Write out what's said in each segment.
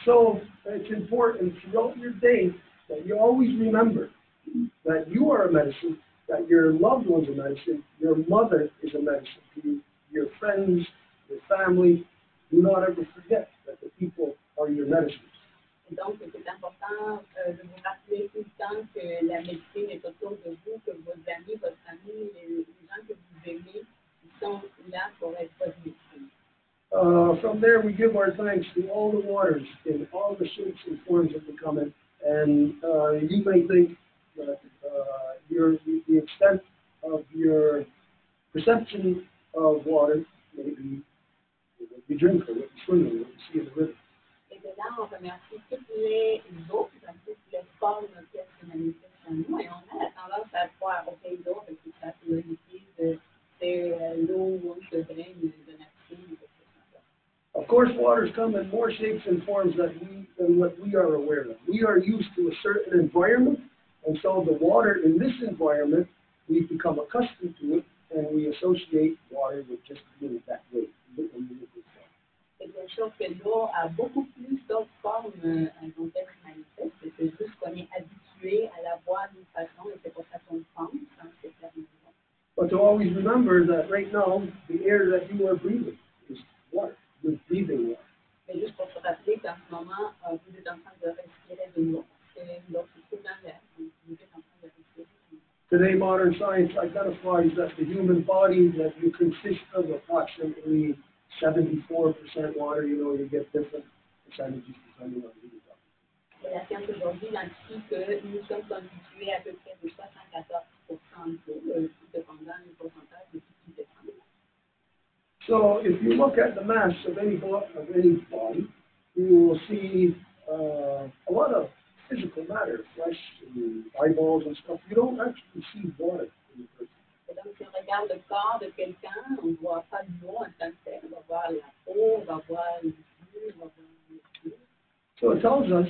So it's important throughout your day that you always remember that you are a medicine, that your loved one's a medicine, your mother is a medicine to you, your friends, your family. Do not ever forget that the people are your medicine. Et donc, c'est important de vous rappeler tout le temps que la médecine est autour de vous, que vos amis, votre famille, les gens que vous aimez, ils sont là pour être votre médecine. From there, we give our thanks to all the waters in all the shapes and forms that they come in. And you may think that the extent of your perception of water may be what you drink or what you swim in, what you see in the river. Et de là, on remercie toutes les eaux, toutes les formes auxquelles se manifestent en nous, et on a la tendance à croire, OK, l'eau, c'est ça, c'est le liquide, c'est l'eau où se draine de la piscine. Of course, waters come in more shapes and forms than what we are aware of. We are used to a certain environment, and so the water in this environment, we've become accustomed to it, and we associate water with just being that way. C'est bien sûr que l'eau a beaucoup plus d'autres formes dont elle se manifeste. C'est juste qu'on est habitué à la voir d'une façon et c'est pour ça qu'on pense dans ces termes-là. But to always remember that right now, the air that you are breathing is water. You're breathing water. Mais juste pour se rappeler qu'en ce moment, vous êtes en train de respirer de l'eau. L'eau se trouve dans l'air. Donc vous êtes en train de respirer de l'eau. Today, modern science identifies that the human body that you consist of approximately 74% water. You know, you get different percentages depending on who you're talking to. Et la science aujourd'hui identifie que nous sommes constitués à peu près de 74% d'eau, dépendant du pourcentage de tout qui dépend. So, if you look at the mass of any body, you will see a lot of physical matter, flesh and eyeballs and stuff. You don't actually see water in the person. Et donc, si on regarde le corps de quelqu'un, on ne voit pas l'eau en tant que tel. On va voir la peau, on va voir les yeux, on va voir les yeux. So it tells us,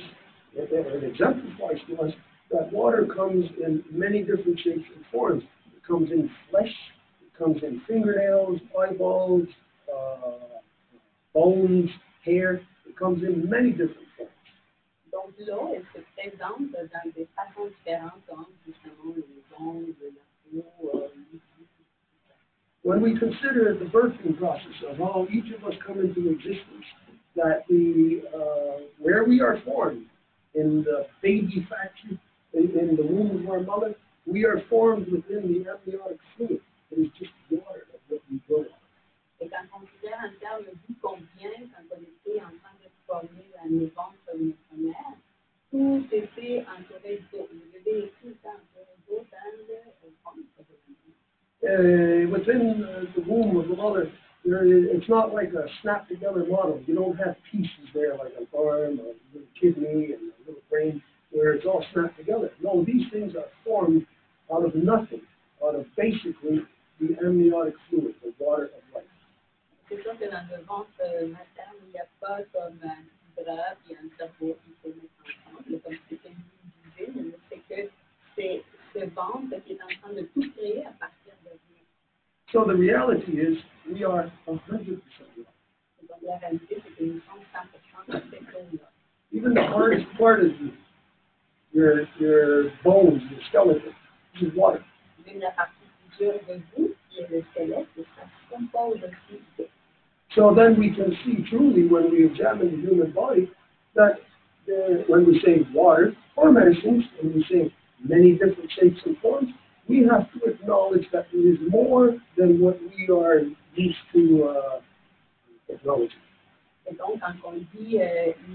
it exemplifies to us, that water comes in many different shapes and forms. It comes in flesh, it comes in fingernails, eyeballs, bones, hair. It comes in many different forms. Donc, l'eau, elle se présente dans des façons différentes, comme justement les ongles, la peau, When we consider the birthing process of how each of us come into existence, that where we are formed in the baby factory, in the womb of our mother, we are formed within the amniotic fluid. It is just water of what we grow on. Et quand on considère en termes d'où qu'on vient, quand on était en train de se former dans le ventre de notre mère, tout était entouré d'eau. Le bébé est tout le temps entouré d'eau dans le ventre de la mère. Within the womb of the mother, it's not like a snap-together model. You don't have pieces there like an arm, a little kidney, and a little brain, where it's all snapped together. No, these things are formed out of nothing, out of basically the amniotic fluid, the water of life. C'est sûr que dans le ventre materne, il n'y a pas comme un bras et un cerveau qui se mettent ensemble, comme c'était visible, mais c'est que c'est ce ventre qui est en train de tout créer à partir de rien. So the reality is, we are 100% water. Donc la réalité, c'est que nous sommes 100% de cette eau-là. Even the hardest part of your bones, your skeleton, is water. Même la partie plus dure de vous, qui est le squelette, ça se compose aussi d'eau. So then we can see truly when we examine the human body that when we say water or medicines, and we say many different shapes and forms, we have to acknowledge that it is more than what we are used to acknowledging. Et donc, quand on dit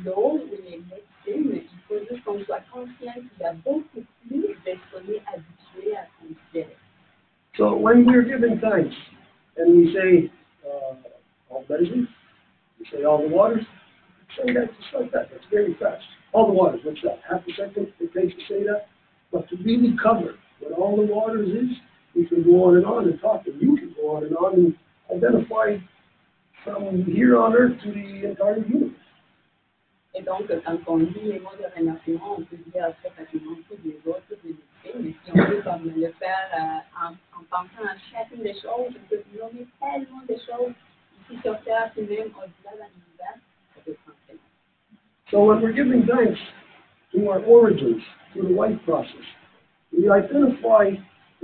l'eau ou les médecines, il faut juste qu'on soit conscient qu'il y a beaucoup plus de ce qu'on est habitué à considérer. So when we're giving thanks and we say all medicines, we say all the waters, say that just like that. That's very fast. All the waters, what's that? Half a second it takes to say that? But to really cover what all the waters is, we can go on and talk, and you can go on and identify from here on earth to the entire universe. Et donc, quand on lit les mots de remerciement, on peut dire très facilement tous les autres, toutes les médecines, mais si on veut comme le faire en pensant à chacune des choses, on peut nommer tellement de choses ici sur Terre, puis même au-delà de l'univers, ça peut prendre très longtemps. So when we're giving thanks to our origins, to the life process, we identify,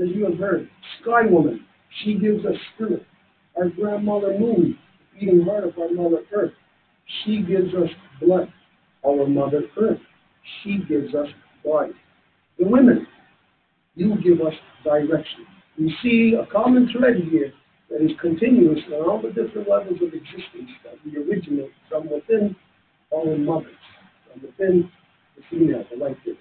as you have heard, Sky Woman. She gives us spirit. Our grandmother Moon, the beating heart of our Mother Earth. She gives us blood. Our Mother Earth. She gives us life. The women, you give us direction. We see a common thread here that is continuous on all the different levels of existence that we originate from within our mothers, from within the female, the life giver.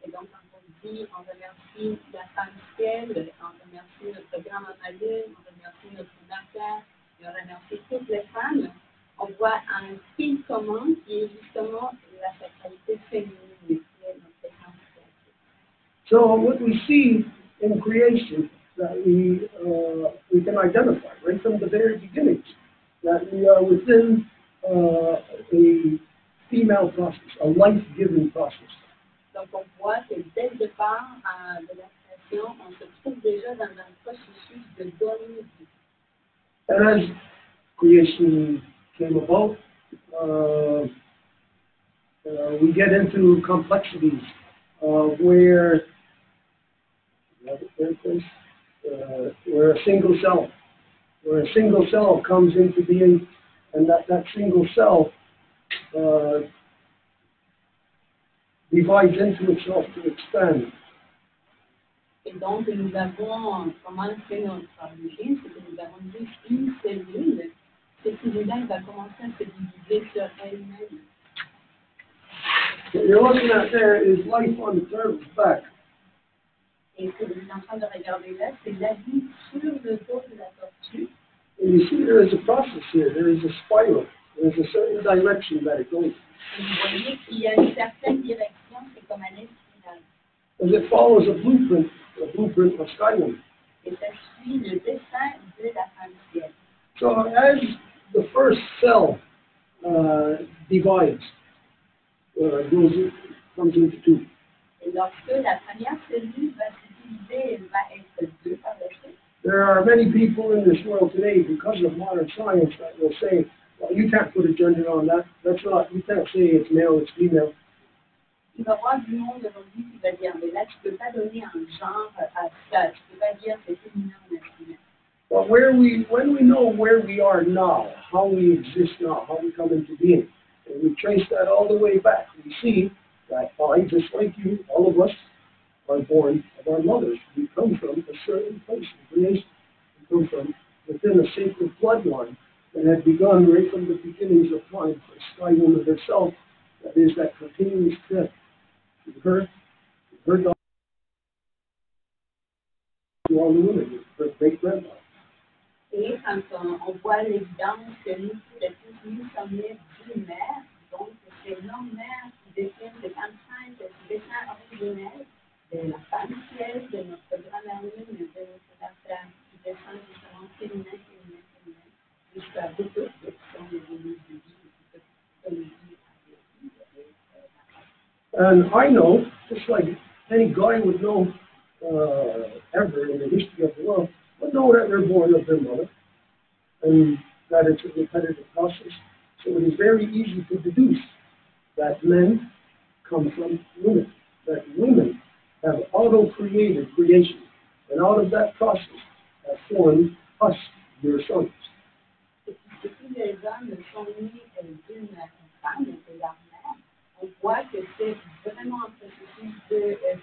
Et donc, quand on dit, on remercie la femme ciel, on remercie notre grand-maman lune, on remercie notre mère, et on remercie toutes les femmes, on voit un fil commun qui est justement la sacralité féminine, qui est notre essence créative. So what we see in creation that we can identify right from the very beginnings, that we are within a female process, a life-giving process. Donc on voit que dès le départ de la création, on se trouve déjà dans un processus de donner vie. And as creation came about, we get into complexities where a single cell comes into being, and that single cell divides into itself to expand. Et donc, nous avons, comment fait notre origine, c'est que nous avons juste une cellule. Cette cellule-là va commencer à se diviser sur elle-même. What you're looking at there is life on the turtle's back. Et ce que vous êtes en train de regarder là, c'est la vie sur le dos de la tortue. And you see there is a process here, there is a spiral, there is a certain direction that it goes. Et vous voyez qu'il y a une certaine direction, c'est comme un espirale. As it follows a blueprint of Sky Woman. Et ça suit le dessin de la femme ciel. So as the first cell divides, comes into two. Et lorsque la première cellule va se diviser, elle va être deux par la suite. There are many people in this world today, because of modern science, that will say, well, you can't put a gender on that. You can't say it's male, it's female. Tu vas voir du monde aujourd'hui qui va dire, mais là, tu ne peux pas donner un genre à ça. Tu ne peux pas dire c'est féminin ou masculin. But when we know where we are now, how we exist now, how we come into being, and we trace that all the way back, we see that I, just like you, all of us, are born of our mothers. We come from a certain place in creation. We come from within a sacred bloodline that had begun right from the beginnings of time for Sky Woman herself. That is that continuous thread to her daughter, to all the women, her great-grandmother. Et quand on voit l'évidence que nous sommes nés d'une mère, donc c'est nos mères qui détiennent cette empreinte, ce dessin originel de la femme ciel, de notre grand-mère lune, de notre mère qui descend justement féminin, jusqu'à beaucoup qui sont devenus de vie, And I know, just like any guy would know ever in the history of the world, would know that they're born of their mother, and that it's a repetitive process. So it is very easy to deduce that men come from women, that women have auto-created creation, and out of that process have formed us, your sons. Et puisque tous les hommes sont nés d'une femme, de leur mère, on voit que c'est vraiment un processus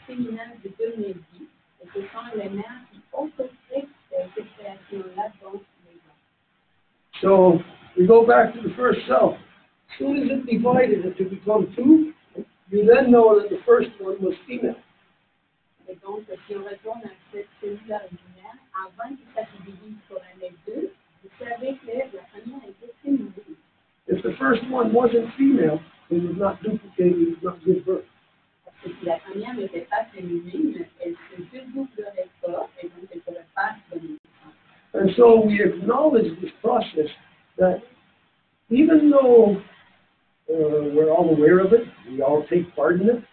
féminin de donner vie, et ce sont les mères qui autocrient cette création-là dans les hommes. So we go back to the first cell. As soon as it divided it to become two, you then know that the first one was female. Et donc, si on retourne à cette cellule originaire, avant que ça se divise pour aller deux, vous savez que la première était féminine. If the first one wasn't female, it was not duplicated, it was not give birth. Parce que si la première n'était pas féminine, elle ne se dédoublerait pas, et donc elle ne pourrait pas donner naissance. And so we acknowledge this process that even though we're all aware of it, we all take part in it,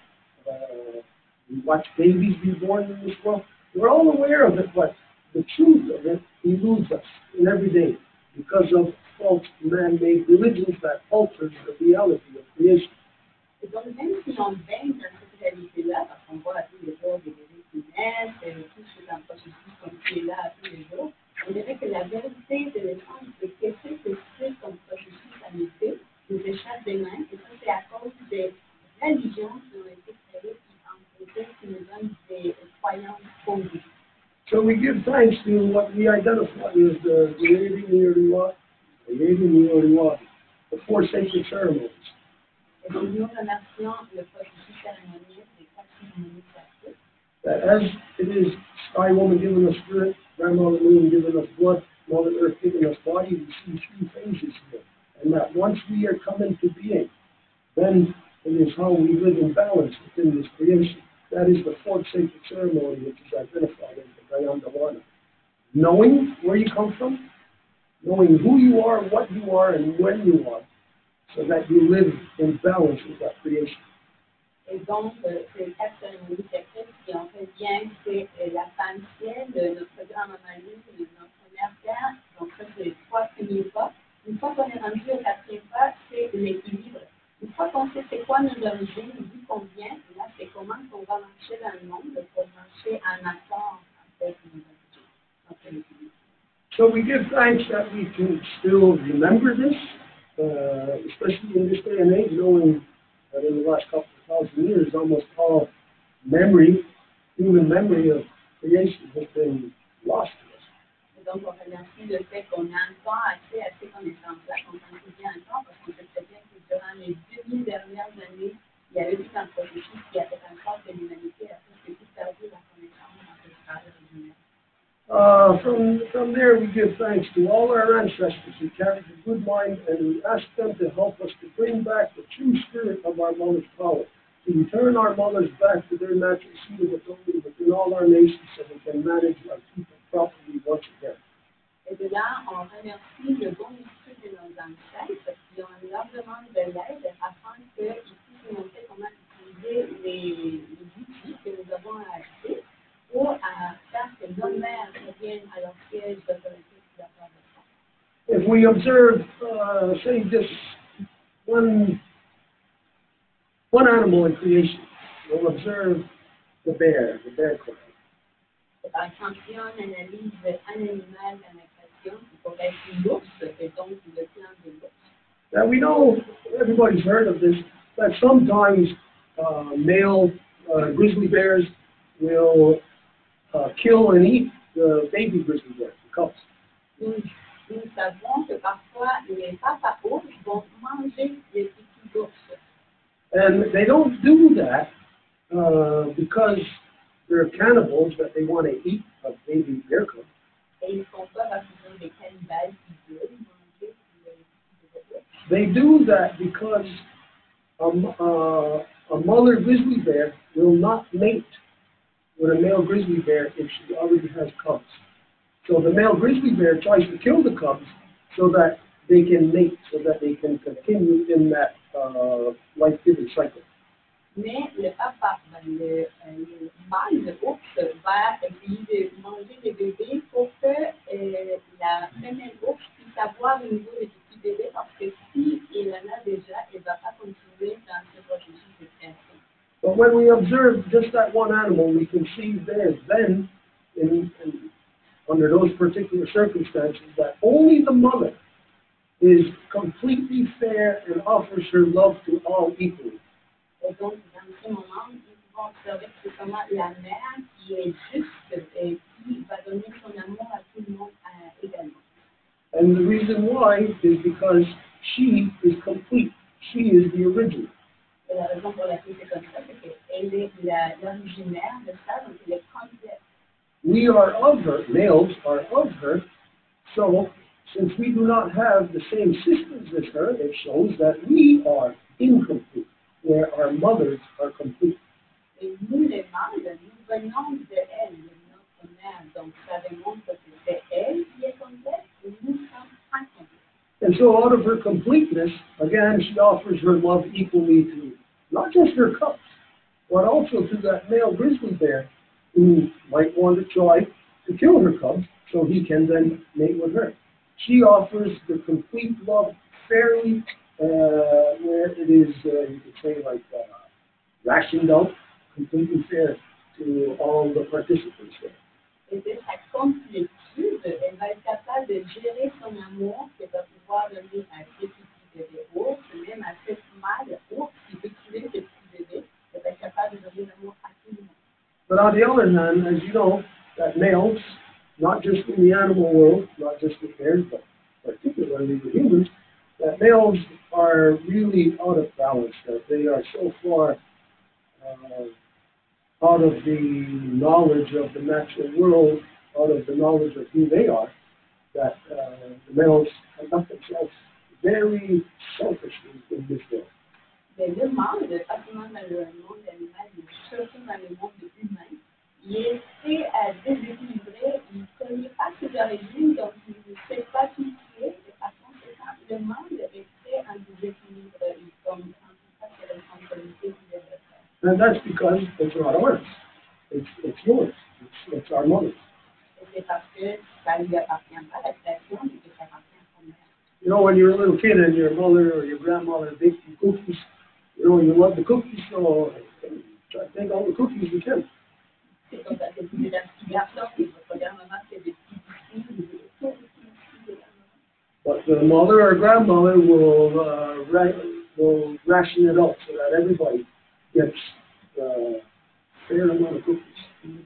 we watch babies be born in this world, we're all aware of it, but the truth of it eludes us in every day because of false man-made religions that alter the reality of creation. Et donc, même si on baigne dans cette réalité-là, parce qu'on voit à tous les jours des bébés qui naissent, tout c'est un processus comme qui est là à tous les jours, on dirait que la vérité de l'essence de qu'est-ce que c'est comme processus à l'effet nous échappe des mains, et ça c'est à cause des religions qui ont été créées, qui nous donnent des croyances fondées. So we give thanks to what we identify as the four sacred ceremonies. Et donc nous remercions le processus cérémoniel des 4 cérémonies sacrées. That as it is Sky Woman giving us spirit, Grandmother Moon giving us blood, Mother Earth giving us body, we see 3 phases here. And that once we are come into being, then it is how we live in balance within this creation. That is the fourth sacred ceremony, which is identified as the Gayandavana. Knowing where you come from, knowing who you are, what you are, and when you are, so that you live in balance with that creation. Et donc, ces 4 cérémonies sacrées qui ont fait bien, c'est la femme ciel, notre grand-maman lune, notre mère terre. Donc, ça, c'est les 3 premiers pas. Une fois qu'on est rendu au 4e pas, c'est l'équilibre. Une fois qu'on sait c'est quoi nos origines, d'où qu'on vient, là, c'est comment on va marcher dans le monde pour marcher en accord avec nos origines. So we give thanks that we can still remember this, especially in this day and age, knowing that in the last couple of thousand years, almost all memory, human memory of creation has been lost to us. Et donc, on remercie le fait qu'on a encore accès à ces connaissances-là, qu'on s'en souvient encore, parce qu'on sait très bien que durant les 2000 dernières années, il y avait tout un processus qui a fait en sorte que l'humanité a presque tout perdu la connaissance ancestrale originelle. From there, we give thanks to all our ancestors who carried the good mind, and we ask them to help us to bring back the true spirit of our mother's power, to return our mothers back to their natural seat of authority within all our nations so we can manage our people properly once again. Et de là, on remercie le bon esprit de nos ancêtres qui on leur demande de l'aide afin qu'ils puissent nous montrer comment utiliser les outils que nous avons à acheter pour faire que nos mères reviennent à leur siège d'autorité sur la terre de France. If we observe, say, just one animal in creation, we'll observe the bear clan. Par exemple, si on analyse un animal dans la création, il pourrait être l'ours, et donc le clan de l'ours. Now we know, everybody's heard of this, that sometimes male grizzly bears will kill and eat the baby grizzly bears, the cubs. Nous savons que parfois les papas ours vont manger les petits ours. And they don't do that because they're cannibals, that they want to eat a baby bear cub. Et ils font pas parce qu'ils sont des cannibales qui veulent manger les petits ours. They do that because a mother grizzly bear will not mate with a male grizzly bear if she already has cubs. So the male grizzly bear tries to kill the cubs so that they can mate, so that they can continue in that life-giving cycle. Mais le papa, le mâle de ours va essayer de manger des bébés pour que la femelle ours puisse avoir une nouveau de petits bébés, parce que si il en a déjà, il ne va pas continuer dans ce processus de création. But when we observe just that one animal, we can see there then, under those particular circumstances, that only the mother is completely fair and offers her love to all equally. Et donc, dans ce moment, nous pouvons observer que c'est comment la mère qui est juste et qui va donner son amour à tout le monde également. And the reason why is because she is complete. She is the original. Et la raison pour laquelle c'est comme ça, c'est qu'elle est l'originaire de ça, donc elle est complète. We are of her, males are of her, so since we do not have the same systems as her, it shows that we are incomplete, where our mothers are complete. Et nous, les mâles, nous venons de elle, de notre mère, donc ça démontre que c'est elle qui est complète et nous sommes incomplets. And so out of her completeness, again, she offers her love equally to not just her cubs, but also to that male grizzly bear who might want to try to kill her cubs so he can then mate with her. She offers the complete love fairly where it is, you could say, like rationed out, completely fair to all the participants there. Et de sa complétude, elle va être capable de gérer son amour, qu'elle va pouvoir donner à ce petit bébé ours, même à cette mâle ours qui peut tuer ce petit bébé, elle va être capable de donner l'amour à tout le monde. But on the other hand, as you know, that males, not just in the animal world, not just with bears, but particularly with humans, that males are really out of balance, that they are so far out of the knowledge of the natural world, out of the knowledge of who they are, that the males conduct themselves very selfishly in this world. Mais le monde, pas seulement dans le monde animal, mais surtout dans le monde humain, il est prêt à déséquilibrer, il ne connaît pas ses origines, donc il ne sait pas qui il est, et par conséquent, le monde est prêt à déséquilibrer, il comprend pas ses responsabilités qu'il devrait faire. And that's because it's not ours. It's yours. It's our mother's. Et c'est parce que ça ne lui appartient pas, la création, mais que ça appartient à son mère. You know, when you're a little kid and your mother or your grandmother baked you cookies, you know, you love the cookies, so try to take all the cookies you can. C'est comme ça que vous êtes un petit garçon et votre grand-maman fait des petits biscuits, vous avez tous les petits biscuits de grand-maman. But the mother or grandmother will ration it out so that everybody gets a fair amount of cookies.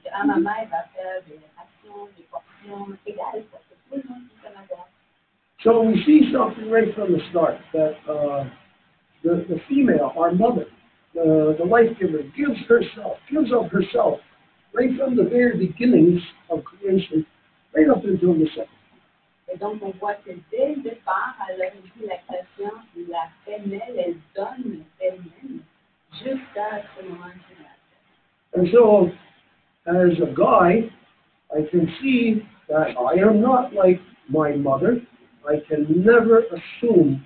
Grand-maman, elle va faire des rations, des portions égales pour que tout le monde puisse en avoir. So we see something right from the start, that the female, our mother, the life giver, gives of herself, right from the very beginnings of creation, right up until the second. Et donc, on voit que dès le départ, à l'origine de la création, la femelle, elle donne elle-même jusqu'à ce moment de la. And so, as a guy, I can see that I am not like my mother. I can never assume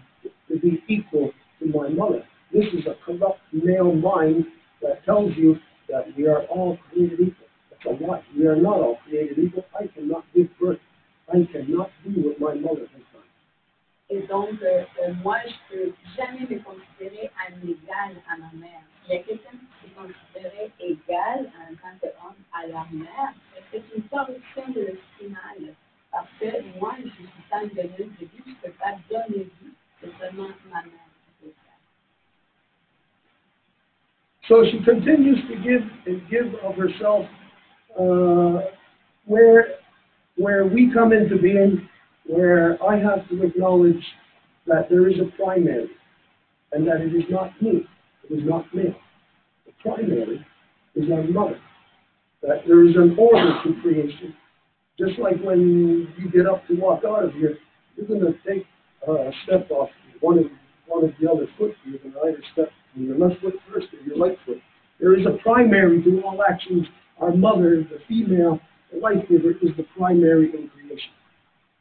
to be equal to my mother. This is a corrupt male mind that tells you that we are all created equal. That's a lie. We are not all created equal. I cannot give birth. I cannot do what my mother has done. Et donc, moi, je ne peux jamais me considérer un égal à ma mère. Il y a quelqu'un qui se considérait égal en tant qu'homme à la mère, c'est une corruption de l'esprit mâle. Parce que moi, je suis pas une donneuse de vie, je ne peux pas donner vie, c'est seulement ma mère qui peut faire. So she continues to give of herself where we come into being, where I have to acknowledge that there is a primary, and that it is not me, it is not male. The primary is our mother. That there is an order to creation. Just like when you get up to walk out of here, you're going to take a step off one of the other foot. You're going to either step on your left foot first or your right foot. There is a primary to all actions. Our mother, the female, the life giver, is the primary in creation.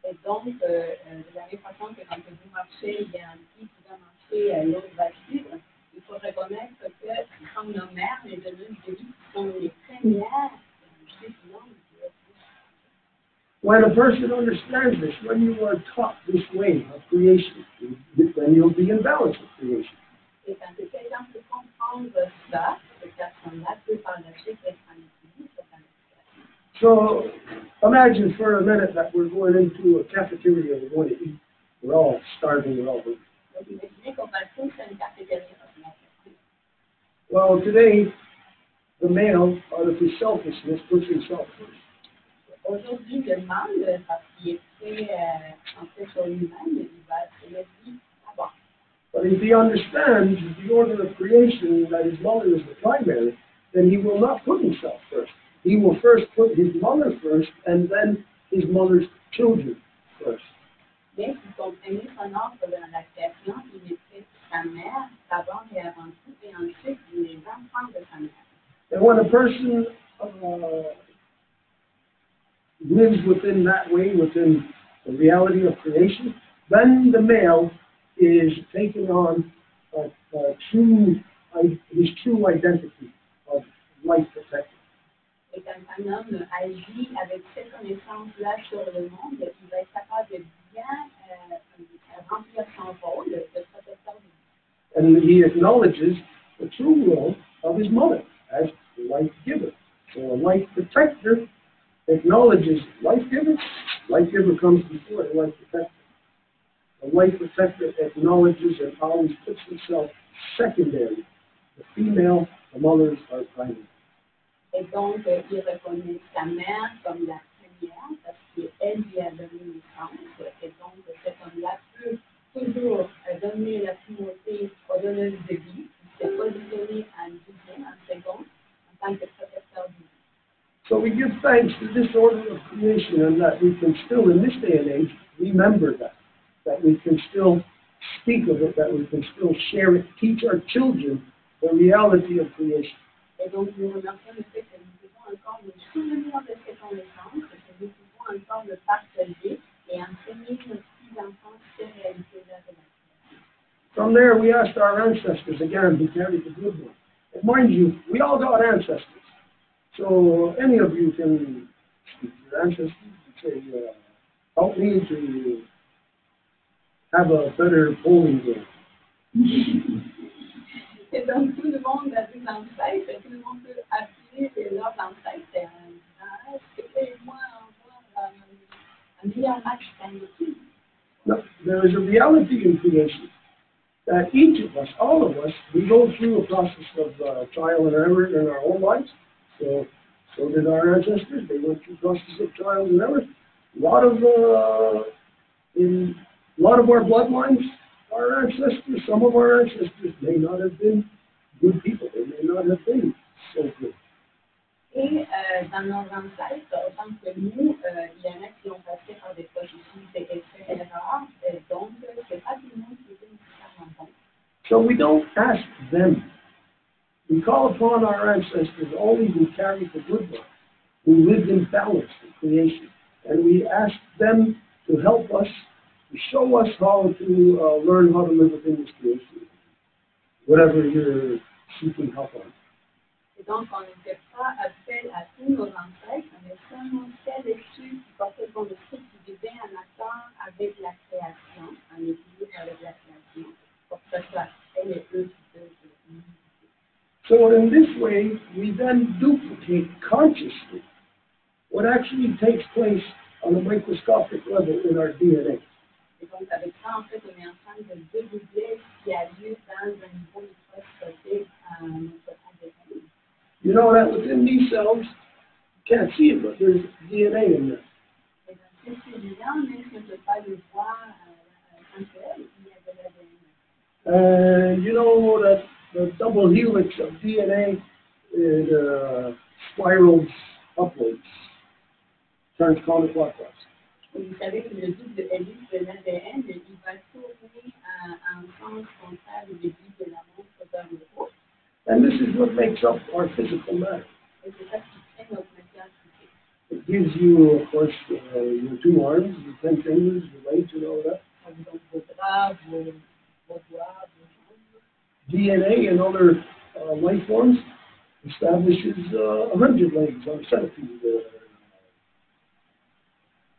Et donc, de la même façon que quand vous marchez, il y a un petit qui va marcher, l'autre va suivre, il faut reconnaître que comme nos mères, les donneuses de vie, sont les premières when a person understands this, when you are taught this way of creation, then you'll be in balance with creation. Et quand quelqu'un peut comprendre ça, cette personne-là peut par la suite être en équilibre avec la. So imagine for a minute that we're going into a cafeteria and we want to eat. We're all starving, we're all hungry. Donc imaginez qu'on va tous à une cafétéria ordinaire. Well, today, the male, out of his selfishness, puts himself first. Aujourd'hui, le mâle, parce qu'il est très centré sur lui-même, il va se mettre d'abord. But if he understands the order of creation, that his mother is the primary, then he will not put himself first. He will first put his mother first, and then his mother's children first. Mais si vous comprenez son ordre dans la création, il mettrait sa mère d'abord et avant tout, et ensuite les enfants de sa mère. And when a person lives within that way, within the reality of creation, then the male is taking on his true identity of life protector. Et quand un homme agit avec cette connaissance-là sur le monde, il va être capable de bien remplir son rôle de protecteur And he acknowledges the true role of his mother as life giver. So a life protector acknowledges life giver. Life giver comes before the life protector. A life protector acknowledges and always puts himself secondary. The female, the mothers are primary. Et donc, il reconnaît sa mère comme la première parce qu'elle lui a donné naissance. Et donc, cet homme-là peut toujours donner la primauté aux donneuses de vie. Il s'est positionné en deuxième, en seconde, en tant que protecteur de vie. So we give thanks to this order of creation and that we can still, in this day and age, remember that we can still speak of it, that we can still share it, teach our children the reality of creation. Et donc, nous remercions le fait que nous pouvons encore nous souvenir de cette connaissance, que nous pouvons encore le partager et enseigner nos petits-enfants ces réalités-là de la création. From there, we asked our ancestors again who carried the good one. And mind you, we all got ancestors. So any of you can speak to your ancestors and say, help me to have a better polling game. Et donc, tout le monde a des ancêtres, tout le monde peut appeler leurs ancêtres et dire, est-ce que moi avoir un meilleur match qu'un autre? No, there is a reality in creation that each of us, all of us, we go through a process of trial and error in our own lives. So did our ancestors. They went through processes of trials and error. A lot of our bloodlines, our ancestors, some of our ancestors may not have been good people. They may not have been so good. Et dans nos ancêtres, autant que nous, il y en a qui ont passé par des processus d'essais-erreurs, donc c'est pas tout le monde qui est nécessairement bon. So we don't ask them. We call upon our ancestors, only who carried the good one, who lived in balance with creation, and we ask them to help us, to show us how to learn how to live within this creation, whatever you're seeking help on. Et donc, on ne fait pas appel à tous nos ancêtres, mais seulement celles et ceux qui portaient bon esprit, qui vivaient en accord avec la création, en équilibre avec la création, pour que ce soit elles et eux qui peuvent nous. So in this way, we then duplicate consciously what actually takes place on a microscopic level in our DNA. Et donc, avec ça, en fait, on est en train de dédoubler ce qui a lieu dans un niveau microscopique à notre ADN. You know that within these cells, you can't see it, but there's DNA in there. Et donc, ces cellules-là, même si on ne peut pas le voir en tant qu'elles, il y a de l'ADN. You know that the double helix of DNA spirals upwards, turns counterclockwise. Et vous savez que le double hélice de l'ADN, il va tourner en sens contraire de l'aiguille de la montre vers le haut. And this is what makes up our physical matter. Et c'est ça qui crée notre matière physique. It gives you, of course, your 2 arms, your 10 fingers, your legs, and all that. Ça vous donne vos bras, vos doigts, vos jambes. DNA and other life forms establishes 100 legs on a centipede,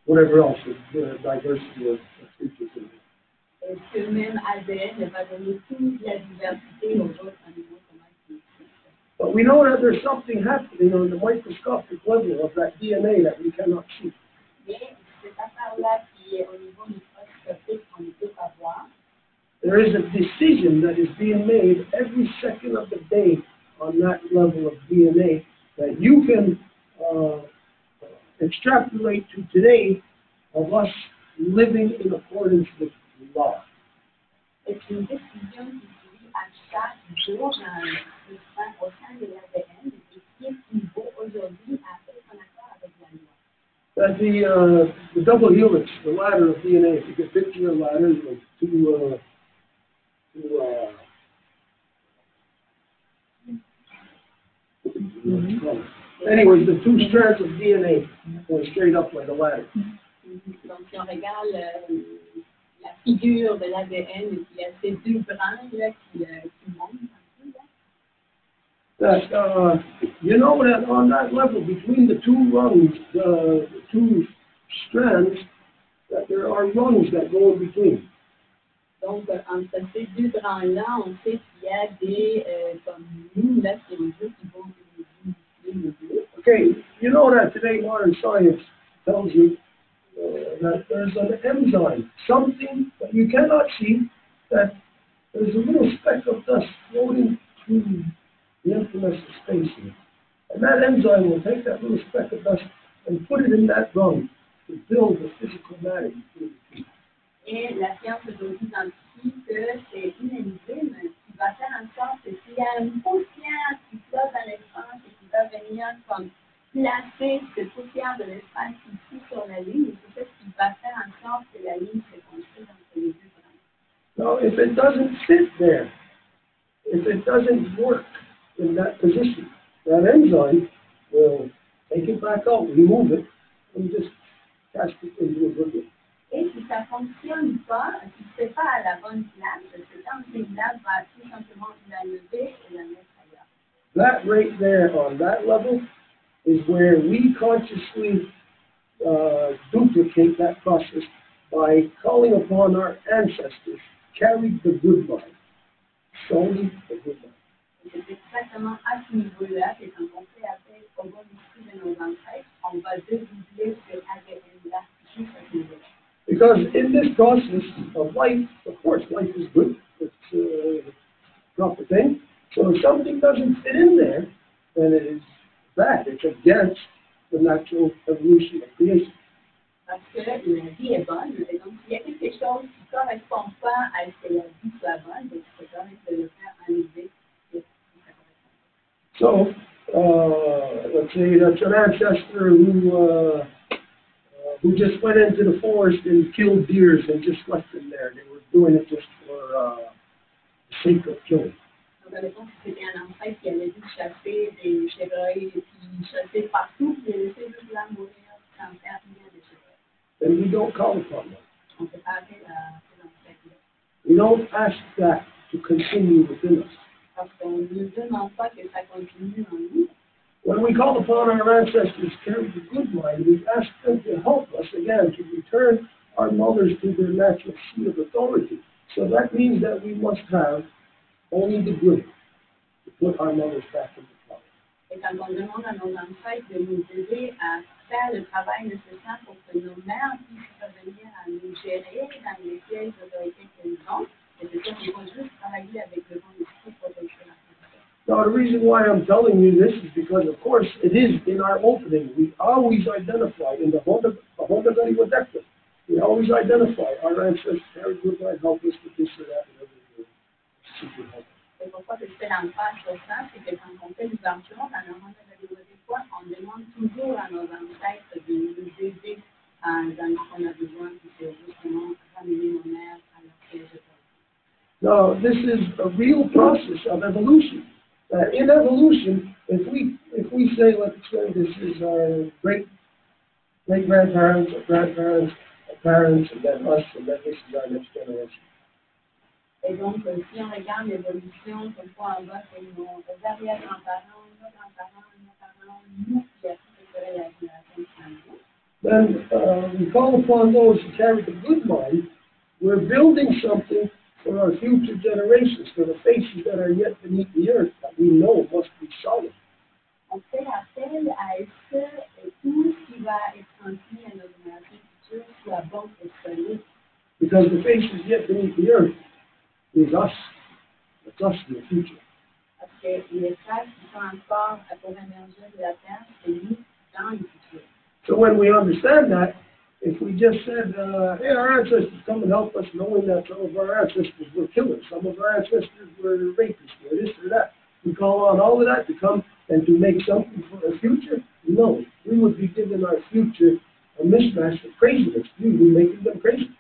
whatever else, the diversity of creatures in there. Et ce même ADN va donner toute la diversité aux autres animaux qui existent. But we know that there's something happening on the microscopic level of that DNA that we cannot see. Mais cette affaire-là qui est au niveau microscopique qu'on ne peut pas voir, There is a decision that is being made every second of the day on that level of DNA that you can extrapolate to today of us living in accordance with law. c'est une décision qui se vit à chaque jour au sein de l'ADN et qui est niveau aujourd'hui à être en accord avec la loi. That the double helix, the ladder of DNA, if you can picture a ladder with two anyways, the 2 strands of DNA go straight up like a ladder. Donc, si on regarde la figure de l'ADN, il y a ces 2 branches là, qui montent un peu. That you know that on that level between the 2 rungs, the 2 strands, that there are rungs that go in between. Donc, entre ces deux branches-là, on sait qu'il y a des comme lunes là qui ont deux qui vont unifier les deux. Okay, you know that today modern science tells you that there's an enzyme, something that you cannot see, that there's a little speck of dust floating through the emptiness of space here. And that enzyme will take that little speck of dust and put it in that rung to build the physical matter between the two. Et la science aujourd'hui identifie que c'est une enzyme qui va faire en sorte que s'il y a une poussière qui flotte dans l'espace et qui va venir comme placer cette poussière de l'espace ici sur la ligne, c'est ça qui va faire en sorte que la ligne se construise entre les deux branches. Now, if it doesn't fit there, if it doesn't work in that position, that enzyme will take it back out, remove it, and just cast it into a good way. Et si ça ne fonctionne pas, si ce n'est pas à la bonne place, cette enzyme-là va tout simplement la lever et la mettre ailleurs. That right there on that level is where we consciously duplicate that process by calling upon our ancestors, carried the good mind, solely the good mind. C'est exactement à ce niveau-là que quand on fait appel au bon esprit de nos ancêtres, on va dédoubler ce ADN-là juste à ce niveau-là. Because in this process of life, of course, life is good. It's a proper thing. So if something doesn't fit in there, then it is bad. It's against the natural evolution of creation. Parce que la vie est bonne, et donc s'il y a quelque chose qui ne correspond pas à ce que la vie soit bonne, donc c'est correct de le faire enlever. So, let's say that's an ancestor who just went into the forest and killed deers and just left them there. They were doing it just for the sake of killing. Donc, admettons que c'était un ancêtre qui avait dû chasser des chevreuils, puis chasser partout, puis il a laissé juste là mourir sans faire rien des chevreuils. And we don't call upon them. On ne peut pas appeler à ces ancêtres-là. We don't ask that to continue within us. Parce qu'on ne demande pas que ça continue en nous. When we call upon our ancestors carry the good mind, we ask them to help us again to return our mothers to their natural seat of authority. So that means that we must have only the good to put our mothers back into power. Et quand on demande à nos ancêtres de nous aider à faire le travail nécessaire pour que nos mères puissent revenir à nous gérer dans les sièges d'autorité qu'elles ont, c'est ça qu'on va juste travailler avec le bon esprit pour réussir à faire ça. Now, the reason why I'm telling you this is because, of course, it is in our opening. We always identify in the Honda Gadi Wadekta. We always identify our ancestors carried good mind, help us with this or that, whatever we do. C'est pourquoi je fais l'emphase sur ça, c'est que quand on fait l'ouverture dans le monde de la des fois, on demande toujours à nos ancêtres de nous aider dans ce qu'on a besoin, puis c'est justement ramener nos mères à leur siège d'autorité. Now, this is a real process of evolution. In evolution, if we say, let's say, this is our great-grandparents, our grandparents, our parents, and then us, and then this is our next generation. Et donc, si on regarde l'évolution, quelquefois on voit que nos arrière-grands-parents, nos grands-parents, nos parents, nous, puis après, ce serait la génération qui s'en vient. Then we call upon those who carry the good mind. We're building something for our future generations, for the faces that are yet beneath the earth, that we know must be solid. On fait appel à ce que tout ce qui va être transmis à nos générations futures soit bon et solide. Because the faces yet beneath the earth is us. It's us in the future. Parce que les traces qui sont encore pour émerger de la terre, c'est nous dans le futur. So when we understand that, if we just said, hey, our ancestors come and help us, knowing that some of our ancestors were killers, some of our ancestors were rapists, or this or that, we call on all of that to come and to make something for our future? No, we would be giving our future a mismatch of craziness. We would be making them crazy.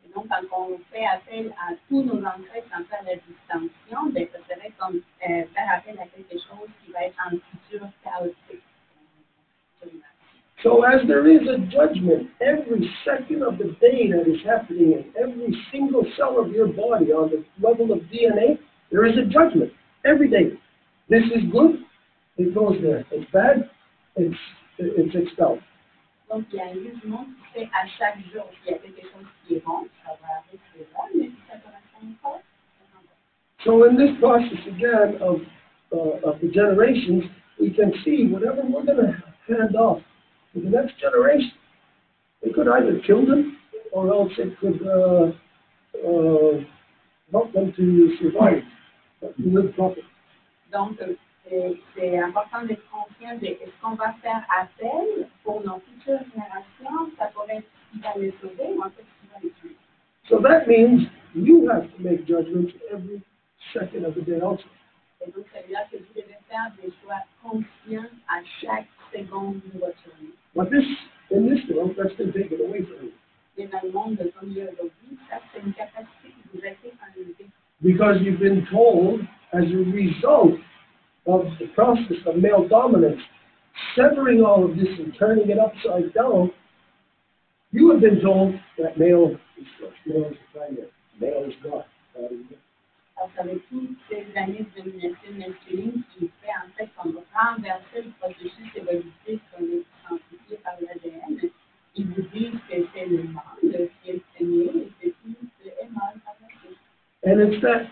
Et donc, quand on fait appel à tous nos ancêtres sans faire la distinction, ben, ça serait comme faire appel à quelque chose qui va être en futur chaotique. So as there is a judgment every second of the day that is happening in every single cell of your body on the level of DNA, there is a judgment every day. This is good, it goes there. It's bad, it's expelled. Donc, il y a un jugement qui se fait à chaque jour. S'il y a quelque chose qui est bon, ça va arriver là, mais si ça correspond So in this process again of the generations, we can see whatever we're going to hand off to the next generation. It could either kill them, or else it could help them to survive, to live properly. Donc, c'est important d'être conscient de ce qu'on va faire appel pour nos futures générations. Ça pourrait être ce qui va les sauver ou en fait ce qui va les tuer. So that means you have to make judgments every second of the day also. Et donc, ça veut dire que vous devez faire des choix conscients à chaque seconde de votre journée. But this, in this world, that's been taken away from you. Et dans le monde comme il y a aujourd'hui, ça c'est une capacité qui vous a été enlevée. Because you've been told, as a result of the process of male dominance, severing all of this and turning it upside down, you have been told that male is first, male is the primary, male is God. Alors, avec toutes ces années de domination masculine qui fait en fait qu'on va renverser le processus évolutif qu'on est amplifié par l'ADN, ils vous disent que c'est le mâle qui est premier et que tout est mâle par la suite. And it's that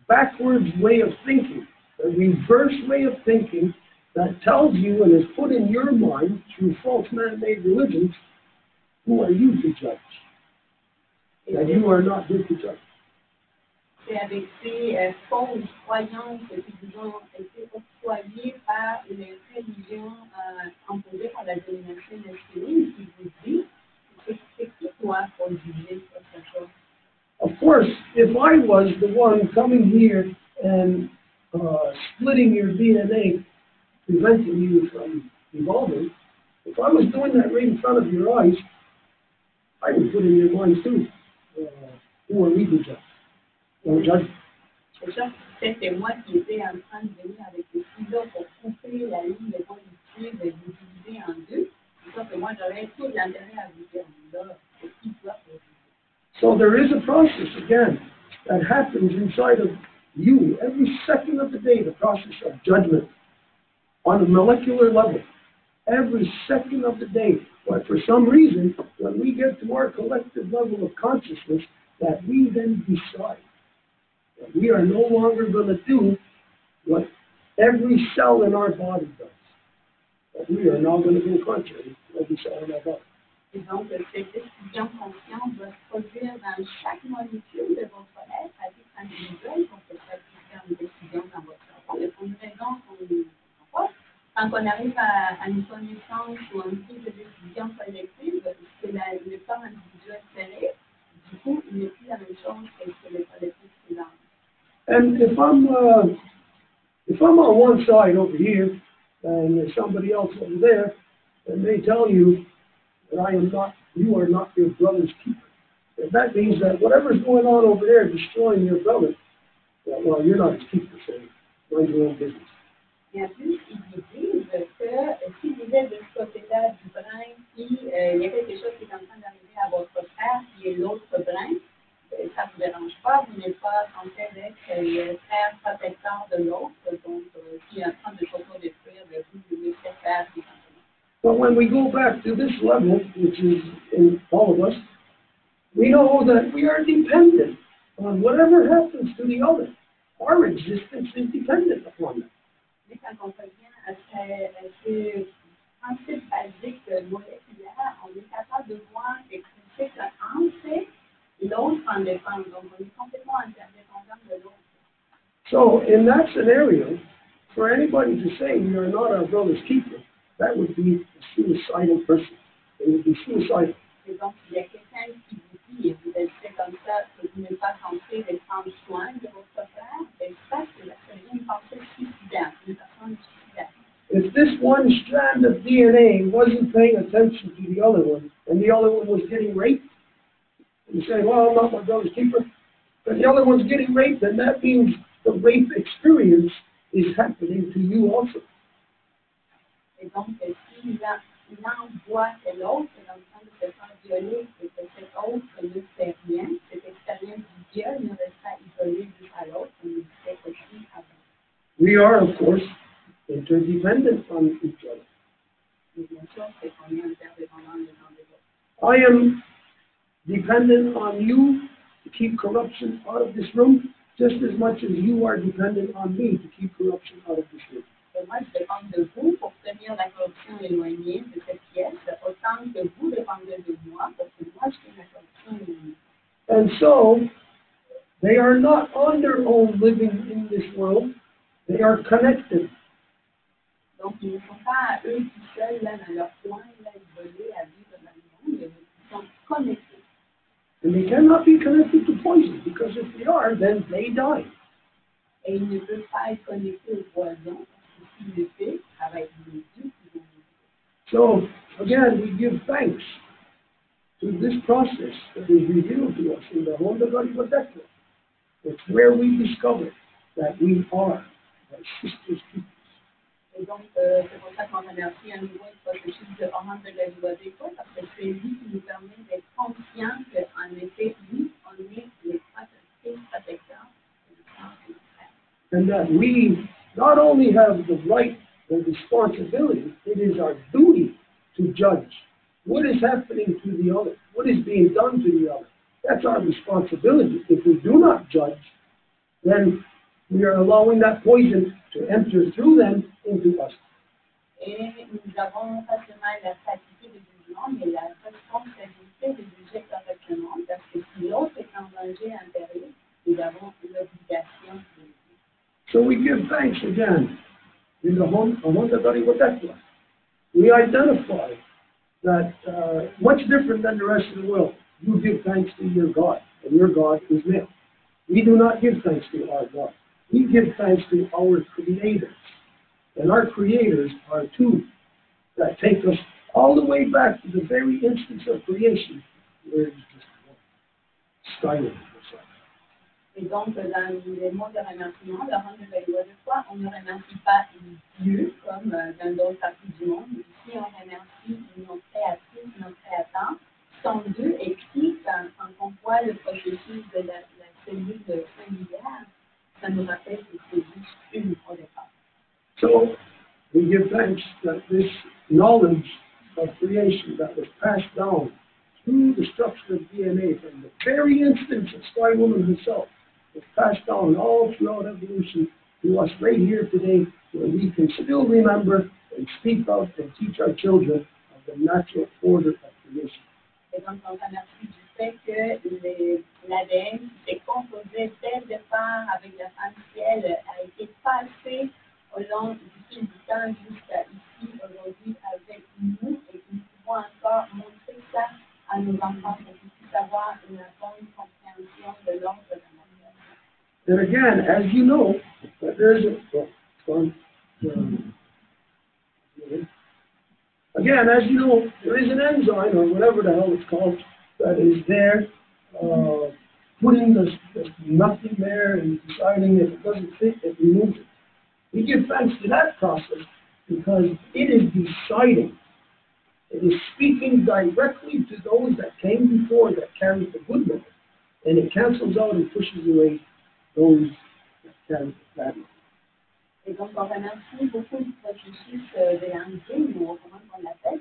backwards way of thinking, a reverse way of thinking that tells you and is put in your mind through false man-made religions, who are you to judge? And you are not good to judge. C'est avec ces fausses croyances qui vous ont été octroyées par les religions imposées par la domination masculine qui vous dit c'est qui toi pour juger quelque chose. Of course, if I was the one coming here and splitting your DNA, preventing you from evolving, if I was doing that right in front of your eyes, I would put in your mind too, who are we to judge? Or judge? C'est sûr que c'était moi qui étais en train de venir avec le ciseau pour couper la ligne de conductive et vous diviser en deux. C'est sûr que moi j'aurais tout l'intérêt à vous dire là, c'est qui toi pour juger. So there is a process, again, that happens inside of you every second of the day, the process of judgment on a molecular level. Every second of the day. But for some reason, when we get to our collective level of consciousness, that we then decide that we are no longer going to do what every cell in our body does. That we are now going to go contrary to every cell in our body. Et donc, cette décision consciente va se produire dans chaque molécule de votre être à titre individuel pour que ça puisse faire une décision dans votre cerveau. Et pour une raison qu'on ne comprend pas, quand on arrive à une connaissance ou à une prise de décision collective, c'est le corps individuel serré, du coup, il n'est plus la même chose que le collectif qui l'a. And if I'm on one side over here and there's somebody else over there, and they tell you that you are not your brother's keeper. And that means that whatever's going on over there destroying your brother, well, you're not his keeper, so mind your own business. Et en plus, ils vous disent que si vous êtes de ce côté-là du brin, puis il y a quelque chose qui est en train d'arriver à votre frère, qui est l'autre brin, ça ne vous dérange pas, vous n'êtes pas censé être le frère protecteur de l'autre, donc qui est en train de s'auto-détruire, vous le laissez faire tout simplement. But when we go back to this level, which is in all of us, we know that we are dependent on whatever happens to the other. Our existence is dependent upon that. Mais quand on revient à ce principe basique moléculaire, on est capable de voir et que qu'un fait, l'autre en dépend. Donc, on est complètement interdépendant de l'autre. So, in that scenario, for anybody to say we are not our brother's keeper, that would be a suicidal person. It would be suicidal. Et donc, il y a quelqu'un qui vous dit, et vous êtes fait comme ça, que vous n'êtes pas censé prendre soin de votre frère, et ça, c'est une pensée suicidaire, une personne suicidaire. If this one strand of DNA wasn't paying attention to the other one, and the other one was getting raped, and you say, well, I'm not my brother's keeper, but the other one's getting raped, then that means the rape experience is happening to you also. Et donc, s'il envoie que l'autre est en train de se faire violer et que cet autre ne fait rien, cette expérience du viol ne reste pas isolée l'une à l'autre, mais il fait aussi avant. We are, of course, interdependent on each other. Mais bien sûr, c'est qu'on est interdépendants les uns des autres. I am dependent on you to keep corruption out of this room. just as much as you are dependent on me to keep corruption out of this room. Et moi, je dépends de vous pour tenir la corruption éloignée de cette pièce, autant que vous dépendez de moi pour que moi, je tienne la corruption éloignée. And so, they are not on their own living in this world. They are connected. Donc, ils ne sont pas à eux tout seuls, là, dans leur coin, là, isolés, à vivre dans le monde, mais ils sont connectés. And they cannot be connected to poison, because if they are, then they die. Et ils ne peuvent pas être connectés au poison, parce que s'ils le font, ça va être les dieux qui vont mourir. So, again, we give thanks to this process that is revealed to us in the Honda Garibatekwa. It's where we discover that we are our sister's keepers. Et donc, c'est pour ça qu'on remercie à nouveau le processus de Oran de la Liwadeko, parce que c'est lui qui nous permet d'être conscients qu'en effet, oui, on est les protecteurs de notre frère. And that we not only have the right and responsibility, it is our duty to judge what is happening to the other, what is being done to the other. That's our responsibility. If we do not judge, then we are allowing that poison to enter through them into us. Et nous avons pas seulement la faculté de jugement, mais la responsabilité de juger correctement, parce que si l'autre est en danger intérieur, nous avons l'obligation de le juger. So we give thanks again in the Honda Garibatekwa. We identify that much different than the rest of the world. You give thanks to your God, and your God is male. We do not give thanks to our God. We give thanks to our creators. And our creators are two that take us all the way back to the very instance of creation, where it's just one. Skyline. Et donc, dans les mots de remerciement, le rang de la loi de foi, on ne remercie pas Dieu, comme dans d'autres parties du monde. Ici, on remercie nos créatrices, nos créateurs, qui sont deux, et qui, quand on voit le processus de la cellule singulière, ça nous rappelle que c'est juste une au départ. So, we give thanks that this knowledge of creation that was passed down through the structure of DNA from the very instance of Sky Woman herself was passed down all throughout evolution to us right here today, where we can still remember and speak of and teach our children of the natural order of creation. Et donc, on remercie du fait que l'ADN qui s'est composé dès le départ avec la femme ciel a été passé au long du fil du temps jusqu'à ici, aujourd'hui, avec nous, et que nous pouvons encore montrer ça à nos enfants pour qu'ils puissent avoir une bonne compréhension de l'ordre de la matière. And again, as you know, there's again, as you know, there is an enzyme, or whatever the hell it's called, that is there, putting the nothing there and deciding if it doesn't fit, it removes it. We give thanks to that process because it is deciding. It is speaking directly to those that came before that carried the good message, and it cancels out and pushes away those that carry the bad message. Et donc, on remercie beaucoup du processus de l'enzyme, ou comment on l'appelle,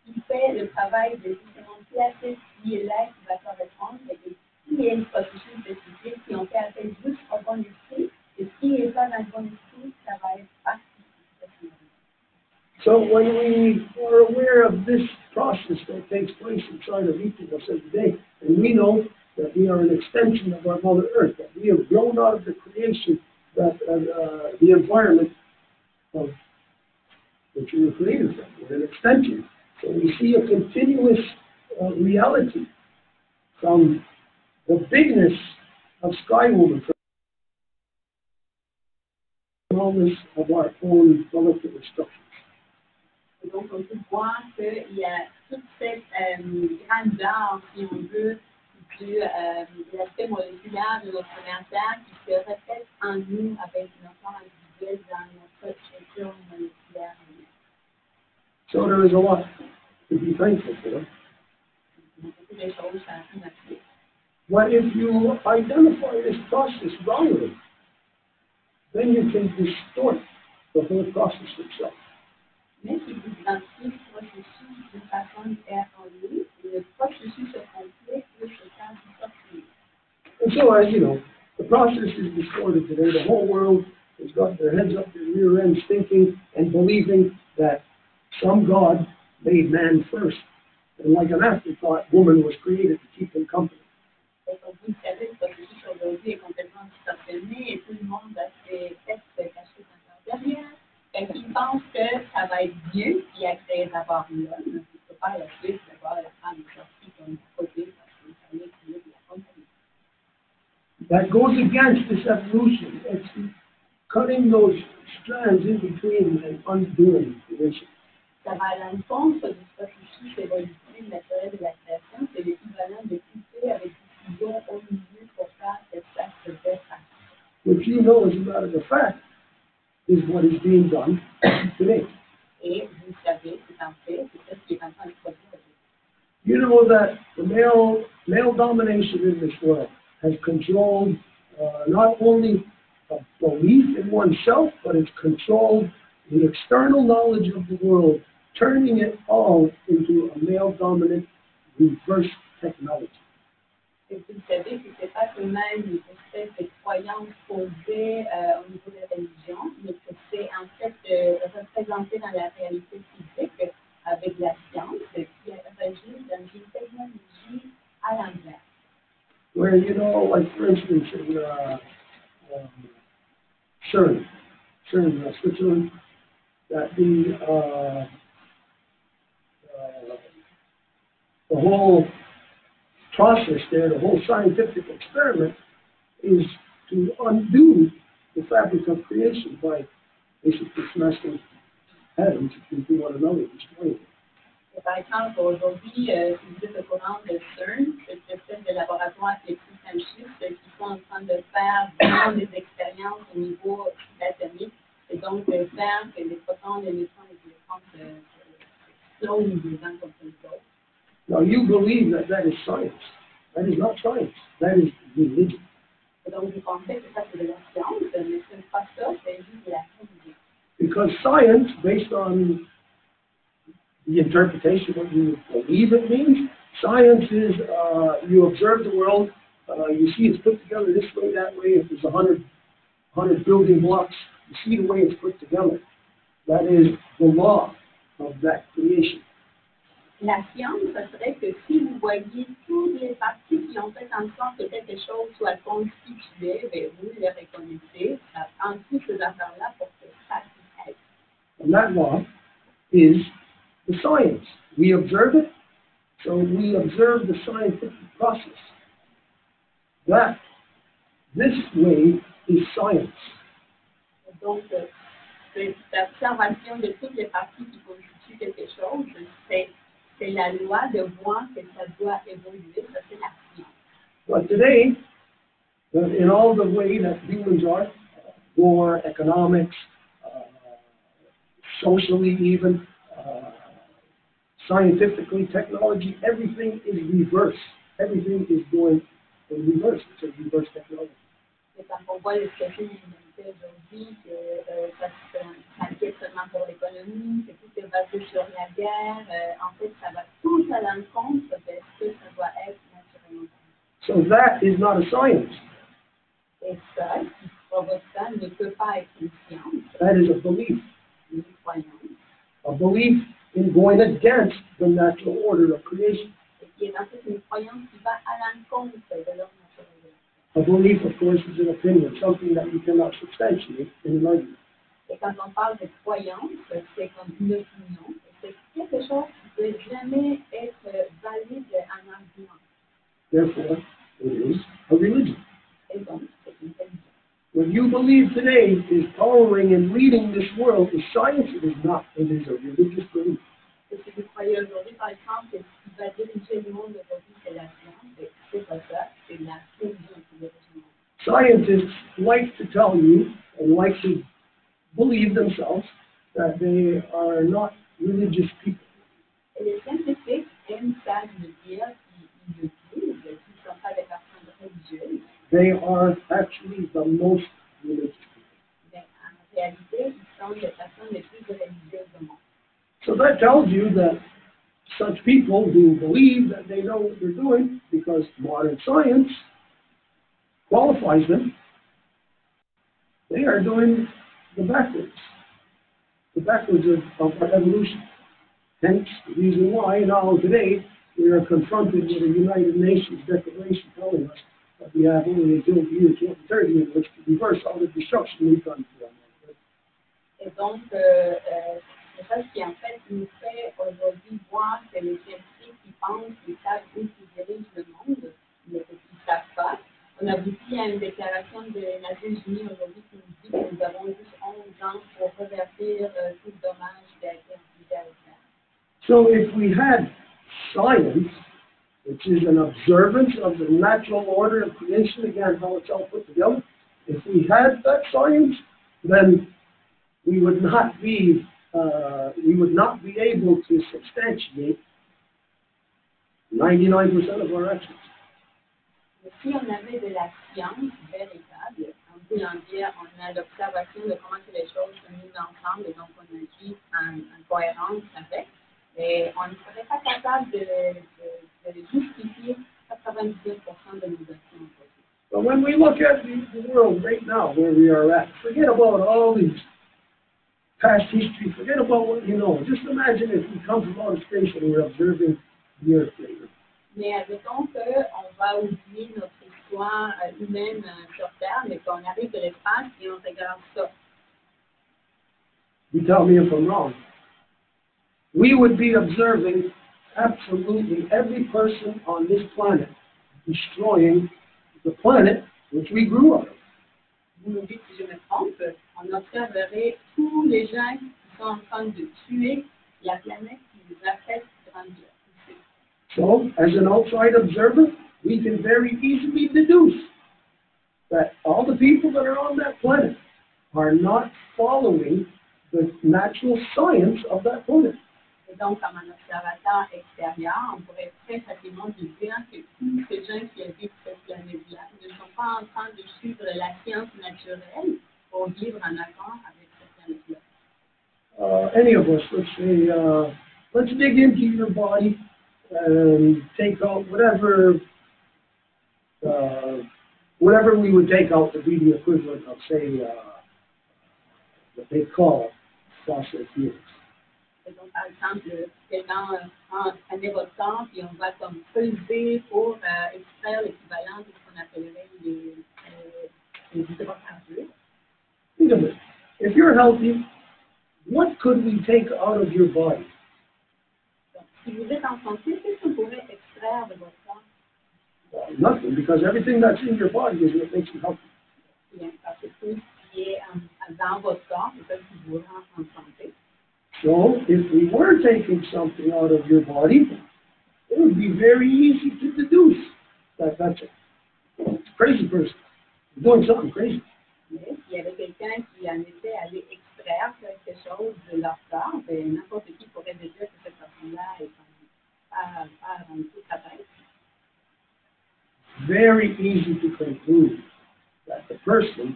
qui fait le travail de justement placer ce qui est là, qui va correspondre, et que s'il y a un processus de cycle qui ont fait appel juste au bon esprit, et ce qui n'est pas dans le bon esprit, ça va être parti. So when we are aware of this process that takes place inside of each of us every day, and we know that we are an extension of our Mother Earth, that we have grown out of the creation, that the environment of which we were created from, we're an extension. So we see a continuous reality from the bigness of Sky Woman, from the smallness of our own molecular structures. Et donc, on peut voir qu'il y a toute cette grandeur, si on veut, de l'aspect moléculaire de notre matière qui se reflète en nous avec notre corps individuel dans notre structure moléculaire. So there is a lot to be thankful for. Beaucoup de choses à remercier. But if you identify this process wrongly, then you can distort the whole process itself. Mais si vous identifiez le processus d'une façon erronée, le processus complet peut se faire distorsionner. And so, as you know, The process is distorted today. The whole world has got their heads up their rear ends thinking and believing that some God made man first. And like an afterthought, woman was created to keep them company. Et comme vous le savez, le processus aujourd'hui est complètement distorsionné et tout le monde a ses textes cachés dans leur derrière. Fait qu'ils pensent que ça va être Dieu qui a créé d'abord l'homme. Il ne peut pas la suite d'avoir la femme est sortie comme côté parce qu'il fallait qu'il y ait la compagnie. That goes against this evolution. It's cutting those strands in between and undoing creation. Ça va à l'encontre du processus évolutif naturel de la création. C'est l'équivalent de couper avec des ciseaux au milieu pour faire que ça se défasse. Which you know, as a matter of fact, is what is being done today. Et vous savez, c'est un fait, c'est ce qui est en train de se produire. You know that the male domination in this world has controlled not only a belief in oneself, but it's controlled the external knowledge of the world, turning it all into a male-dominant reverse technology. Et vous savez que ce n'est pas seulement une espèce de croyance posée au niveau de la religion, mais que c'est en fait représenté dans la réalité physique avec la science qui agit dans une technologie à l'envers. Where, you know, like for instance, in CERN, Switzerland, that the whole process there, the whole scientific experiment, is to undo the fabric of creation by basically smashing atoms into one another, destroying them. Par exemple, aujourd'hui, si vous êtes au courant de CERN, cette espèce de laboratoire qui est plus franchiste, qui sont en train de faire vraiment des expériences au niveau atomique, et donc de faire que les protons, les neutrons et les électrons explosent les uns contre les autres. Now you believe that that is science. That is not science. That is religion. Et donc vous pensez que ça c'est de la science, mais ce n'est pas ça, c'est juste de la religion. Because science, based on the interpretation, what you believe it means, science is you observe the world, you see it's put together this way, that way. If there's 100 building blocks, you see the way it's put together. That is the law of that creation. La science, ce serait que si vous voyez toutes les parties qui ont fait en sorte que quelque chose soit constitué, bien, vous les reconnaissez, ça prend toutes ces affaires-là pour que ça puisse être. And that law is the science. We observe it, so we observe the scientific process. This way is science. Donc, cette observation de toutes les parties qui constituent quelque chose, c'est la loi de voir que ça doit évoluer, ça c'est la science. But today, in all the way that humans are, war, economics, socially even, scientifically, technology, everything is reverse. Everything is going in reverse. It's a reverse technology. Et quand on voit les situations de l'humanité aujourd'hui, que ça s'inquiète seulement pour l'économie, que tout est basé sur la guerre, en fait, ça va tout à l'encontre de ce que ça doit être naturellement. So that is not a science. Et ça, qui provoque ça, ne peut pas être une science. That is a belief. Une croyance. A belief in going against the natural order of creation. Et qui est en fait une croyance qui va à l'encontre de l'ordre naturel. A belief, of course, is an opinion, something that you cannot substantiate in an argument. Et quand on parle de croyance, c'est comme une opinion. C'est quelque chose qui ne peut jamais être valide en argument. Therefore, it is a religion. Et donc, c'est une religion. What you believe today is following and leading this world is science. It is not. It is a religious belief. Et si vous croyez aujourd'hui, par exemple, que ce qui va diriger le monde aujourd'hui, c'est la science, c'est pas ça, c'est la religion qui dirige le monde. Scientists like to tell you and like to believe themselves that they are not religious people. Et les scientifiques aiment ça, le dire, ils le disent, qu'ils ne sont pas des personnes religieuses. They are actually the most religious people. Mais en réalité, ils sont les personnes les plus religieuses du monde. So that tells you that such people who believe that they know what they're doing, because modern science qualifies them, they are doing the backwards of our evolution. Hence, the reason why now today we are confronted with a United Nations declaration telling us that we have only until the year 2030 in which to reverse all the destruction we've done to our planet. Et donc, c'est ça qui en fait nous fait aujourd'hui voir que les scientifiques qui pensent qu'ils savent où ils dirigent le monde, mais qu'ils ne savent pas. On a abouti à une déclaration des Nations Unies aujourd'hui qui nous dit que nous avons juste 11 ans pour revertir tout le dommage qui a été infligé à la Terre. So if we had science, which is an observance of the natural order of creation, again, how it's all put together, if we had that science, then we would not be able to substantiate 99% of our actions. Mais si on avait de la science véritable, on peut en dire, on a l'observation de comment que les choses se mises ensemble et donc on agit en cohérence avec, et on ne serait pas capable de justifier 99% de nos actions. But when we look at the world right now, where we are at, forget about all these past history, forget about what you know. Just imagine if we come from outer space and we're observing the Earth later. Mais admettons qu'on va oublier notre histoire humaine sur Terre, mais qu'on arrive de l'espace et on regarde ça. You tell me if I'm wrong. We would be observing absolutely every person on this planet destroying the planet which we grew up. Vous me dites si je me trompe, on observerait tous les gens qui sont en train de tuer la planète qui nous a fait grandir. So, as an outside observer, we can very easily deduce that all the people that are on that planet are not following the natural science of that planet. Et donc, comme un observateur extérieur, on pourrait très facilement dire que tous ces gens qui habitent cette planète-là ne sont pas en train de suivre la science naturelle pour vivre en accord avec cette planète-là. Any of us, let's say, let's dig into your body and take out whatever we would take out to be the equivalent of, say, what they call fossil fuels. Et donc, par exemple, quelqu'un prenait votre corps et on va comme peser pour extraire l'équivalent de ce qu'on appellerait les hydrocarbures. Think of it. If you're healthy, what could we take out of your body? Donc, si vous êtes en santé, qu'est-ce qu'on pourrait extraire de votre corps? Well, nothing, because everything that's in your body is what makes you healthy. Bien, parce que tout ce qui est dans votre corps, c'est ça qui vous rend en santé. So, if we were taking something out of your body, it would be very easy to deduce that that's a crazy person doing something crazy. Mais s'il y avait quelqu'un qui en était allé extraire quelque chose de leur corps, ben, n'importe qui pourrait dire que cette personne-là est pas dans toute sa tête. Very easy to conclude that the person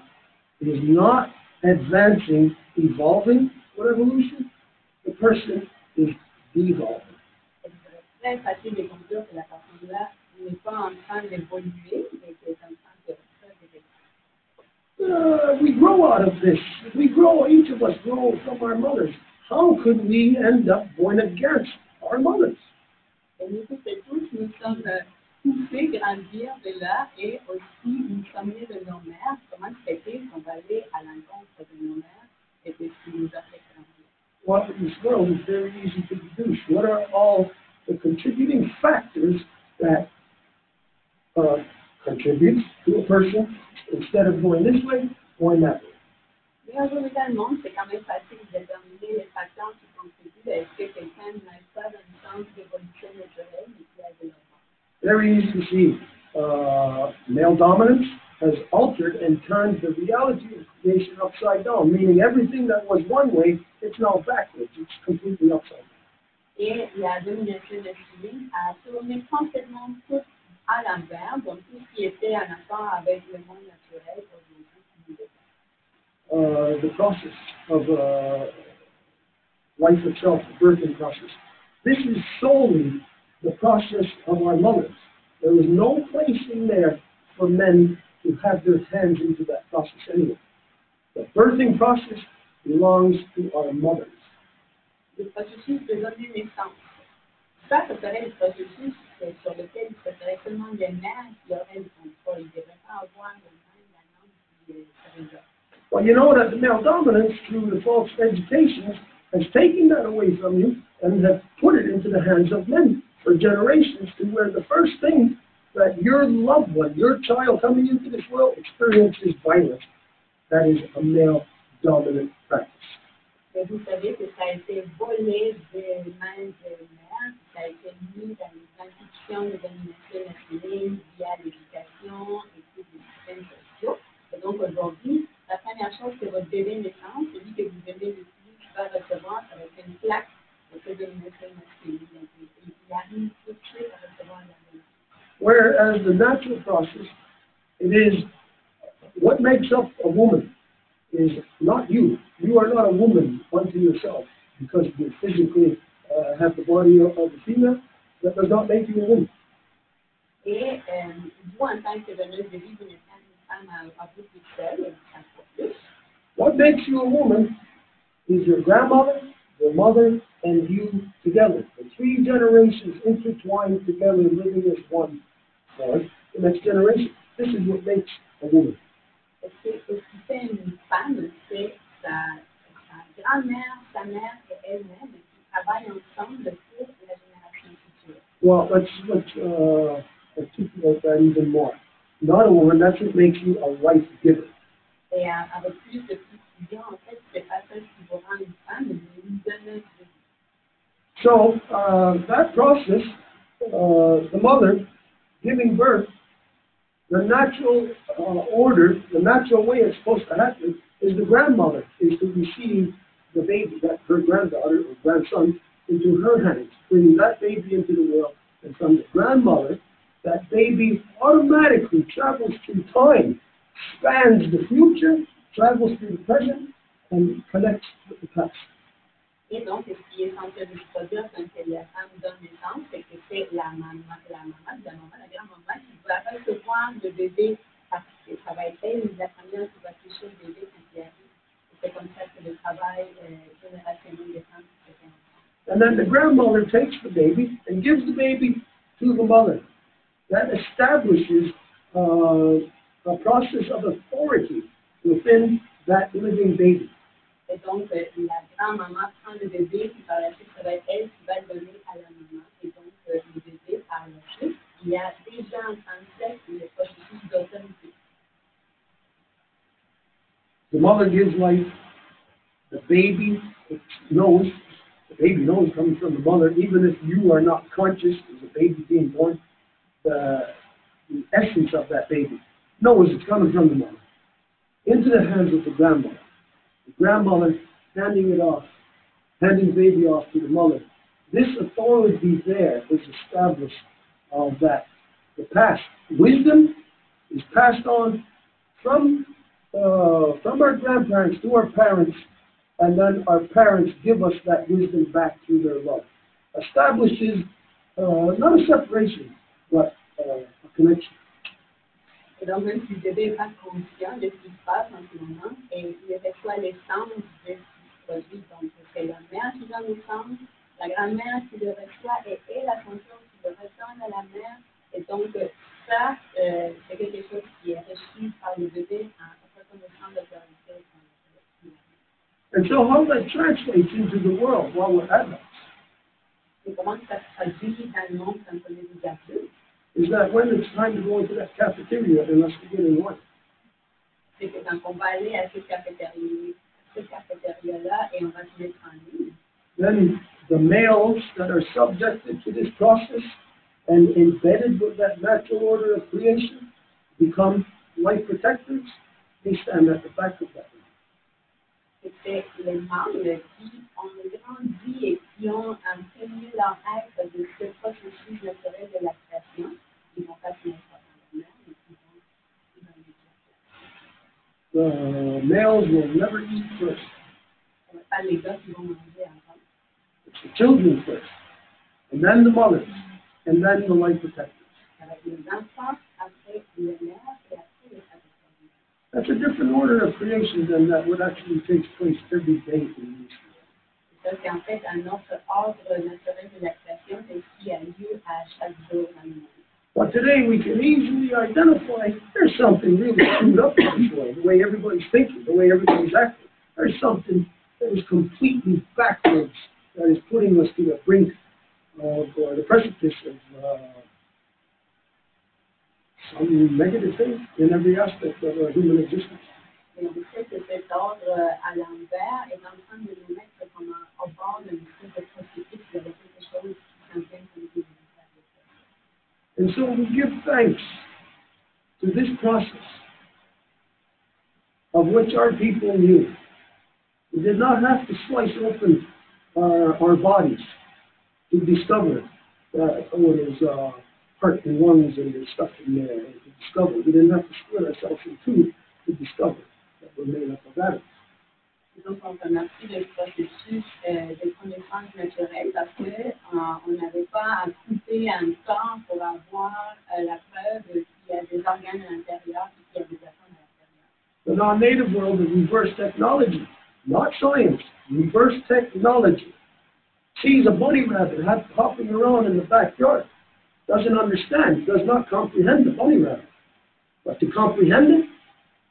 is not advancing, evolving for evolution. The person is devolving. C'est très facile de conclure que la personne-là n'est pas en train d'évoluer, mais qu'elle est en train de regresser. We grow out of this. Each of us grow from our mothers. How could we end up going against our mothers? Et nous toutes et tous, nous sommes poussés grandir de là et aussi nous sommes nés de nos mères. Comment se fait-il qu'on va aller à l'encontre de nos mères et de ce qui nous a fait grandir? Well, in this world is very easy to deduce. What are all the contributing factors that contribute to a person instead of going this way, going that way? Mais aujourd'hui dans le monde, c'est quand même facile de déterminer les facteurs qui contribuent à ce que quelqu'un n'aille pas dans le sens d'évolution naturelle et qui aille de l'avant. Very easy to see. Male dominance has altered and turned the reality of creation upside down, meaning everything that was one way, it's now backwards. It's completely upside down. Et la domination masculine a tourné complètement tout à l'envers, donc tout ce qui était en accord avec le monde naturel aujourd'hui. The process of life itself, the birthing process. This is solely the process of our mothers. There is no place in there for men to have their hands into that process anyway. The birthing process belongs to our mothers. Le processus de donner naissance. Ça serait le processus sur lequel il serait seulement les mères qui auraient le contrôle. Ils ne devraient pas avoir le même la langue qui serait là. Well, you know that the male dominance, through the false education, has taken that away from you and have put it into the hands of men for generations, to where the first thing that your loved one, your child coming into this world, experiences violence. That is a male dominant practice. Et vous savez que ça a été volé des mains des mères, ça a été mis dans les institutions de domination masculine via l'éducation et tous les systèmes sociaux. Et donc aujourd'hui, la première chose que votre bébé naissant, celui que vous aimez le plus, va recevoir, ça va être une plaque de cette domination masculine. Donc il arrive tout de suite à recevoir la violence. Whereas the natural process, it is what makes up a woman is not you. You are not a woman unto yourself because you physically have the body of a female. That does not make you a woman. Et vous, en tant que donneuse de vie, vous n'êtes pas une femme à vous toute seule, ça plus. What makes you a woman is your grandmother, your mother, and you together. The three generations intertwined together, living as one. Right? The next generation. This is what makes a woman. Ce qui fait une femme, c'est sa grand-mère, sa mère et elle-même qui travaillent ensemble pour la génération future. Well, let's articulate that even more. Not a woman, that's what makes you a wife giver. Et avec plus de précision, en fait, c'est pas ça qui vous rend une femme, mais une donneuse de vie. So, that process, the mother giving birth, the natural order, the natural way it's supposed to happen is the grandmother is to receive the baby, that her granddaughter or grandson, into her hands, bringing that baby into the world. And from the grandmother, that baby automatically travels through time, spans the future, travels through the present, and connects with the past. Et donc, ce qui est censé se produire quand la femme donne naissance, c'est que c'est la maman, la grand-maman qui va recevoir le bébé parce que ça va être elle, la première qui va toucher le bébé quand il arrive. C'est comme ça que le travail générationnel des femmes se fait. And then the grandmother takes the baby and gives the baby to the mother. That establishes a process of authority within that living baby. Et donc, la grand-maman prend le bébé, puis par la suite, ça va être elle qui va le donner à la maman. Et donc, le bébé, par la suite, il y a déjà en tant que tel le processus d'autorité. The mother gives life. The baby knows coming from the mother, even if you are not conscious as a baby being born, the essence of that baby knows it's coming from the mother. Into the hands of the grandmother. The grandmother handing the baby off to the mother. This authority there is established that the past wisdom is passed on from our grandparents to our parents, and then our parents give us that wisdom back through their love. Establishes not a separation, but a connection. Et donc, même si le bébé n'est pas conscient de ce qui se passe en ce moment, et il reçoit l'essence de ce qui se produit. Donc, c'est la mère qui donne l'essence, la grand-mère qui le reçoit, et elle, à son tour, qui le retourne à la mère. Et donc, ça, c'est quelque chose qui est reçu par le bébé en reconnaissant l'autorité. And so how that translates into the world while we're adults Et comment ça se traduit dans le monde quand on est des adultes? is that when it's time to go into that cafeteria and us to get in line, C'est que quand on va aller à cette cafétéria-là et on va se mettre en ligne, then the males that are subjected to this process and embedded with that natural order of creation become life protectors. They stand at the back of that line. c'est les membres qui ont grandi et qui ont imprégné leur être de ce processus naturel de la création. Ils vont pas se mettre dans la mer, mais ils vont The males will never eat first. Ce n'est pas les gars qui vont manger avant. It's the children first, and then the mothers, and then the life protectors. Ça va être les enfants, après les mères et après les That's a different order of creation than that what actually takes place every day in this world. Ça, c'est en fait un autre ordre naturel de la création de ce qui a lieu à chaque jour dans le monde. But today we can easily identify there's something really screwed up in this world, the way everybody's thinking, the way everybody's acting. There's something that is completely backwards that is putting us to the brink of the precipice of some negative things in every aspect of our human existence. Et on sait que cet ordre à l'envers est en train de nous mettre comme au bord d'une espèce de précipice de quelque chose qui s'en vient comme des And so we give thanks to this process of which our people knew. We did not have to slice open our bodies to discover that there's heart and lungs and there's stuff in there. And to discover, we didn't have to split ourselves in two to discover that we're made up of atoms. Donc, on remercie le processus de connaissance naturelle parce qu'on n'avait pas à couper un temps pour avoir la preuve qu'il y a des organes à l'intérieur et qu'il y a des atomes à l'intérieur. The non-native world of reverse technology, not science, reverse technology, sees a bunny rabbit hopping around in the backyard, doesn't understand, does not comprehend the bunny rabbit. But to comprehend it,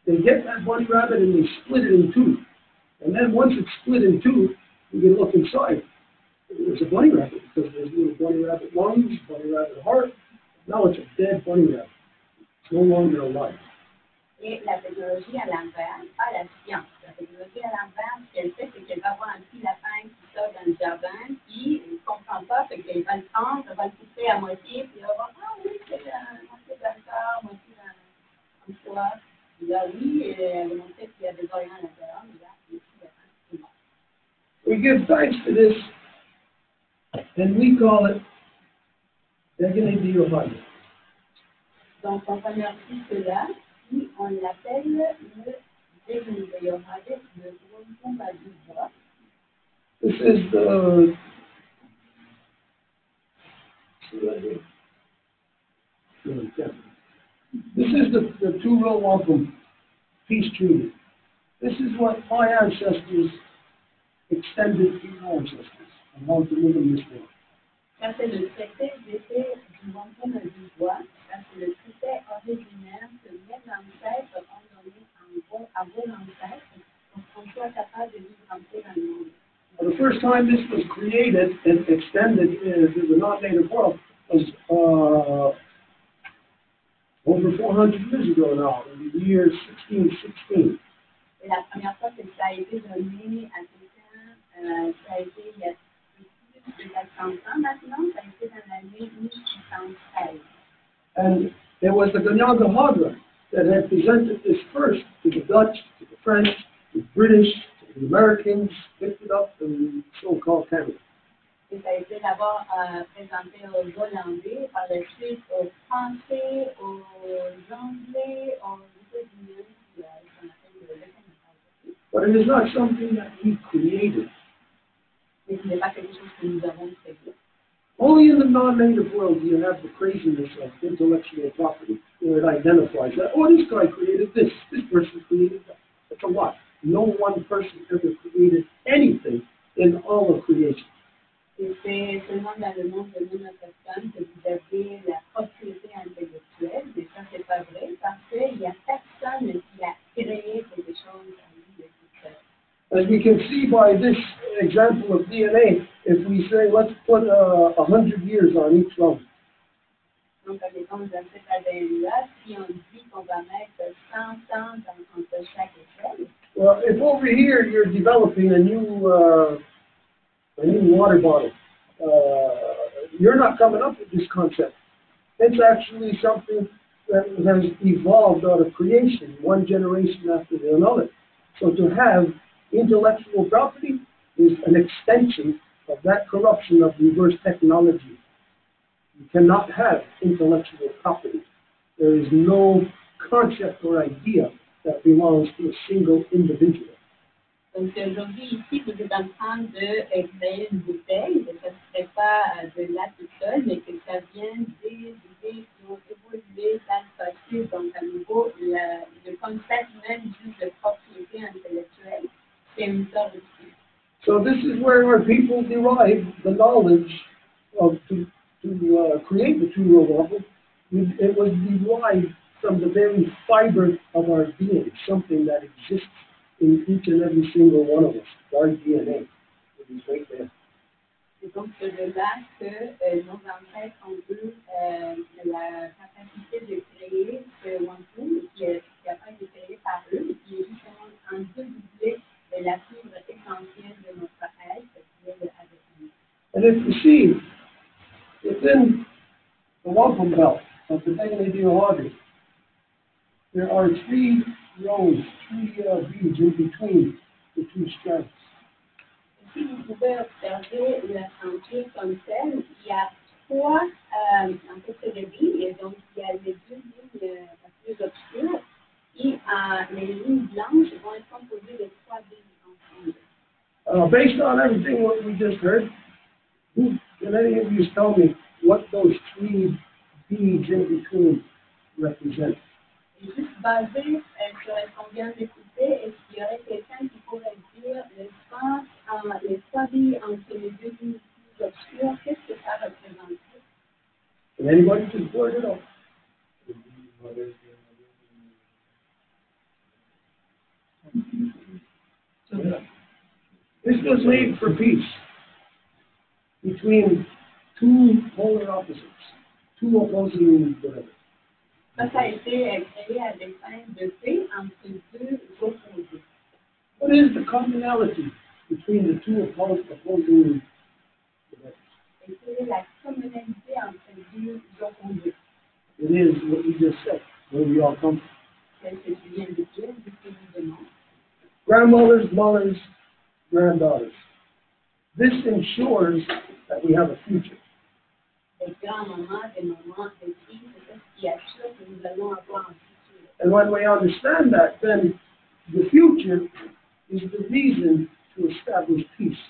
they get that bunny rabbit and they split it in two. And then once it's split in two, you can look inside. There's a bunny rabbit because there's little bunny rabbit lungs, bunny rabbit heart. Now it's a dead bunny rabbit. It's no longer alive. Et la technologie à l'envers, pas la science. La technologie à l'envers, ce qu'elle fait, c'est qu'elle va voir un petit lapin qui sort dans le jardin, puis il ne comprend pas, fait qu'elle va le prendre, elle va le pousser à moitié, puis elle va voir, ah oui, c'est moitié dans le corps, moitié dans le foie. Puis là, oui, elle va montrer qu'il y a des organes à l'intérieur, mais là, il y a des petits lapins, c'est bon. We give thanks to this, and we call it Degenidiohide. Donc, on remercie cela, puis on l'appelle le Degenidiohide de Wonton du bois. This is the two-row wampum peace treaty. This is what my ancestors extended to your ancestors and want to live in this world. Ça, c'est le traité d'effet du Wonton du bois. Ça, c'est le traité originaire que mes ancêtres ont donné à vos ancêtres pour qu'on soit capable de vivre en paix dans le monde. The first time this was created and extended to the non-native world was over 400 years ago now, in the year 1616. Et la première fois que ça a été donné à quelqu'un, ça a été il y a plus de 400 ans maintenant, ça a été dans l'année 1616. And it was the Ganyangahaga that had presented this first to the Dutch, to the French, to the British, to the Americans, picked it up in so-called Canada. Et ça a été d'abord présenté aux Hollandais, par la suite aux Français, aux Anglais, aux États-Unis, ce qu'on appelle le Canada. But it is not something that we created. Mais ce n'est pas quelque chose que nous avons créé. Only in the non-native world do you have the craziness of intellectual property, where it identifies that, oh, this guy created this person created that. That's a lot. No one person ever created anything in all of creation. Et c'est seulement dans le monde de non-autochtone que vous avez la propriété intellectuelle, mais ça, c'est pas vrai, parce qu'il n'y a personne qui a créé quelque chose à lui de tout seul. As we can see by this example of DNA, if we say, let's put 100 years on each lung. Donc, avec l'exemple de cet ADN-là, si on dit qu'on va mettre 100 ans entre chaque échelle, well, if over here you're developing a new water bottle, you're not coming up with this concept. It's actually something that has evolved out of creation, one generation after another. So to have intellectual property is an extension of that corruption of reverse technology. You cannot have intellectual property. There is no concept or idea that belongs to a single individual. Donc aujourd'hui, ici, vous êtes en train de créer une bouteille, et ça ne serait pas de là tout seul, mais que ça vient des idées qui ont évolué dans le passé. Donc à nouveau, le concept même juste de propriété intellectuelle, c'est une sorte aussi. So this is where our people derive the knowledge of to create the two-world waffle. It was derived from the very fiber of our being, something that exists in each and every single one of us, our DNA. It is right there. C'est donc de là que nos ancêtres ont eu la capacité de créer ce wampum qui a pas été créé par eux, et qui est justement en dédoubler la fibre essentielle de notre être, qui est avec nous. And if you see, within the wampum belt of the Deganadio, there are three rows, three beads in between the two strands. Si vous pouvez observer la ceinture comme telle, il y a trois, en fait, c'est des billes, et donc il y a les deux lignes plus obscures, et les lignes blanches vont être composées de trois billes ensemble. Based on everything what we just heard, can any of you tell me what those three beads in between represent? Et juste basé sur ce qu'on vient d'écouter, est-ce qu'il y aurait quelqu'un qui pourrait dire l'espace, les trois billes entre les deux lignes plus obscures, qu'est-ce que ça représente? Can anybody just blurt it out? This was made for peace between two polar opposites, two opposing whatever. Ça a été créé à des fins de paix entre deux opposés. What is the commonality between the two opposing whatever? Et quelle est la communalité entre deux opposés? It is what we just said, where we all come from. C'est ce que tu viens de dire, justement. Grandmothers, mothers, granddaughters. This ensures that we have a future. Des grands-mamans, des mamans, des filles, c'est ce qui assure que nous allons avoir un futur. And when we understand that, then the future is the reason to establish peace.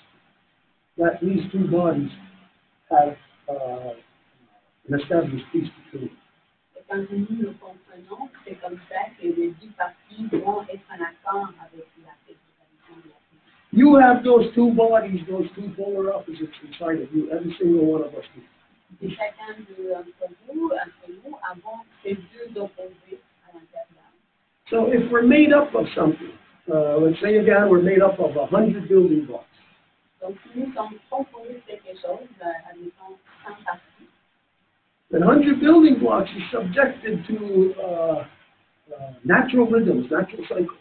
That these two bodies have an established peace between them. Et quand nous le comprenons, c'est comme ça que les deux parties vont être en accord avec la réalisation de la paix. You have those two bodies, those two polar opposites inside of you, every single one of us do. Et chacun d'entre nous, avons ces deux opposés à l'intérieur. So if we're made up of something, let's say again we're made up of 100 building blocks. Donc, si nous sommes composés de quelque chose, admettons 100 parties, The 100 building blocks is subjected to natural rhythms, natural cycles.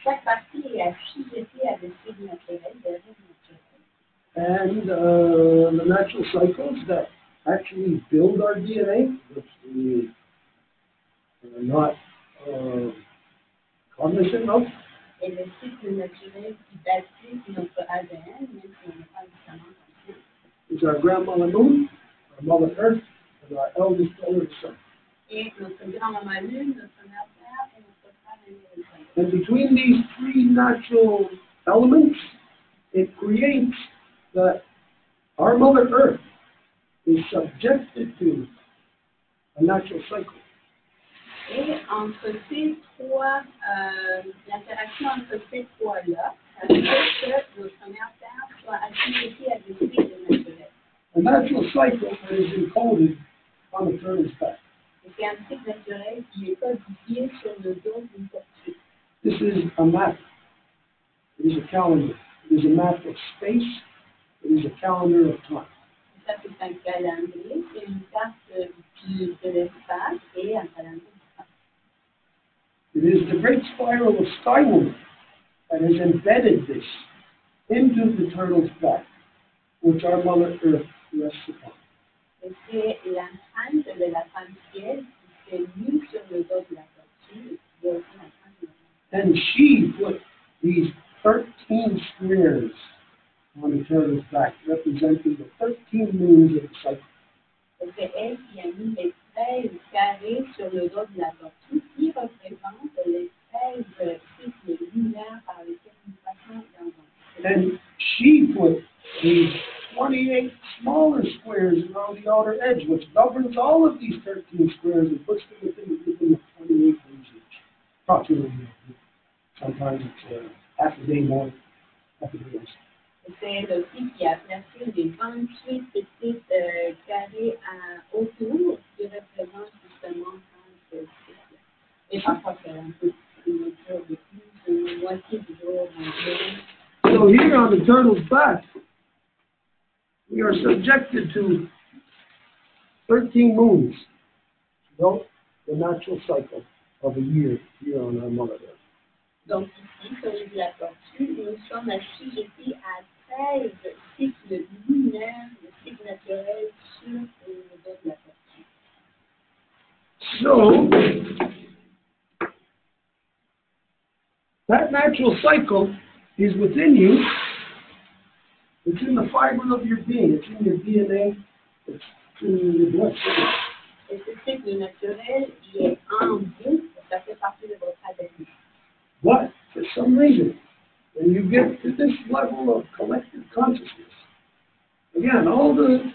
chaque partie est assujettie à des cycles naturels, des rythmes naturels. And the natural cycles that actually build our DNA, which we are not cognizant of. Et les cycles naturels qui bâtissent notre ADN, même si on n'est pas nécessairement conscient. Is our grandmother moon, our mother earth, and our eldest brother sun. Et notre grand-maman lune, notre mère terre et notre frère aîné. And between these three natural elements, it creates that our mother earth is subjected to a natural cycle. Et entre ces trois, l'interaction entre ces trois-là, ça fait que notre mère terre soit assujettie à des cycles naturels. A natural cycle that is encoded on the turtle's back. Et c'est un cycle naturel qui est codifié sur le dos d'une tortue. This is a map. It is a calendar. It is a map of space. It is a calendar of time. Et ça, c'est un calendrier, c'est une carte de l'espace et un calendrier du temps. It is the great spiral of Skyward that has embedded this into the turtle's back, which our Mother Earth rests upon. Et c'est l'empreinte de la femme ciel qui s'est mise sur le dos de la tortue et qui est aussi l'empreinte de la femme. And she put these 13 squares on the turtle's back, representing the 13 moons of the cycle. Et c'est elle qui a mis les 13 carrés sur le dos de la tortue qui représentent les 13 cycles lunaires par lesquels nous passons And she put these 28 smaller squares around the outer edge, which governs all of these 13 squares and puts them within the 28 days each. Approximately. Sometimes it's half a day more, half a day less. C'est aussi qui a placé des 28 petites carrés autour qui représentent justement 30 cycles. Et parfois, c'est un peu une jour de plus, une moitié du jour environ. So here on the turtle's back, we are subjected to 13 moons. You know, the natural cycle of a year here on our Mother Earth. Donc ici, sur l'île de la Tortue, nous sommes assujettis à 13 cycles lunaires, le cycle naturel sur le dos de la Tortue. So, that natural cycle is within you. It's in the fiber of your being. It's in your DNA. It's in your blood. Et ce cycle naturel, il est en vous, ça fait partie de votre ADN. But for some reason, when you get to this level of collective consciousness, again, all the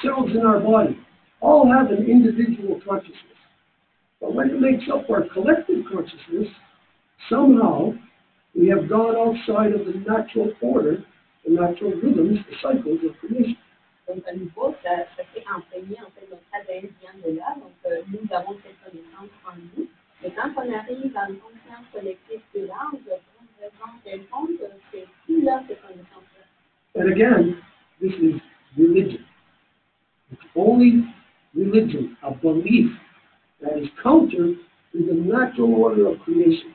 cells in our body all have an individual consciousness. But when it makes up our collective consciousness, somehow we have gone outside of the natural order, the natural rhythms, the cycles of creation. Donc, à nouveau, ça s'est imprégné, en fait, notre ADN vient de là, donc nous avons cette connaissance en nous. Mais quand on arrive à une conscience collective plus large, on se rend compte que c'est plus là cette connaissance-là. And again, this is religion. It's only religion, a belief that is counter to the natural order of creation.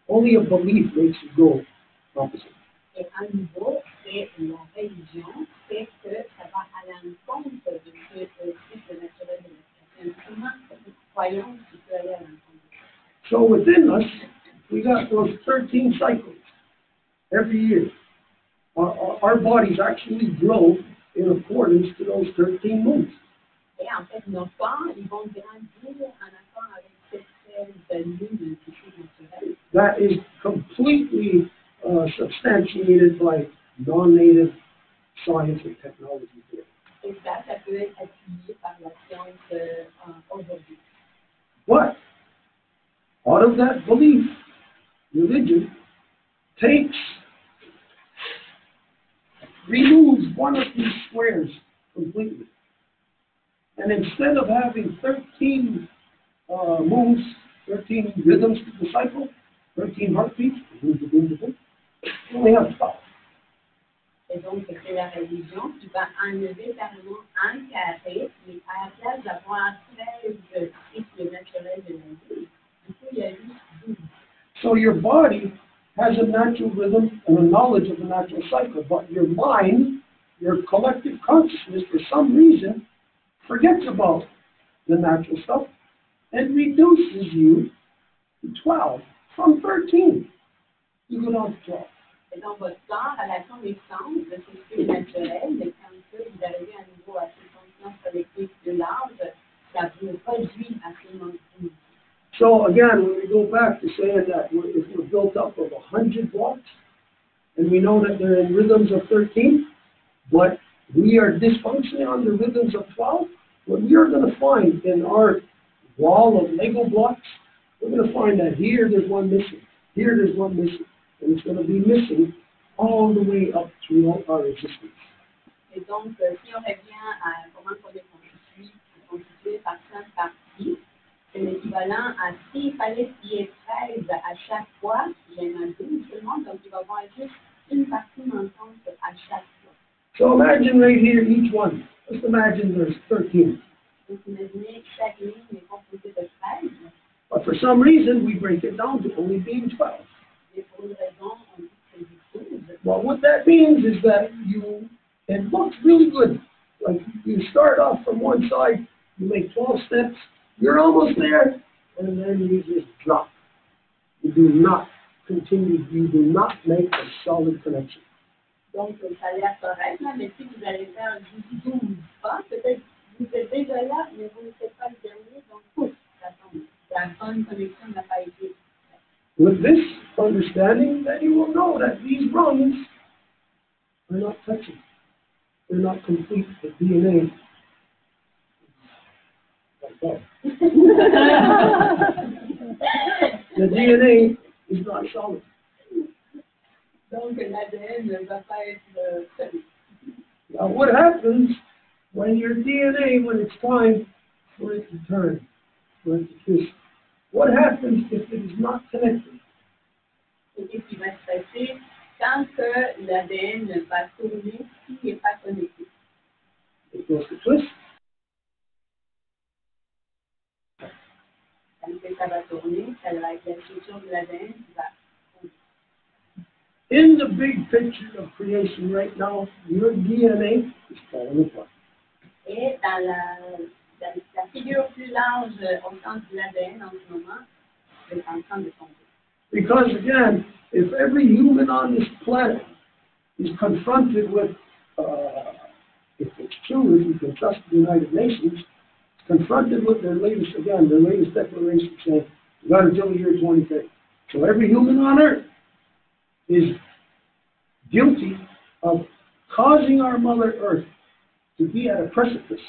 Only a belief makes you go opposite. Et à nouveau, c'est la religion, c'est que ça va à l'encontre de ce cycle naturel de la création. C'est seulement cette croyance qui peut aller à l'encontre. So within us, we got those 13 cycles every year. Our bodies actually grow in accordance to those 13 moons. Et en fait, nos corps, ils vont grandir en accord avec cette celle de lune du cycle naturel. That is completely substantiated by non-native science and technology here. Et ça peut être appuyé par la science aujourd'hui. But out of that belief, religion removes one of these squares completely. And instead of having 13 moves, 13 rhythms to the cycle, 13 heartbeats, we only have 12. Et donc, c'est la religion qui va enlever carrément un carré, mais à la place d'avoir 13 cycles naturels de la vie, du coup, il y a juste 12. So your body has a natural rhythm and a knowledge of the natural cycle, but your mind, your collective consciousness, for some reason, forgets about the natural stuff and reduces you to 12 from 13. You go down to 12. Et donc, votre corps, à la connaissance de ce cycle naturel, mais quand vous arrivez à un niveau assez conscience collective plus large, ça vous produit absolument tout. So again, when we go back to saying that if we're built up of 100 blocks, and we know that they're in rhythms of 13, but we are dysfunctioning on the rhythms of 12, what we are going to find in our wall of Lego blocks, we're going to find that here there's one missing, here there's one missing, and it's going to be missing all the way up throughout our existence. Et donc, si on revient à comment on est constitué par 5 parties, c'est l'équivalent à s'il fallait qu'il y ait 13 à chaque fois, il y en a 12 seulement, donc il va y avoir juste une partie manquante à chaque fois. So imagine right here, each one. Just imagine there's 13. Donc imaginez chaque ligne est composée de 13. But for some reason, we break it down to only being 12. Et pour une raison, on dit que c'est du 12. Well, what that means is that it looks really good. Like you start off from one side, you make 12 steps, you're almost there, and then you just drop. You do not continue, you do not make a solid connection. Donc, ça a l'air correct, là, mais si vous allez faire 12 pas, peut-être vous êtes déjà là, mais vous ne faites pas le dernier, donc pouf, ça tombe. La bonne connexion n'a pas été faite. With this understanding, then you will know that these rungs are not touching. They're not complete. The DNA. The DNA is not solid. Donc, l'ADN ne va pas être solide. Now, what happens when your DNA, when it's time for it to turn, for it to twist? What happens if it is not connected? Et qu'est-ce qui va se passer quand que l'ADN va tourner s'il n'est pas connecté? It goes to twist. Quand que ça va tourner, ça va être la structure de l'ADN qui va. In the big picture of creation right now, your DNA is falling apart. Et dans la figure plus large au sens de l'ADN en ce moment, c'est en train de tomber. Because again, if every human on this planet is confronted with, if it's true, if you can trust the United Nations, confronted with their latest declaration saying, you got until the year 2030. So every human on Earth is guilty of causing our Mother Earth to be at a precipice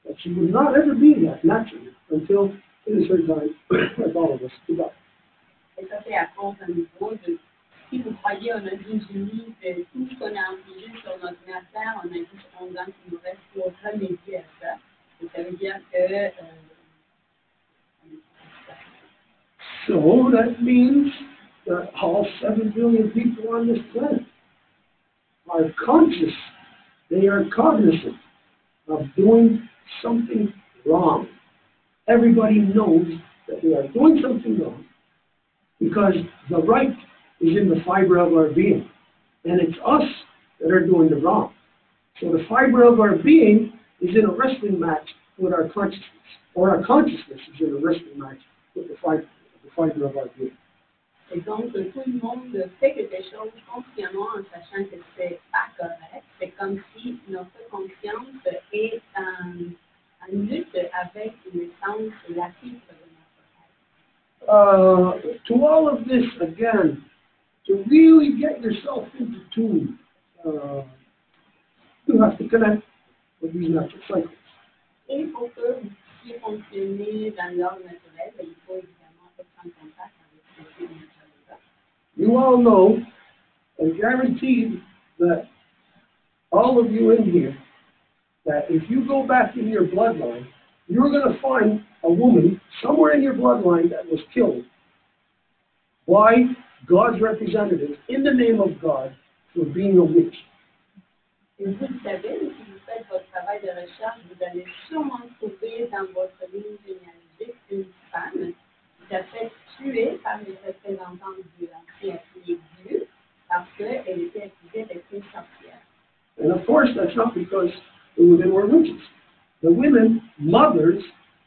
that she would not ever be that naturally until it is her time, like all of us, to die. Et ça, c'est à cause d'un niveau de, si vous croyez aux Nations Unies, de tout ce qu'on a infligé sur notre mère Terre, on a juste 11 ans qui nous reste pour remédier à ça. Et ça veut dire que... So that means that all 7 billion people on this planet are conscious, they are cognizant of doing something wrong. Everybody knows that they are doing something wrong because the right is in the fiber of our being, and it's us that are doing the wrong. So the fiber of our being is in a wrestling match with our consciousness, or our consciousness is in a wrestling match with the fiber of our being. Et donc, tout le monde fait quelque chose consciemment en sachant que c'est pas correct. C'est comme si notre conscience est en lutte avec l'essence, la fibre de notre être. To all of this, again, to really get yourself into tune, you have to connect with these natural cycles. Et pour que vous puissiez fonctionner dans l'ordre naturel, il faut évidemment être en contact avec ce cycle naturel. You all know, and guaranteed that all of you in here, that if you go back in your bloodline, you're going to find a woman somewhere in your bloodline that was killed by God's representative in the name of God for being a witch. Et vous le savez, si vous faites votre travail de recherche, vous allez sûrement trouver dans votre ligne généalogique une femme qui s'est fait tuer par les représentants de l'ancien Dieu parce qu'elle était accusée d'être une sorcière. And of course, that's not because the women were witches. The women, mothers,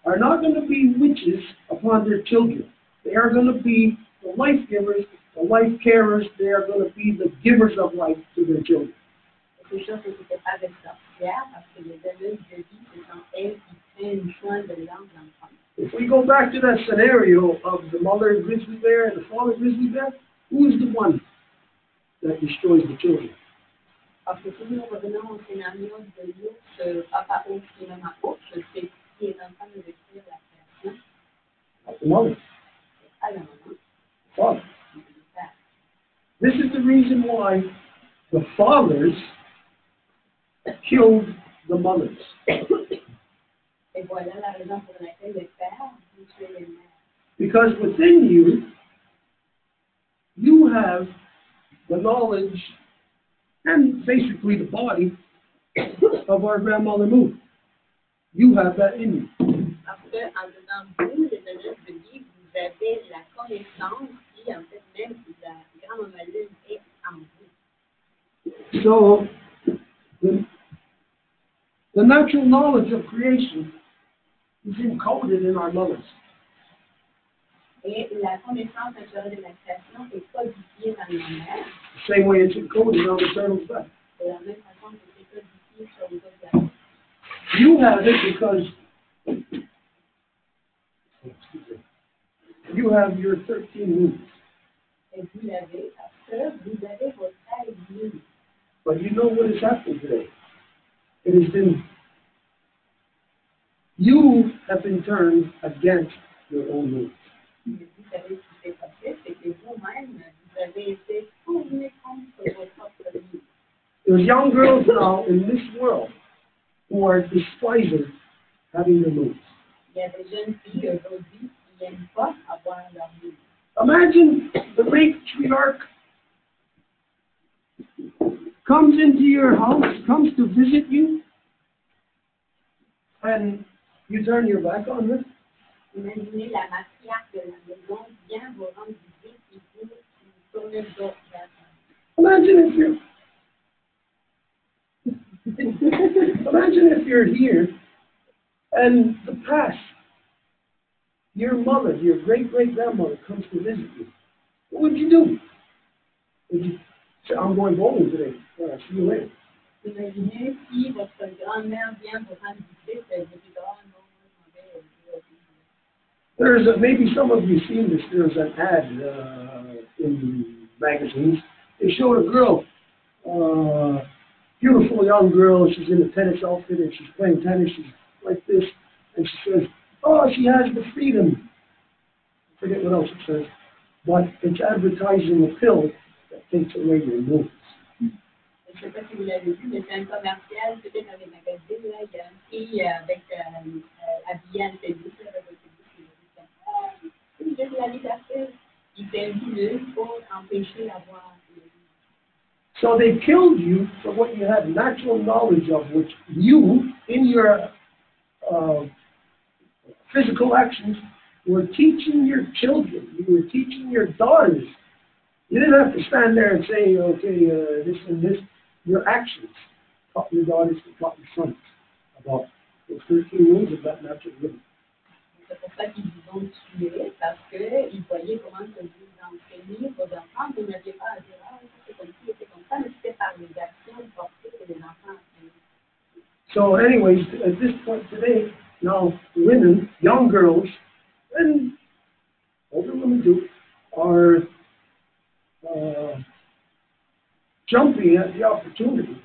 are not going to be witches upon their children. They are going to be the life givers, the life carers. They are going to be the givers of life to their children. C'est sûr que ce n'était pas des sorcières parce que les donneuses de vie, ce sont elles qui prennent soin de leurs enfants. If we go back to that scenario of the mother grizzly bear and the father grizzly bear, who is the one that destroys the children? Parce que si nous revenons au scénario de l'ours, papa ours et maman ours, c'est qui est en train de détruire la création. Not the mother. C'est pas la maman, The father. c'est le père. This is the reason why the fathers killed the mothers. Et voilà la raison pour laquelle les pères vont tuer les mères. Because within you, you have the knowledge and basically the body of our grandmother Moon. You have that in you. Parce que en dedans de vous, les donneuses de vie, vous avez la connaissance qui, en fait, même la grand-maman lune est en vous. So, the natural knowledge of creation is encoded in our mothers. Et la connaissance naturelle de la création est codifiée dans nos mères, The same way it's encoded on the turtle's back. de la même façon que c'est codifié sur les autres garçons. You have it because you have your 13 moons. you know what has happened today? It has been, you have been turned against your own needs. Vous savez ce qui s'est passé, c'est que vous-même, vous avez été tourné contre vos propres vies. There's young girls now in this world who are despising having their moves. Il y a des jeunes filles aujourd'hui qui n'aiment pas avoir leur vie. Imagine the matriarch comes into your house, comes to visit you, and you turn your back on her. Imaginez la matriarche de la maison vient vous rendre visite et vous tournez le dos vers elle. Imagine if you're here and the past, your mother, your great-great-grandmother comes to visit you. What would you do? Would you say, I'm going bowling today. See you later. Imaginez si votre grand-mère vient vous rendre visite et vous dites, oh non, je m'en vais. Maybe some of you seen this. There's an ad in magazines. They showed a girl, beautiful young girl. She's in a tennis outfit and she's playing tennis. She's like this, and she says, "Oh, she has the freedom." I forget what else it says, but it's advertising a pill that takes away your moods. Je ne sais pas si vous l'avez vu, mais c'est un commercial, peut-être dans les magazines, là, il y a une fille avec habillée en tennis, avec un tennis, qui dit, la liberté, il fait une pilule pour empêcher d'avoir. So they killed you for what you had natural knowledge of, which you, in your physical actions, were teaching your children. You were teaching your daughters. You didn't have to stand there and say, okay, this and this. Your actions taught your daughters and taught your sons about the 13 rules of that natural living. C'est pour ça qu'ils vous ont tué, parce qu'ils voyaient comment que vous enseignez vos enfants. Vous n'aviez pas à dire, ah, c'est comme ci, c'est comme ça, mais c'était par les actions portées que les enfants enseignent. So anyways, at this point today, now women, young girls, and older women too, are jumping at the opportunity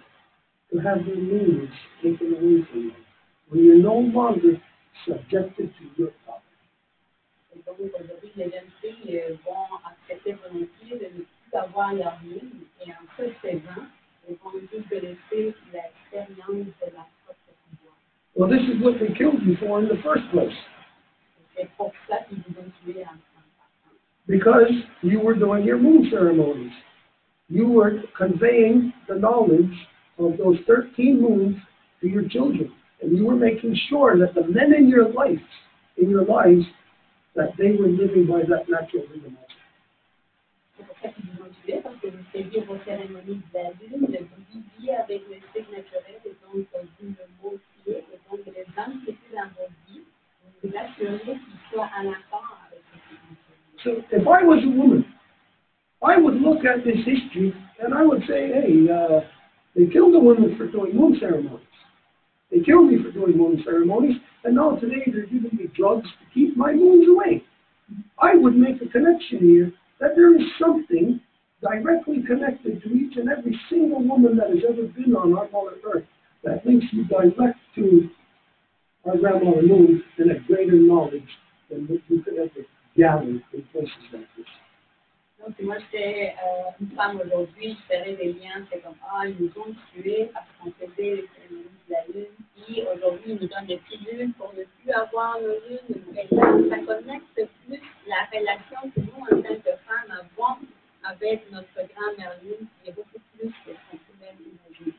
to have their needs taken away from you, when you're no longer subjected to your power. Et donc aujourd'hui, les jeunes filles vont accepter volontiers de ne plus avoir leur vie, et en se faisant, elles vont juste laisser l'expérience de leur propre pouvoir. Well, this is what they killed you for in the first place. C'est pour ça qu'ils vous ont tué en partant. Because you were doing your moon ceremonies. You were conveying the knowledge of those 13 moons to your children. And you were making sure that the men in your lives, that they were living by that natural rhythm. C'est pour ça qu'ils vous ont tué, parce que vous faisiez vos cérémonies de la lune, vous viviez avec le cycle naturel, et donc vous le motiez, et donc les hommes qui étaient dans vos vies, vous vous assuriez qu'ils soient en accord avec ce cycle naturel. So if I was a woman, I would look at this history and I would say, hey, they killed the women for doing moon ceremonies. They killed me for doing moon ceremonies, and now today they're giving me drugs to keep my moons away. I would make a connection here that there is something directly connected to each and every single woman that has ever been on our Mother Earth that links you direct to our grandmother moon and a greater knowledge than what you could ever gather in places like this. Donc, si moi j'étais une femme aujourd'hui, je ferais des liens, c'est comme, ah, ils nous ont tués parce qu'on faisait les cérémonies de la lune, puis aujourd'hui ils nous donnent des pilules pour ne plus avoir nos lunes, et là, ça connecte plus la relation que nous, en tant que femmes, avons avec notre grand-mère lune, qui est beaucoup plus que ce qu'on pouvait imaginer.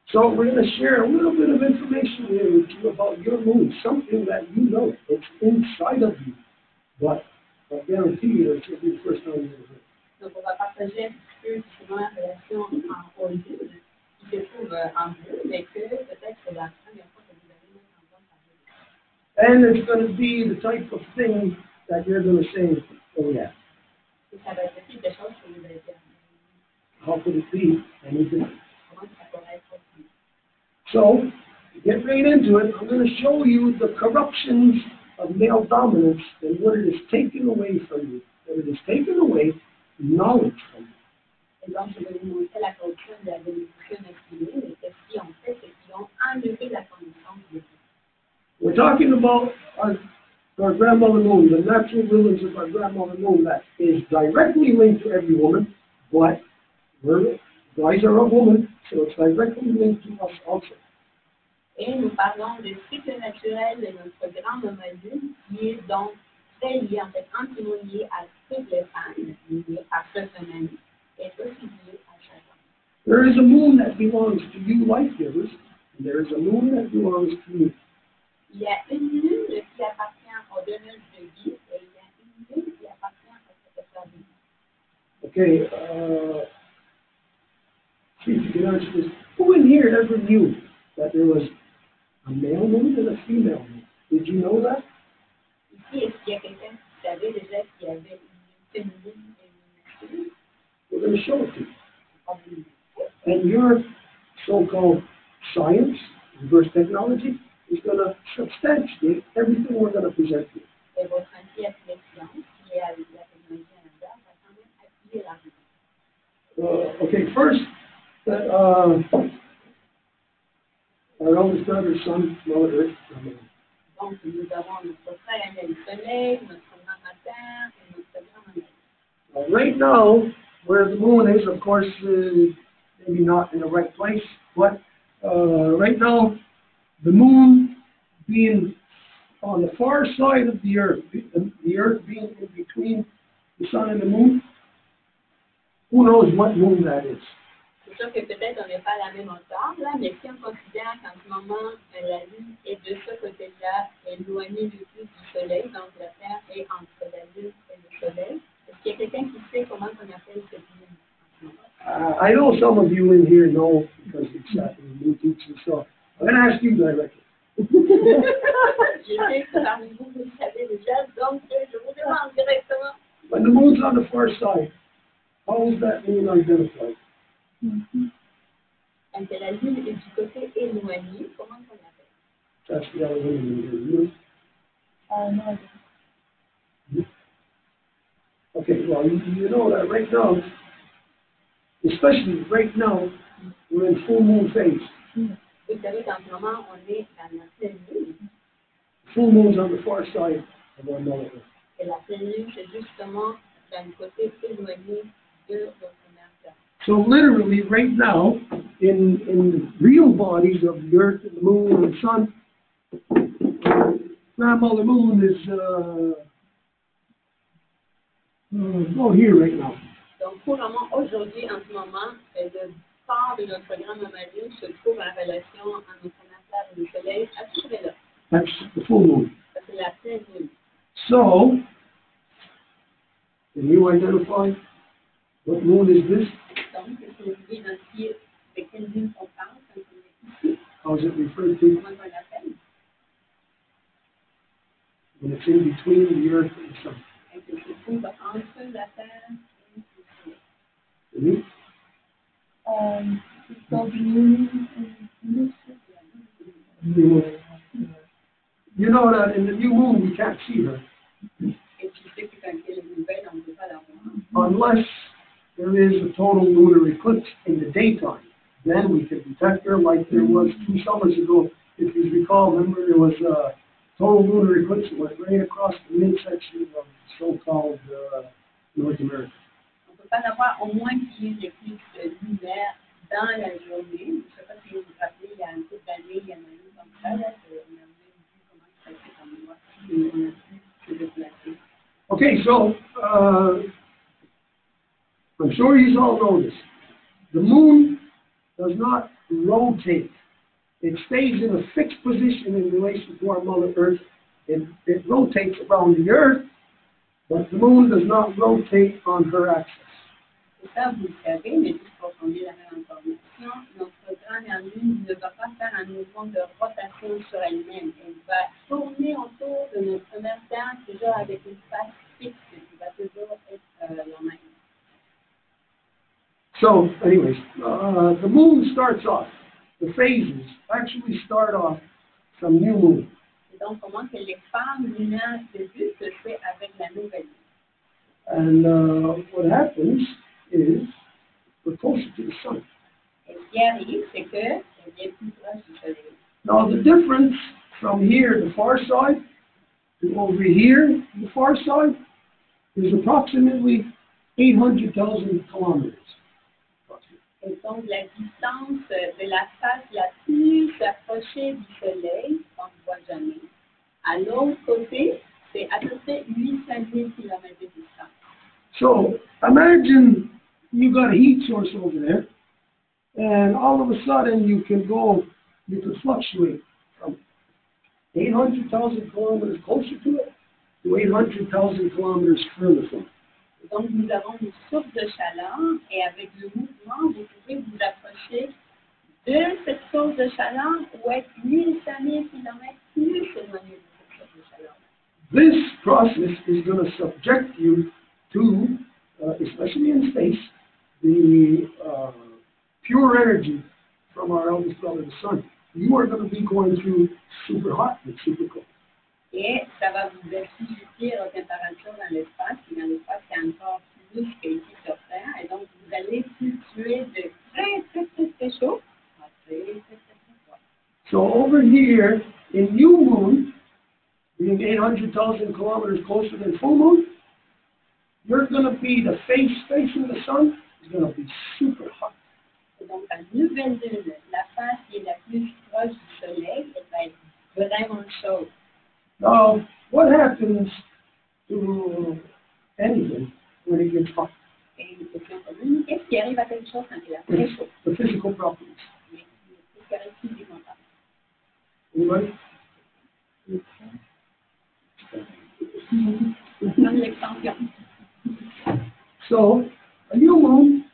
So we're going to share a little bit of information here with you about your moon, something that you know, it's inside of you, but I guarantee you it's going to be the first time you've ever heard. Donc, on va partager un petit peu justement la relation en lune, qui se trouve en bleu, mais que peut-être c'est la première fois que vous allez même entendre parler. And it's going to be the type of thing that you're going to say, oh yeah. Et ça va être le type de choses que vous allez dire. How could it be any different? Comment ça pourrait être aussi? So, to get right into it, I'm going to show you the corruptions of male dominance and what it has taken away from you. That it has taken away knowledge from you. Et Donc, je vais vous montrer la culture de la bénédiction masculine. Et qu'est-ce qu'ils ont fait, c'est qu'ils ont enlevé la connaissance de Dieu. We're talking about our grandmother moon, the natural rhythms of our grandmother moon that is directly linked to every woman, but guys are a woman, so it's directly linked to us also. Et nous parlons du cycle naturel de notre grand-maman lune, qui est donc très lié, en fait, entièrement lié à toutes les femmes, lié à ce phénomène, et aussi lié à chacun. There is a moon that belongs to you life givers, and there is a moon that belongs to me. Il y a une lune qui appartient aux donneurs de vie, et il y a une lune qui appartient aux protecteurs de vie. Okay, see if you can answer this. Who in here ever knew that there was a male moon and a female moon? Did you know that? Ici, est-ce qu'il y a quelqu'un qui savait déjà qu'il y avait une lune féminine et une masculine? We're going to show it to you. And your so-called science, reverse technology, is going to substantiate everything we're going to present to you. Et votre anti-afflexion, qui est avec la technologie à l'intérieur, va quand même appuyer l'argument. Okay, first, our oldest daughter's son, Mother Earth. Donc, nous avons notre frère le soleil, notre grand-mère et notre grand-mère. Right now, where the moon is, of course, maybe not in the right place, but right now, the moon being on the far side of the earth being in between the sun and the moon, who knows what moon that is? C'est sûr que peut-être on n'est pas à la même hauteur, là, mais si on considère qu'en ce moment, la Lune est de ce côté-là, éloignée du plus du Soleil, donc la Terre est entre la Lune et le Soleil, est-ce qu'il y a quelqu'un qui sait comment on appelle cette Lune en ce moment? I know some of you in here know, because it's in new teaching, so I'm going to ask you directly. Je sais que parmi vous, vous le savez déjà, donc je vous demande directement. When the moon's on the far side, how is that moon identified? Quand la Lune est du côté éloigné, comment on l'appelle? That's the other one in here. Non. Okay, well, you know that right now, especially right now, we're in full moon phase. Vous savez qu'en ce moment, on est dans la pleine lune. Full moon's on the far side of our mother Earth. Et la pleine lune, c'est justement dans le côté éloigné de notre mère Terre. So literally, right now, in the real bodies of the Earth and the Moon and the Sun, Grandmother Moon is here right now. Donc, couramment, aujourd'hui, en ce moment, le corps de notre grand-maman Lune se trouve en relation entre notre mère Terre et le Soleil, à peu près là. That's the full moon. Ça, c'est la pleine lune. So, can you identify what moon is this? Donc, c'est une identifier de quelle lune on parle quand on est ici. How is it referred to? Comment on l'appelle? When it's in between the Earth and the Sun. Et que se trouve entre la Terre et le Soleil. Mhm. C'est called moon. You know that in the new moon we can't see her Et tu sais que quand il y a une nouvelle, on ne peut pas la voir. unless there is a total lunar eclipse in the daytime. Then we can detect her like there was 2 summers ago. If you recall, remember there was a total lunar eclipse that went right across the midsection of so-called North America. On ne peut pas la voir au moins qu'il y ait une éclipse lunaire dans la journée. Je ne sais pas si vous vous rappelez, il y a un couple d'années, il y en a eu comme ça, là, on a vu comment ça s'est fait comme moi, et on a pu se déplacer. Okay, so I'm sure you all know this. The moon does not rotate. It stays in a fixed position in relation to our Mother Earth. It rotates around the Earth, but the moon does not rotate on her axis. Et ça, vous le savez, mais juste pour qu'on ait la même information, notre grand-mère lune ne va pas faire un mouvement de rotation sur elle-même. Elle va tourner autour de notre mère Terre, toujours avec une face fixe, qui va toujours être la même. So, anyways, the moon starts off. The phases actually start off from new moon. Et donc, comment que les femmes lunaires débutent se fait avec la nouvelle lune. And what happens is, for qui arrive, c'est qu'elle est plus proche du soleil. Now the difference from here, the far side, to over here, the far side, is approximately 800,000 kilometers. Et donc, la distance de la face la plus approchée du soleil, qu'on ne voit jamais, à l'autre côté, c'est à peu près 800 000 km de distance. So imagine you got a heat source over there, and all of a sudden you can fluctuate from 800,000 kilometers closer to it to 800,000 kilometers further from it. Donc, nous avons une source de chaleur et avec le mouvement, vous pouvez vous approcher de cette source de chaleur ou être 1500 000 km plus éloigné de cette source de chaleur. This process is going to subject you to, especially in space, the pure energy from our eldest brother, the sun. You are going to be going through super hot and super cold. Et ça va vous assujettir aux températures dans l'espace, et dans l'espace, c'est encore plus qu'ici sur Terre, et donc vous allez fluctuer de très chaud à très froid. So over here, in new moon, being 800,000 kilometers closer than full moon, you're going to be, the face facing the sun is going to be super hot. Et donc, à nouvelle lune, la face qui est la plus proche du soleil, elle va être vraiment chaude. Now, what happens to anything when it gets hot? Et une question commune, qu'est-ce qui arrive à quelque chose quand il a très chaud? The physical properties. Qu'est-ce qui arrive physiquement? Anybody? Comme l'extension. So, a new moon,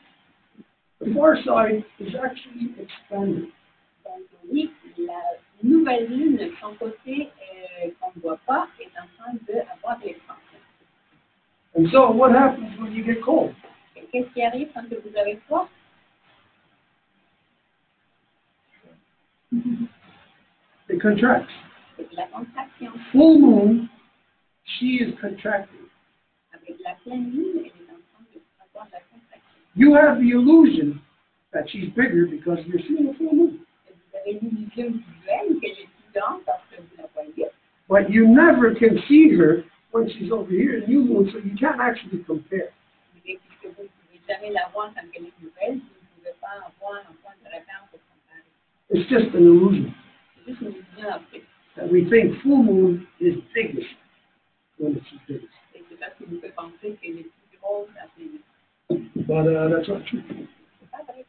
the far side is actually expanding. Donc, oui, la nouvelle lune, de son côté, qu'on ne voit pas, est en train d'avoir de l'expansion. And so, what happens when you get cold? Et qu'est-ce qui arrive quand vous avez froid? It contracts. C'est de la contraction. Full moon, she is contracting. Avec la pleine lune, elle est en train d'avoir de la contraction. You have the illusion that she's bigger because you're seeing a full moon. Et vous avez l'illusion visuelle qu'elle est plus grande parce que vous la voyez. But you never can see her when she's over here in new moon, so you can't actually compare. Mais puisque vous ne pouvez jamais la voir quand elle est nouvelle, vous ne pouvez pas avoir un point de repère pour comparer. It's just an illusion. C'est juste une illusion optique. That we think full moon is biggest when it's the biggest. Et c'est parce que vous pouvez penser qu'elle est plus grosse à pleine lune. But that's not true. C'est pas vrai.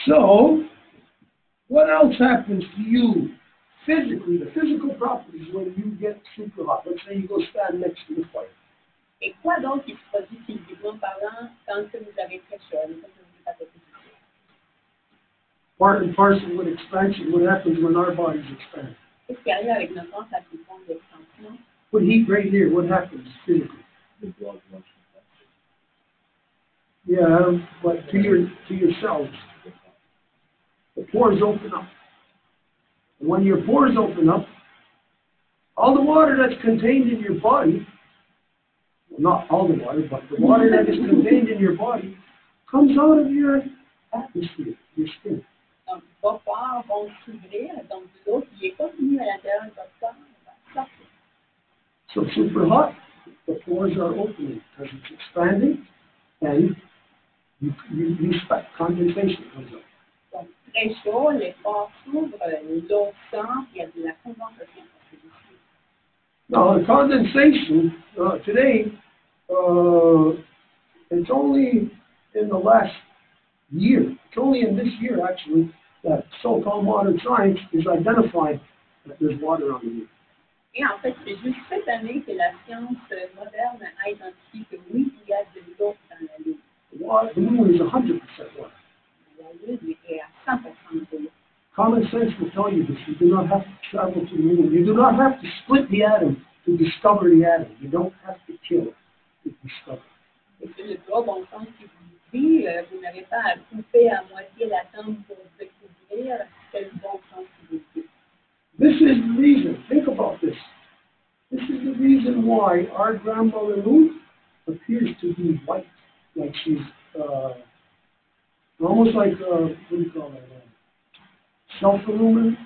So, what else happens to you physically, the physical properties when you get super hot? Let's say you go stand next to the fire. Et quoi donc qui se produit physiquement parlant quand que vous avez très chaud? Comme vous êtes à côté du feu? Part and parcel with expansion, what happens when our bodies expand? Qu'est-ce qui arrive avec notre corps à ce point d'expansion? Put heat right here, what happens physically? Yeah, but to your cells. The pores open up. And when your pores open up, all the water that's contained in your body, well, not all the water, but the water that is contained in your body, comes out of your atmosphere, your skin. Donc, vos pores vont s'ouvrir, donc l'eau qui est contenue à l'intérieur de votre corps va sortir. So super hot, the pores are opening because it's expanding, and you expect condensation comes up. Donc, très chaud, les pores s'ouvrent, l'eau sort, il y a de la condensation. Now, the condensation, today, it's only in the last year, it's only in this year, actually, that so-called modern science is identifying that there's water on the moon. Et en fait, c'est juste cette année que la science moderne a identifié que oui, il y a de l'eau dans la Lune. The moon is 100% water. La Lune est à 100% de l'eau. Common sense will tell you this. You do not have to travel to the moon. You do not have to split the atom to discover the atom. You don't have to kill it to discover it. Et que le droit bon sens qui vous dit, vous n'avez pas à couper à moitié l'atome pour découvrir quel bon sens qui vous dit. This is the reason. Think about this. This is the reason why our grandmother moon appears to be white, like she's almost like what do you call that? self-illuminated,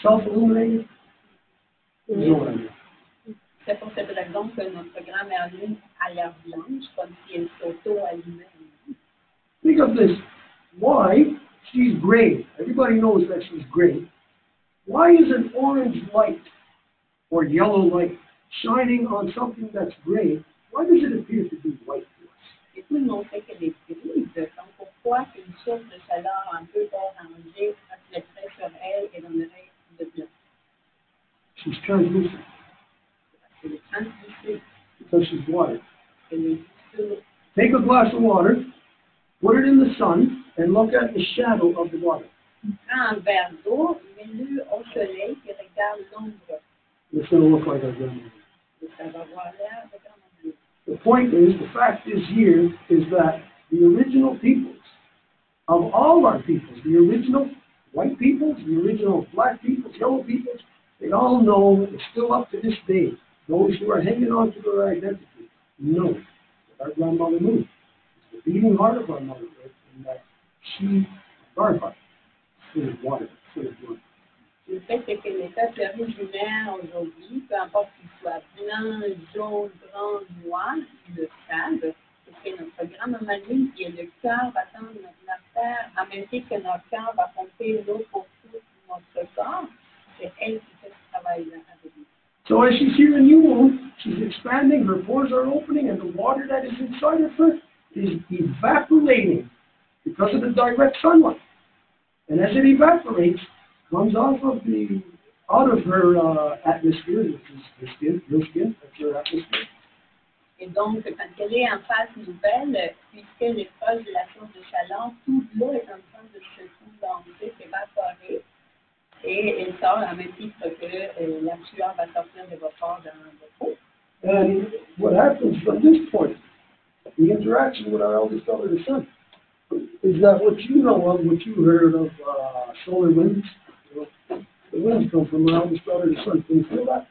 self-illuminated. You know what I mean. C'est pour cette raison que notre grand-mère lune a l'air blanche, comme si elle s'auto-allumait. Think of this. Why? She's gray. Everybody knows that she's gray. Why is an orange light or yellow light shining on something that's gray? Why does it appear to be white to us? Et tout le monde sait qu'elle est grise, donc pourquoi une source de chaleur un peu orangée reflèterait sur elle et donnerait de blanc? She's translucent. Elle est translucide. Because she's water. Elle est sur Take a glass of water, put it in the sun, and look at the shadow of the water. prend un verre d'eau, mets-le au soleil et regarde l'ombre. It's going to look like our grandmother. Et ça va avoir l'air de grand-mère. The point is, the fact is here, is that the original peoples, of all our peoples, the original white peoples, the original black peoples, yellow peoples, they all know, it's still up to this day, those who are hanging on to their identity know that our grandmother knew. It's the beating heart of our mother Earth, and that she, our heart, full of water, full of blood. Le fait est que l'état originaire aujourd'hui, peu importe qu'il soit blanc, jaune, brun, noir, ils le savent, et que notre grand-maman lune, qui est le cœur battant de notre terre, en même temps que notre cœur va pomper l'eau pour tout notre corps, c'est elle qui fait ce travail-là avec nous. So as she's here in new moon, she's expanding, her pores are opening, and the water that is inside of her is evaporating because of the direct sunlight. And as it evaporates, comes out of her atmosphere, which is her skin, that's her atmosphere. Et donc, quand elle est en phase nouvelle, puisqu'elle est proche de la source de chaleur, toute l'eau est en train de se condenser, s'évaporer, et elle sort à même titre que la sueur va sortir de vos pores dans vos peaux. And what happens from this point, the interaction with our eldest brother, the sun, is that what you know of, what you heard of solar winds, the winds come from our eldest brother, the sun. Can you feel that?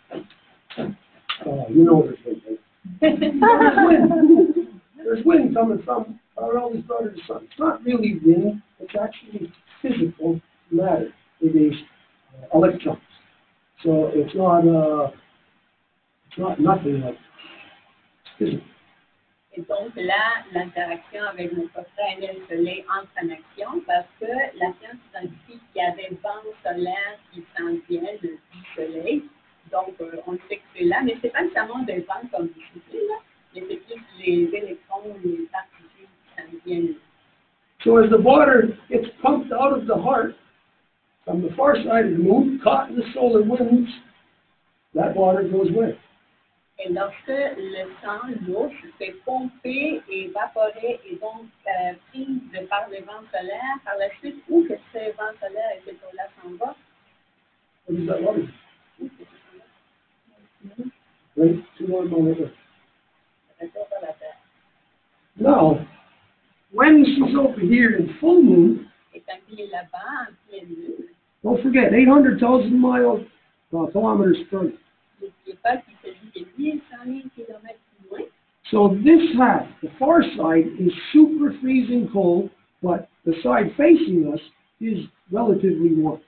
You know there's wind, right? There's wind. There's wind coming from our eldest brother, the sun. It's not really wind, it's actually physical matter. It is electrons. So it's not nothing like it's physical. Et donc là, l'interaction avec notre frère et le soleil entre en action parce que la science identifie qu'il y avait vent solaire qui s'en vient du soleil. Donc, on sait que c'est là, mais ce n'est pas nécessairement des vents comme ici, là, mais c'est plus les électrons, les particules qui s'en viennent. So as the water gets pumped out of the heart from the far side of the moon, caught in the solar winds, that water goes where? Et lorsque le sang, l'eau, se fait pomper et évaporer et donc prise par les vents solaires, par la suite, où que ces vents solaires et cette eau-là s'en va? What is that water? Où que ça s'en va? Right to our mother Earth. Ça retourne à la terre. Now, when she's over here in full moon, Et quand il est là-bas, en pleine lune, don't forget, 800,000 kilometers further. n'oubliez pas qu'il s'agit de 1100 000 kilomètres plus loin. So this half, the far side, is super freezing cold, but the side facing us is relatively warm.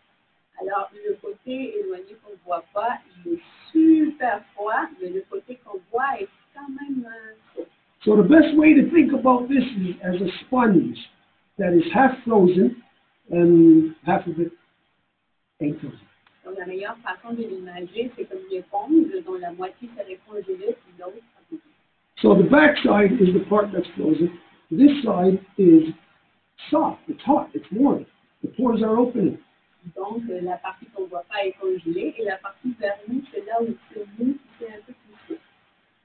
Alors, le côté éloigné qu'on ne voit pas, il est super froid, mais le côté qu'on voit est quand même chaud. So the best way to think about this is as a sponge that is half frozen and half of it ain't frozen. Donc, la meilleure façon de l'imager, c'est comme une éponge dont la moitié serait congelée puis l'autre pas. So the back side is the part that's frozen. This side is soft, it's hot, it's warm. The pores are opening. Donc, la partie qu'on ne voit pas est congelée et la partie vers nous, c'est là où c'est mou, c'est un peu plus chaud.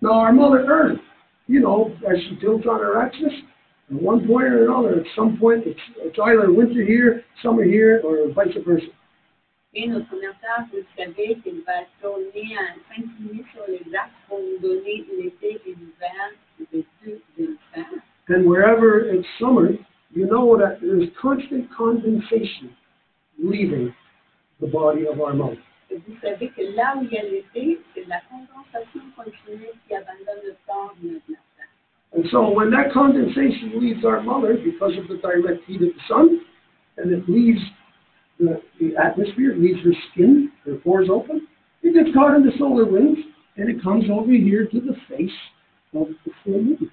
Now our Mother Earth, you know, as she tilts on her axis, at one point or another, at some point, it's either winter here, summer here, or vice versa. Et notre mère, vous savez qu'elle va tourner à s'incliner sur les axes pour nous donner l'été et l'hiver de deux hémisphères. And wherever it's summer, you know that there's constant condensation leaving the body of our mother. Et vous savez que là où il y a l'été, c'est la condensation continue qui abandonne le corps de notre mère. And so when that condensation leaves our mother because of the direct heat of the sun, and it leaves the atmosphere, it leaves her skin, her pores open. It gets caught in the solar winds, and it comes over here to the face of the full moon.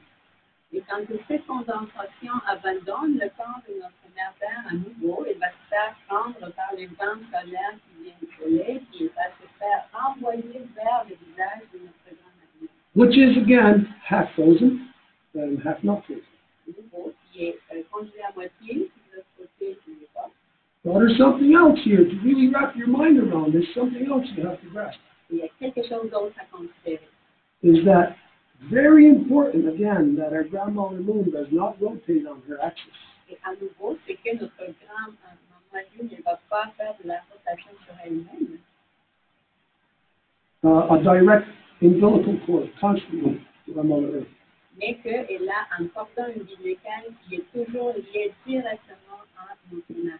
Et quand cette condensation abandonne le corps de notre mère Terre à nouveau, il va se faire prendre par les vents solaires qui viennent du soleil, puis il va se faire envoyer vers le visage de notre grand-mère. Which is, again, half frozen and half not frozen. Nouveau, qui est congelé à moitié, puis de l'autre côté, qui n'est pas. Well, there's something else here to really wrap your mind around. There's something else you have to grasp. Il y a quelque chose d'autre à considérer. Is that very important, again, that our grandmother moon does not rotate on her axis. Et à nouveau, c'est que notre grand-maman lune ne va pas faire de la rotation sur elle-même. A direct umbilical cord constantly to our Mother Earth. Mais qu'elle a un cordon ombilical qui est toujours lié directement à notre mère.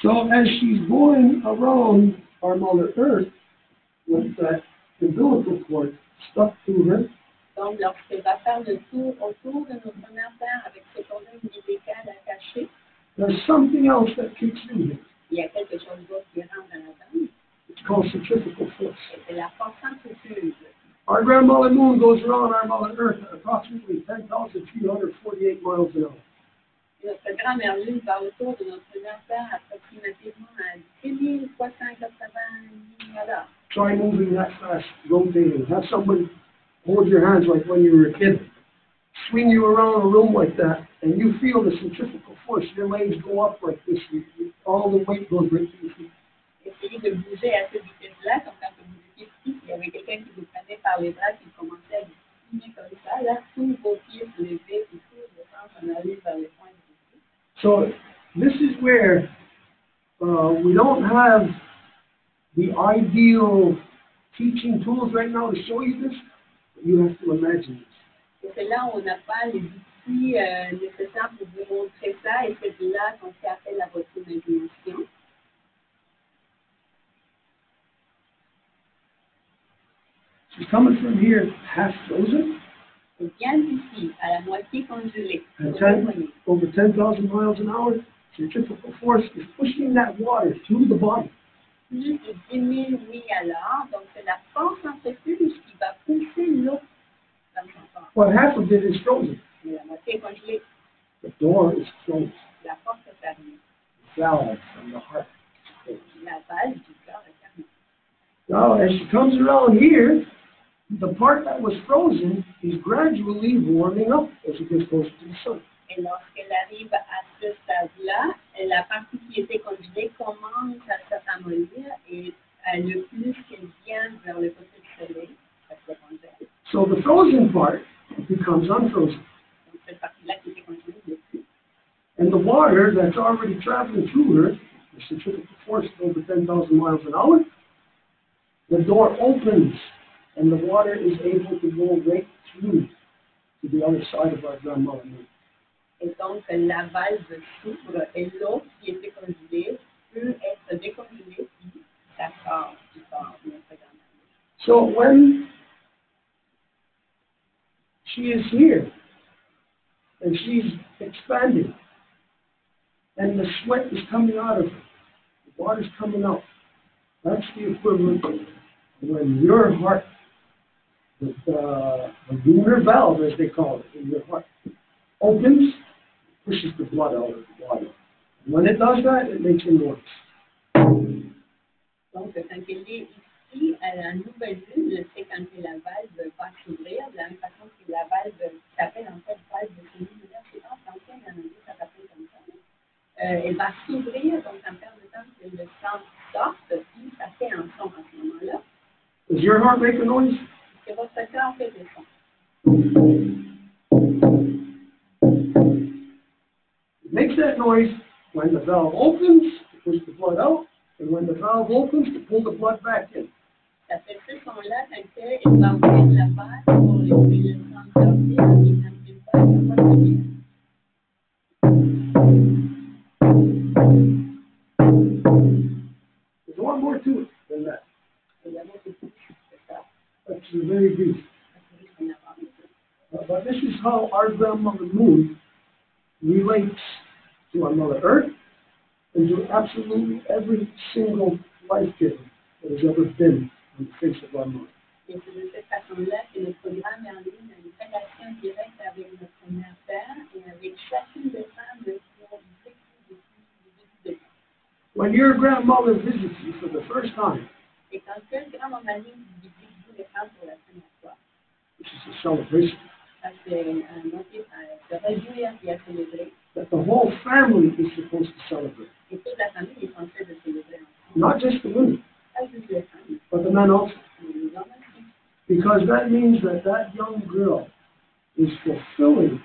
So as she's going around our Mother Earth with that umbilical cord stuck to her, Donc, lorsqu'elle va faire le tour autour de notre mère Terre avec ce cordon ombilical attaché, there's something else that kicks in here. il y a quelque chose d'autre qui rentre dans la danse. It's called centrifugal force. C'est la force centrifuge. Our grandmother moon goes around our Mother Earth at approximately 10,348 miles an hour. Notre grand-mère lune va autour de notre mère Terre approximativement à 10 380 000 $. Try moving that fast, rotating. Have somebody hold your hands like when you were a kid. Swing you around a room like that, and you feel the centrifugal force. Your legs go up like this. All the weight goes right to your feet. Essayez de bouger à cette vitesse-là, comme quand vous étiez petit, il y avait quelqu'un qui vous prenait par les bras, qui commençait à vous signer comme ça, là, tous vos pieds se levaient, puis tout le sang s'en allait vers les points de vos pieds. So this is where we don't have the ideal teaching tools right now to show you this. But you have to imagine this. Et c'est là où on n'a pas les outils nécessaires pour vous montrer ça, et c'est là qu'on fait appel à votre imagination. She's coming from here half frozen. Elle vient d'ici, à la moitié congelée. Over 10,000 miles an hour. Centrifugal force is pushing that water through the body. Plus de 10 000 milles à l'heure, donc c'est la force centrifuge qui va pousser l'eau dans son corps. But half of it is frozen. Mais la moitié est congelée. The door is closed. La porte est fermée. The valve from the heart is closed. La valve du cœur est fermée. Now, as she comes around here, the part that was frozen is gradually warming up as it gets closer to the sun. Et lorsqu'elle arrive à ce stade-là, la partie qui était congelée commence à se ramollir et le plus qu'elle vient vers le côté du soleil, ça se congèle. So the frozen part becomes unfrozen. Donc cette partie-là qui était congelée n'est plus. And the water that's already traveling through her, the centrifugal force over 10,000 miles an hour, the door opens and the water is able to go right through to the other side of our grandmother moon. Et donc la valve s'ouvre et l'eau qui était congelée peut être décongelée puis ça sort du corps de notre grand-mère. So when she is here and she's expanding and the sweat is coming out of her, the water's coming out, that's the equivalent of when your heart, the lunar valve, as they call it, in your heart, opens, pushes the blood out of the body. And when it does that, it makes a noise. Donc, quand elle est ici, à la nouvelle lune, c'est quand la valve va s'ouvrir, de la même façon que la valve s'appelle en fait valve de lumière, je ne sais pas en français, en anglais, ça s'appelle comme ça. Elle va s'ouvrir, donc en perd de temps que le sang sorte, puis ça fait un son à ce moment-là. Does your heart make a noise? Que votre cœur fait des sons. It makes that noise when the valve opens to push the blood out, and when the valve opens to pull the blood back in. Ça fait ce son-là quand elle va ouvrir la valve pour laisser le sang sortir, et quand il va, ça va venir. There's a lot more to it than that. Il y a beaucoup plus que ça. That's very brief. But this is how our grandmother moon relates to our Mother Earth into absolutely every single life giver that has ever been on the face of our mind. Et c'est de cette façon-là que notre programme est en ligne, une relation directe avec notre mère Terre et avec chacune des femmes qui ont vécu depuis le début de temps. When your grandmother visits you for the first time, Et quand une grand-maman visite vous les femmes pour la première fois, this is a celebration. ça c'est un motif à se réjouir et à célébrer. That the whole family is supposed to celebrate. Et toute la famille est censée de célébrer ensemble. Not just the women, Pas juste les femmes, but the men also. mais les hommes aussi. Because that means that that young girl is fulfilling,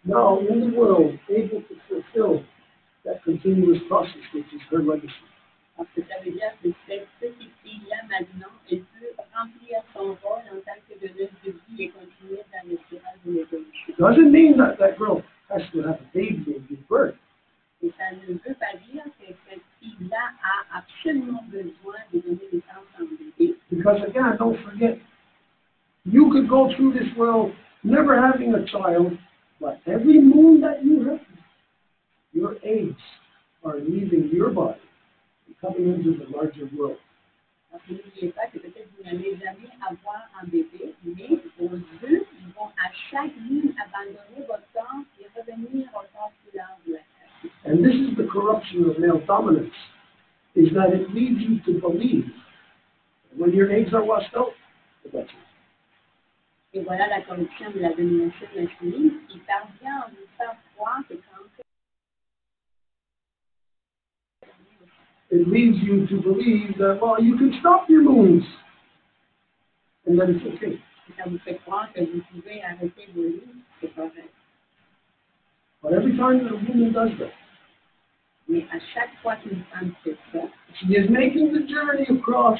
now in the world, able to fulfill that continuous process, which is her legacy. Parce que ça veut dire que cette petite fille-là, maintenant, elle peut remplir son rôle en tant que donneuse de vie et continuer dans le spirale de l'évolution. Doesn't mean that that girl has to have a baby and give birth. Et ça ne veut pas dire que cette fille-là a absolument besoin de donner naissance à un bébé. Because again, don't forget, you could go through this world never having a child, but every moon that you have, your eggs are leaving your body and coming into the larger world. Donc, n'oubliez pas que peut-être vous n'allez jamais avoir un bébé, mais vos œufs vont à chaque lune abandonner votre corps et revenir au corps plus large de la Terre. And this is the corruption of male dominance, is that it leads you to believe that when your eggs are washed out, that's it. Et voilà la corruption de la domination masculine qui parvient à vous faire croire que quand it leads you to believe that, well, you can stop your moons, and that it's okay. ça vous fait croire que vous pouvez arrêter vos lunes, c'est correct. But every time that a woman does that, Mais à chaque fois qu'une femme fait ça, she is making the journey across,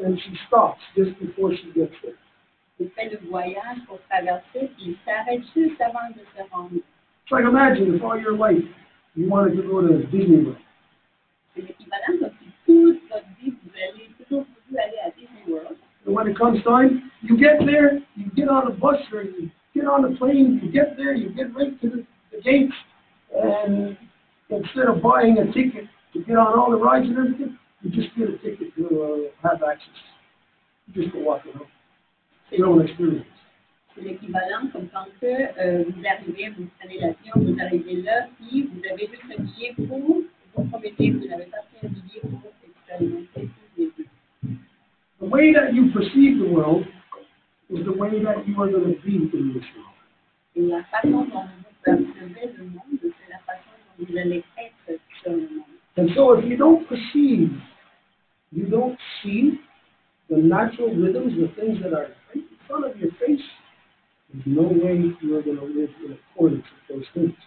and she stops just before she gets there. elle fait le voyage pour traverser, puis il s'arrête juste avant de se rendre. It's like imagine if all your life you wanted to go to Disney World. C'est l'équivalent comme si toute votre vie, vous allez toujours voulu aller à Disney World. And when it comes time, you get there, you get on a bus or you get on a plane, you get there, you get right to the gates, and instead of buying a ticket to get on all the rides and everything, you just get a ticket to have access. You just go walking home. Your own experience. C'est l'équivalent comme quand vous arrivez, vous prenez l'avion, vous arrivez là, puis vous avez juste un billet pour, vous promettez, vous n'avez pas pris un billet pour expérimenter tous les deux. The way that you perceive the world is the way that you are going to be in this world. Et la façon dont vous percevez le monde, c'est la façon dont vous allez être sur le monde. And so if you don't perceive, you don't see the natural rhythms, the things that are right in front of your face, there's no way you're going to live in accordance with those things.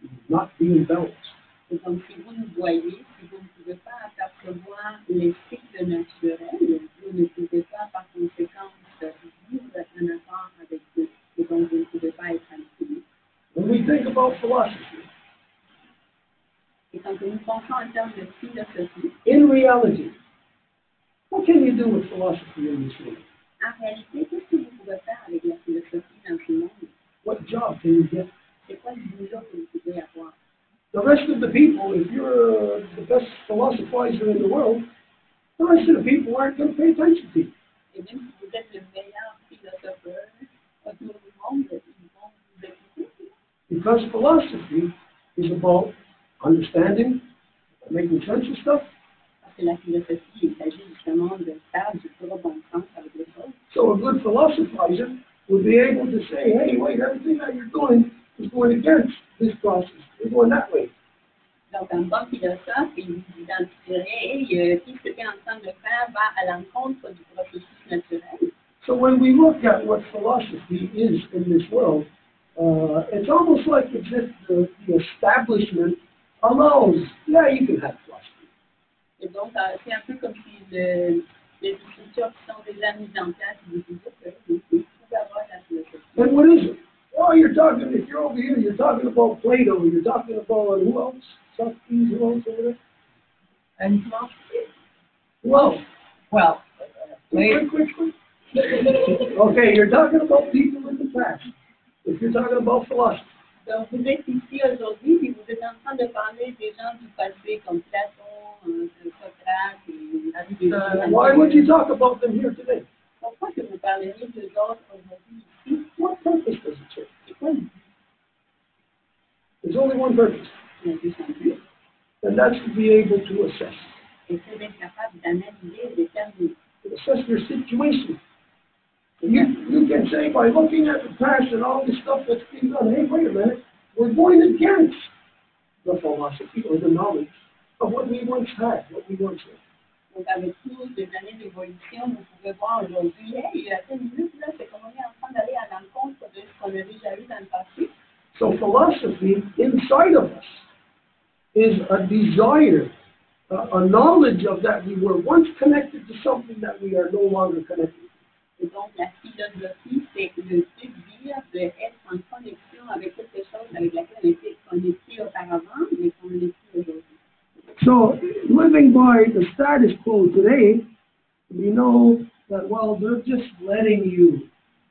You will not be in balance. Et donc, si vous ne voyez, si vous ne pouvez pas apercevoir les cycles naturels, vous ne pouvez pas, par conséquent, vivre un accord avec eux. Et donc, vous ne pouvez pas être tranquille. When we think about philosophy, Et quand nous pensons en termes de philosophie, in reality, what can you do with philosophy in this world? en réalité, qu'est-ce que vous pouvez faire avec la philosophie dans ce monde? What job can you get? C'est quoi le boulot que vous pouvez avoir? The rest of the people, if you're the best philosophizer in the world, the rest of the people aren't going to pay attention to you. Et même si vous êtes le meilleur philosopheur autour du monde, ils vont vous écouter. Because philosophy is about understanding, making sense of stuff. Parce que la philosophie, il s'agit justement de faire du pur bon sens avec les choses. So a good philosophizer would be able to say, hey, wait, everything that you're doing is going against this process. You're going that way. Donc, un bon philosophe, il vous identifierait, hey, tout ce que tu es en train de faire va à l'encontre du processus naturel. So when we look at what philosophy is in this world, it's almost like as if the establishment allows, yeah, you can have philosophy. Et donc, c'est un peu comme si les structures qui sont déjà mises en place, vous dites que vous pouvez avoir la philosophie. And what is it? Well, you're talking, if you're over here, you're talking about Plato, you're talking about who else? Socrates, who else over there? And philosophy? Well, quick. Okay, you're talking about people in the past. If you're talking about philosophy. Donc, vous êtes ici aujourd'hui et vous êtes en train de parler des gens du passé comme Platon, Socrate et Aristote. Why would you talk about them here today? Pourquoi que vous parleriez de autres aujourd'hui ici? What purpose does it serve? C'est quoi le but? There's only one purpose, Il y a juste un but, and that's to be able to assess. et c'est d'être capable d'analyser et de déterminer. To assess your situation. You can say by looking at the past and all this stuff that's being done, hey, wait a minute, we're going against the philosophy or the knowledge of what we once had, what we once had. Donc, avec toutes les années d'évolution, vous pouvez voir aujourd'hui, hey, il y a 10 minutes, là, c'est comme on est en train d'aller à l'encontre de ce qu'on a déjà eu dans le passé. So philosophy inside of us is a desire, a knowledge of that we were once connected to something that we are no longer connected to. Et donc, la philosophie, c'est le désir d'être en connexion avec quelque chose avec laquelle on était connecté auparavant, mais qu'on n'est plus aujourd'hui. So, living by the status quo today, we know that, well, they're just letting you,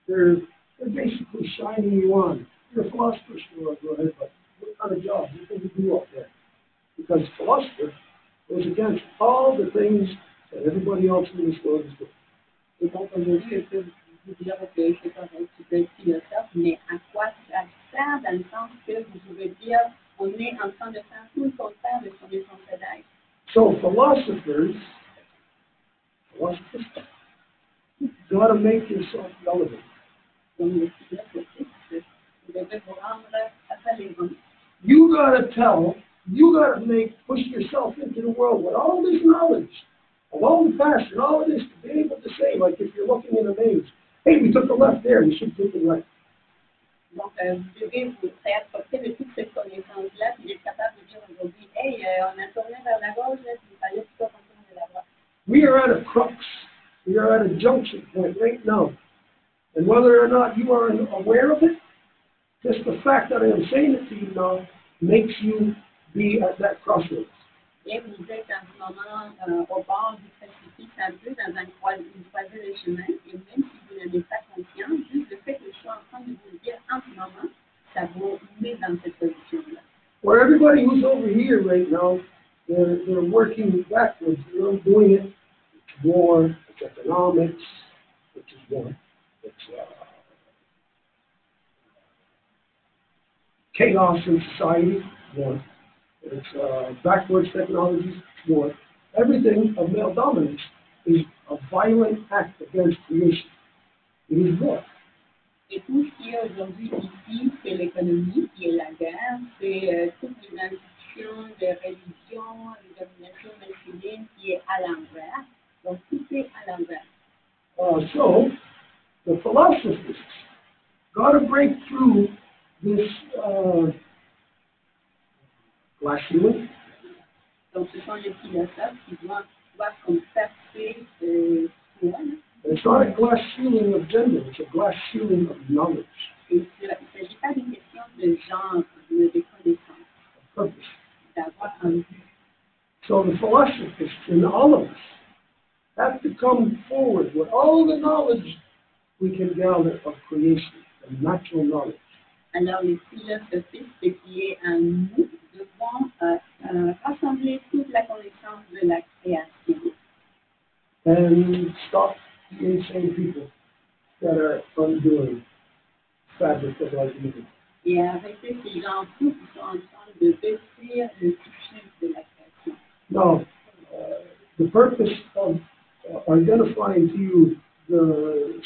they're basically shining you on. You're a philosopher, sure, go ahead, but what kind of job? What can you do up there? Because philosopher goes against all the things that everybody else in this world is doing. Et donc, aujourd'hui, je peux vous dire que c'est correct, tu peux être philosophe, mais à quoi ça sert dans le sens que vous pouvez dire, on est en train de faire tout le contraire de ce qu'on est censé d'être. So philosophers got to make yourself relevant. Donc, les philosophes, vous devez vous rendre relevant. You got to push yourself into the world with all this knowledge of all the past and all of this to be able to say, like if you're looking in a maze, hey, we took the left there, we should take the right. Donc, vous devez vous approprier de toute cette connaissance-là, puis être capable de dire aujourd'hui, hey, on a tourné vers la gauche, là, puis il fallait plutôt qu'on tourne vers la droite. We are at a crux. We are at a junction point right now. And whether or not you are aware of it, just the fact that I am saying it to you now makes you be at that crossroads. Et vous êtes en ce moment au bord du précipice, un peu dans une croisée de chemin, et même si vous n'en êtes pas conscient, juste le fait que je sois en train de vous le dire en ce moment, ça vous met dans cette position-là. Where everybody who's over here right now, they're working backwards. They're not doing it. It's war, it's economics, which is war. It's chaos in society, war. It's backwards technologies, war. Everything of male dominance is a violent act against creation. It is war. Et tout ce qui est aujourd'hui ici, c'est l'économie qui est la guerre, c'est toutes les institutions de religion, de domination masculine qui est à l'envers. Donc tout est à l'envers. So, the philosophers got to break through this glass ceiling. Donc ce sont les philosophes qui doivent comme percer ce toit. It's not a glass ceiling of gender, it's a glass ceiling of knowledge. Et il ne s'agit pas d'une question de genre, de connaissance, Purpose. d'avoir un but. So the philosophers in all of us have to come forward with all the knowledge we can gather of creation, the natural knowledge. Alors les philosophistes qui est en nous devront rassembler toute la connaissance de la création. And stop the insane people that are undoing fabric of our living. Et arrêter ces gens fous qui sont en train de détruire le tissu de la création. Now, the purpose of identifying to you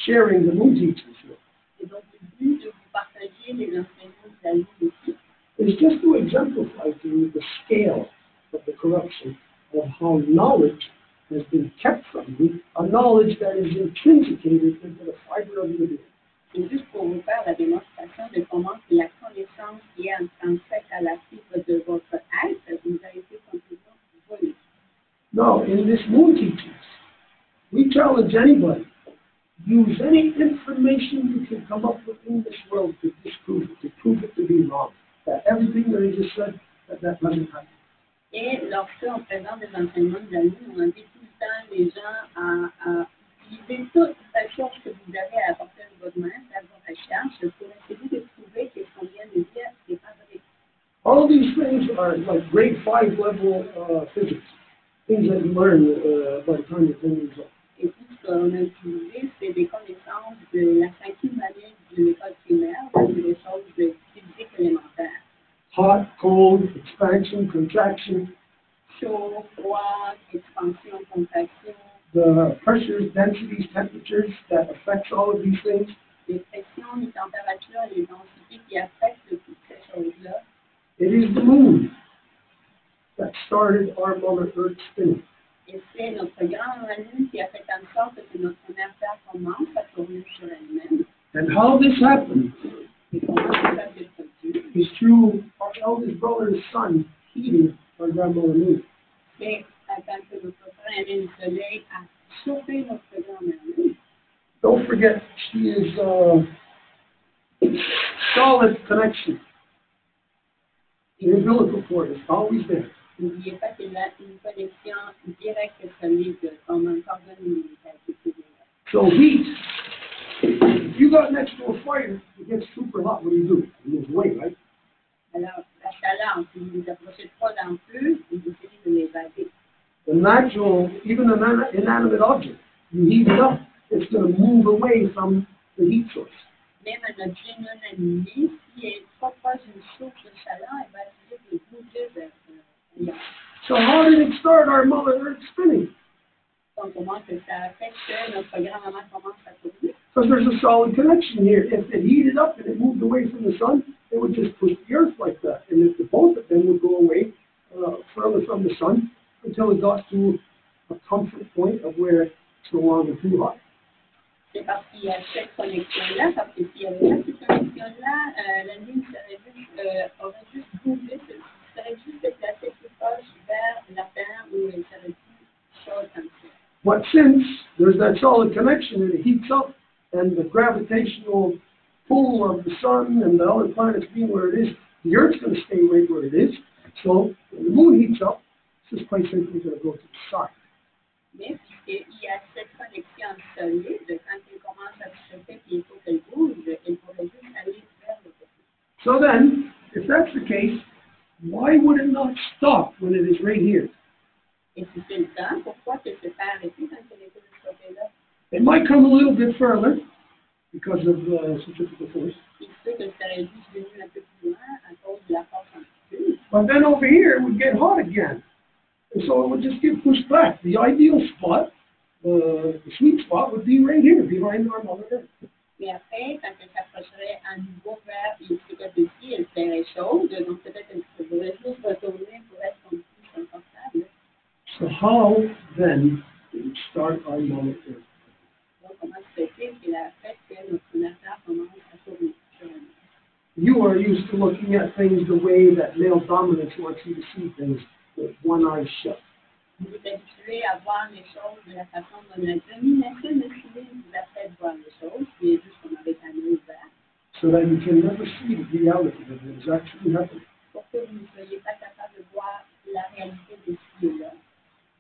sharing the moon teachings here Et donc le but de vous partager les enseignements de la lune ici, is just to exemplify to you the scale of the corruption of how knowledge has been kept from you, a knowledge that is intrinsicated into the fiber of your being. c'est juste pour vous faire la démonstration de comment la connaissance qui est intrinsèque à la fibre de votre être vous a été complètement volée. Now, in this moon teachings, we challenge anybody. Use any information you can come up with in this world to disprove it, to prove it to be wrong. That everything that I just said, that doesn't happen. Et lorsqu'on présente des enseignements de la lune, on invite tout le temps les gens à utiliser toutes les recherches que vous avez à la portée de votre main, faire vos recherches pour essayer de prouver prouver que ce qu'on vient de dire, c'est pas vrai. All these things are like grade 5 level physics, things that you learn by the time you're 10 years old. Et tout ce qu'on a utilisé, c'est des connaissances de la 5e année de l'école primaire, donc des choses de physique élémentaire. Hot, cold, expansion, contraction, Chaud, froid, expansion, contraction, the pressures, densities, temperatures that affects all of these things. les pressions, les températures, les densités qui affectent toutes ces choses-là. It is the moon that started our Mother Earth spinning. Et c'est notre grande lune qui a fait en sorte que notre première Terre commence à tourner sur elle-même. And how this happened Et comment ça s'est produit? is through our eldest brother's son heating our grandmother moon. C'est quand que notre frère aîné du soleil a chauffé notre grand-mère lune. Don't forget, she is solid connection. The umbilical cord is always there. N'oubliez pas qu'il a une connexion directe et solide comme un cordon umbilical. So heat, if you got next to a fire, it gets super hot. What do? You move away, right? Alors, la chaleur, si vous vous approchez trop d'un feu, vous essayez de l'évader. The natural, even an inanimate object, you heat it up, it's going to move away from the heat source. Même un objet non animé, s'il est trop proche d'une source de chaleur, il va essayer de bouger vers ailleurs. So how did it start our Mother Earth spinning? Donc, comment que ça a fait que notre grand-maman commence à tourner? Because there's a solid connection here. If it heated up and it moved away from the sun, it would just push the earth like that. And if the both of them would go away further from the sun until it got to a comfort point of where it's no longer too hot. C'est parce qu'il y a cette connexion-là, parce que s'il y avait pas cette connexion-là, la Lune aurait juste bougé, serait juste déplacée plus proche vers la Terre où elle serait plus chaude comme ça. But since there's that solid connection and it heats up and the gravitational pull of the sun and the other planets being where it is, the Earth's going to stay right where it is. So when the moon heats up, it's just quite simply going to go to the side. Mais puisqu'il y a cette connexion solide, quand elle commence à se chauffer et il faut qu'elle bouge, elle pourrait juste aller vers le côté. So then, if that's the case, why would it not stop when it is right here? Et si c'est le cas, pourquoi qu'elle s'est pas arrêtée quand elle était de ce côté-là? It might come a little bit further because of centrifugal force. Il se peut que ça aurait juste venu un peu plus loin à cause de la force centrifuge. But then over here, it would get hot again. And so it would just get pushed back. The ideal spot, the sweet spot, would be right here, behind our Mother Earth. Mais après, quand elle s'approcherait à nouveau vers ce côté-ci, elle serait chaude, donc peut-être qu'elle devrait juste retourner pour être plus confortable. So how then did it start our Mother Earth? Donc, comment se fait-il qu'il a fait que notre première Terre commence à tourner sur elle? You are used to looking at things the way that male dominance wants you to see things, with one eye shut. Vous êtes habitué à voir les choses de la façon dont la domination masculine vous a fait voir les choses, qui est juste comme avec un œil ouvert. So that you can never see the reality of what is actually happening. Pour que vous ne soyez pas capable de voir la réalité de ce qui est là.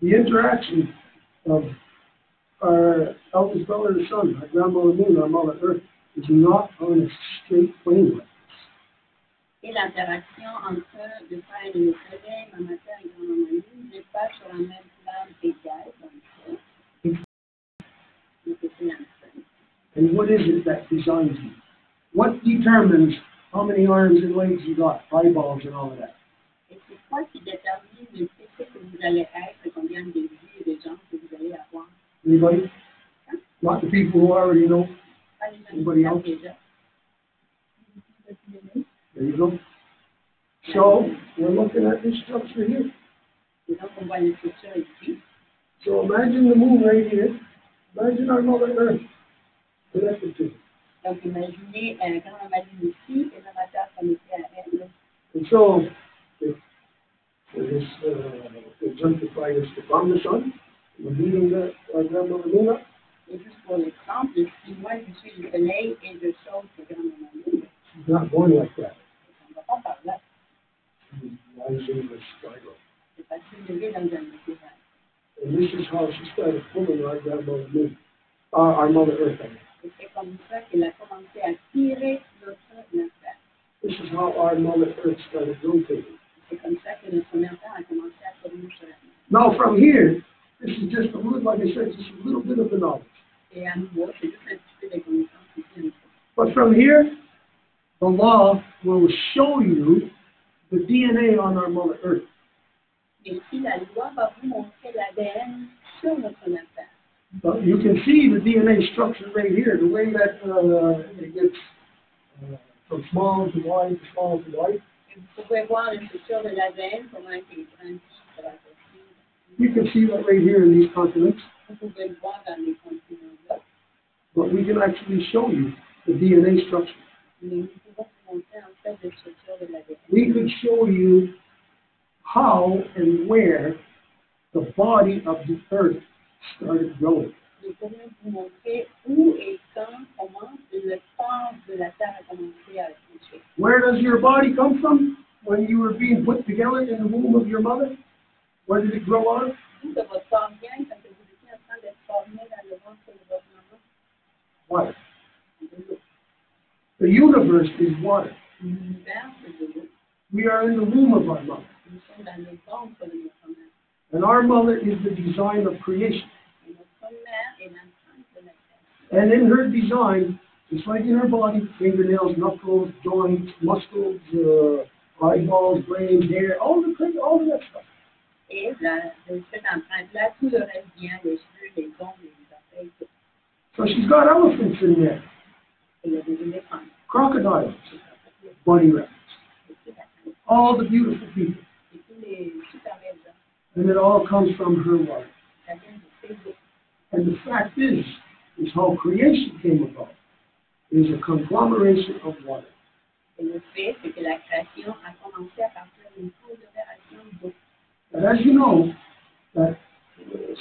The interaction of our eldest brother and son, our grandmother moon, our Mother Earth, is not on a straight plane like this. Et l'interaction entre le frère et le soleil, ma matière et grand-maman lune, n'est pas sur un même plan égal comme ça. Mais c'est l'instinct. And what is it that designs you? What determines how many arms and legs you got, eyeballs and all of that? Et c'est quoi qui détermine le ce que vous allez être, combien de yeux et de jambes que vous allez avoir? Anybody? Hein? Not the people who already know. Pas les gens Anybody qui savent else? déjà. There you go. So we're looking at this structure here. Et donc, on voit les structures ici. So imagine the moon right here. Imagine our Mother Earth connected to it. Donc, imaginez grand-maman lune ici et la matière connectée à elle. And so, if this exemplify this from the sun, we're meeting our grandmother moon up. Et juste pour l'exemple, si moi je suis le soleil et je chauffe le grand-maman lune, She's not born like that. on ne va pas par là. She's rising with spiral. C'est pas si levé dans un équilibre. And this is how she started pulling our grandmother moon, our Mother Earth. Et c'est comme ça qu'elle a commencé à tirer notre matière. how our Mother Earth started rotating. C'est comme ça que notre mère a commencé à tourner sur la Lune. Now from here, this is just a little, like I said, just a little bit of the knowledge. Et à nouveau, c'est juste un petit peu de connaissances ici. But from here, the law will show you the DNA on our Mother Earth. Mais ici, la loi va vous montrer l'ADN sur notre mère. But you can see the DNA structure right here, the way that it gets from small to wide, to small to wide. Et vous pouvez voir la structure de l'ADN, comment elle est grandie sur la continent. You can see that right here in these continents. Vous pouvez le voir dans les continents-là. But we can actually show you the DNA structure. Mais nous pouvons vous montrer en fait la structure de l'ADN. We could show you how and where the body of the earth started growing. Nous pourrions vous montrer où et quand, comment le corps de la Terre a commencé à évoluer. Where does your body come from when you were being put together in the womb of your mother? Where did it grow out of? D'où de votre corps vient quand vous étiez en train d'être formé dans le ventre de votre maman? Water. The universe is water. L'univers, c'est de l'eau. We are in the womb of our mother. Nous sommes dans le ventre de notre mère. And our mother is the design of creation. Et notre mère est l'enceinte de la création. And in her design, just like in her body, fingernails, knuckles, joints, muscles, eyeballs, brain, hair, all of that stuff. Et là, cette empreinte-là, tout le reste vient, les cheveux, les ongles, les orteils, tout. So she's got elephants in there, Et il y a des éléphants. crocodiles, bunny rabbits, all the beautiful people. Et tous les super belles gens. And it all comes from her water. Ça vient de ces eaux. And the fact is how creation came about. It is a conglomeration of water. Et le fait, c'est que la création a commencé à partir d'une conglomération d'eau. And as you know, that,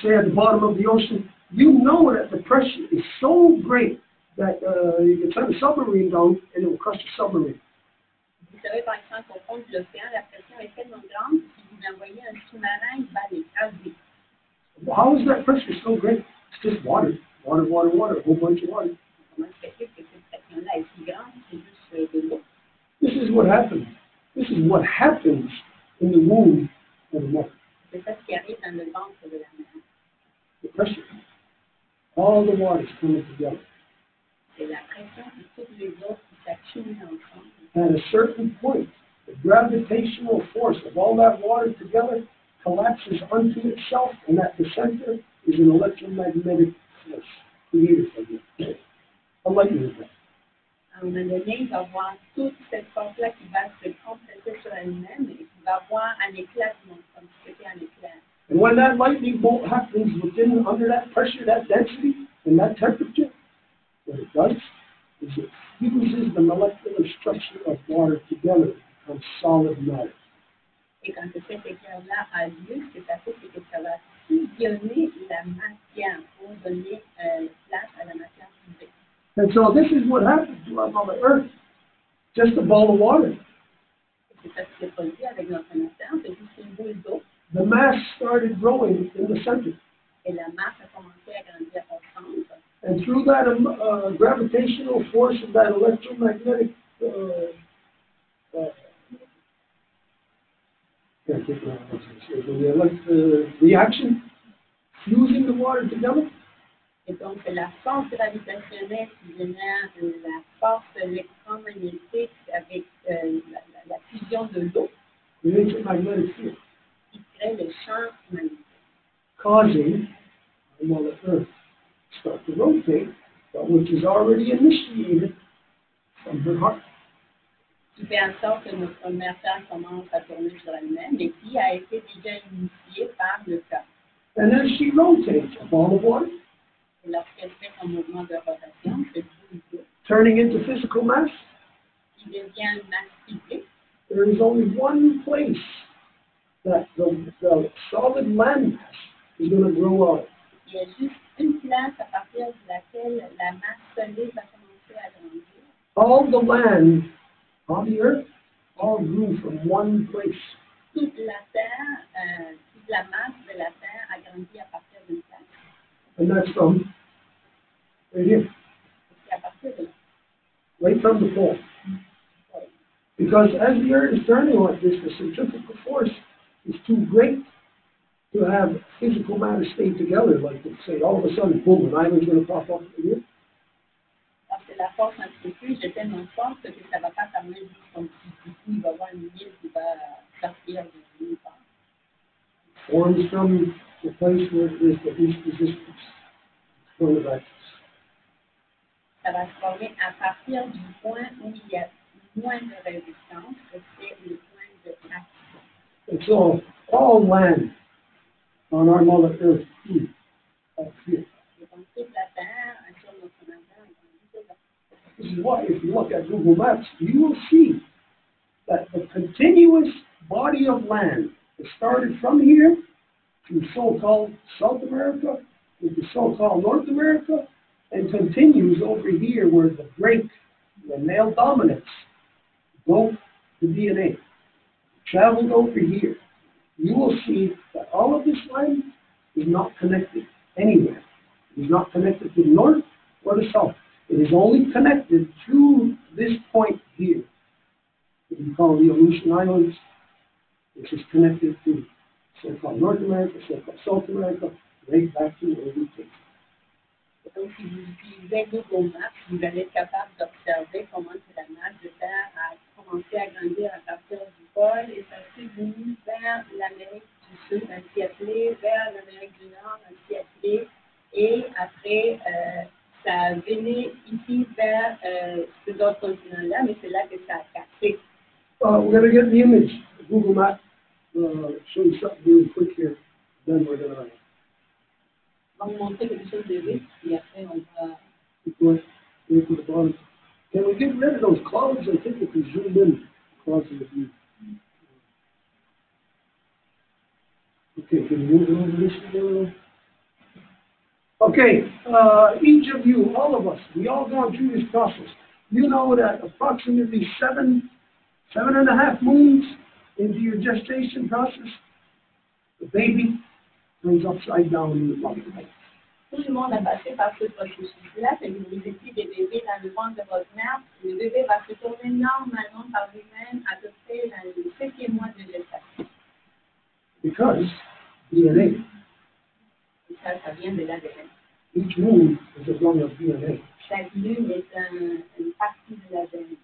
say at the bottom of the ocean, you know that the pressure is so great that you can send a submarine down and it will crush the submarine. Vous savez, par exemple, au fond de l'océan, la pression est tellement grande que si vous envoyez un sous-marin, il va l'écraser. How is that pressure so great? It's just water, water, water, water, a whole bunch of water. Comment se fait-il que cette pression-là est si grande? C'est juste de l'eau. This is what happens. This is what happens in the womb of the mother. C'est ça qui arrive dans le ventre de la mère. The pressure. All the waters coming together. C'est la pression de toutes les eaux qui s'accumulent ensemble. At a certain point, the gravitational force of all that water together collapses unto itself, and at the center is an electromagnetic force created by it. A lightning event. À un moment donné, il va y avoir toute cette force-là qui va se compresser sur elle-même et qui va avoir un éclatement, comme si c'était un éclair. And when that lightning bolt happens under that pressure, that density, and that temperature, what it does is it fuses the molecular structure of water together to become solid matter. Et quand cet éclair-là a lieu, ce que ça fait, c'est que ça va fusionner la matière pour donner place à la matière physique. And so this is what happens to our Mother Earth. Just a ball of water. C'est ça qui s'est produit avec notre matière, c'est juste une boule d'eau. The mass started growing in the center. Et la masse a commencé à grandir au centre. And through that gravitational force of that electromagnetic reaction, fusing the water together, Et donc, la force gravitationnelle qui génère la force électromagnétique avec la fusion de l'eau, creates a magnetic field, qui crée le champ magnétique. causing our Mother Earth to start to rotate, but which is already initiated from her heart. Qui fait en sorte que notre mère Terre commence à tourner sur elle-même et qui a été déjà initiée par le cœur. And as she rotates, a ball of water, Et lorsqu'elle fait son mouvement de rotation, cette boule d'eau turning into physical mass, qui devient une masse physique, there is only one place that the solid landmass is going to grow out. il y a juste une place à partir de laquelle la masse solide va commencer à grandir. All the land on the earth all grew from one place. Toute la terre, toute la masse de la terre a grandi à partir d'une place. And that's from right here, C'est à partir de là. right from the pole. Because as the Earth is turning like this, the centrifugal force is too great to have physical matter stay together. Like, say, all of a sudden, boom, an island's going to pop up here. Parce que la force centrifuge est tellement forte que ça ne va pas permettre juste comme si il va y avoir une île qui va sortir de nulle part. Forms from the place where there is the least resistance. Point of axis. Ça va se former à partir du point où il y a moins de résistance, que c'est le point de action. And so, all land on our Mother Earth is up here. Et donc, toute la Terre, sur notre navire, This is why, if you look at Google Maps, you will see that the continuous body of land that started from here to so-called South America, into so-called North America, and continues over here where the break, the male dominance, go to DNA, traveled over here. You will see that all of this land is not connected anywhere. It is not connected to the north or the south. It is only connected through this point here, that we call the Aleutian Islands, which is connected to so-called North America, so-called South America, right back to where we came. Donc, si vous utilisez Google Maps, vous allez être capable d'observer comment la masse de terre a commencé à grandir à partir du pôle et ça s'est venu vers l'Amérique du Sud, ainsi appelée, vers l'Amérique du Nord, ainsi appelée, et après, ça venait ici vers ces autres continents-là, mais c'est là que ça a cassé. We're going to get the image, Google Maps, show you something really quick here, then we're going to On va vous montrer quelque chose de vite, et après on va... to the bottom. Can we get rid of those clouds? I think if we zoom in, clouds in the view. Okay, can you move it over this little? Okay, each of you, all of us, we all gone through this process. You know that approximately 7.5 moons into your gestation process, the baby turns upside down in the bottom. Tout le monde a passé par ce processus-là, c'est que vous étiez des bébés dans le ventre de votre mère, le bébé va se tourner normalement par lui-même à peu près dans le 7e mois de gestation. Because DNA. Et ça vient de l'ADN. Each moon is a rung of DNA. Chaque lune est une partie de l'ADN.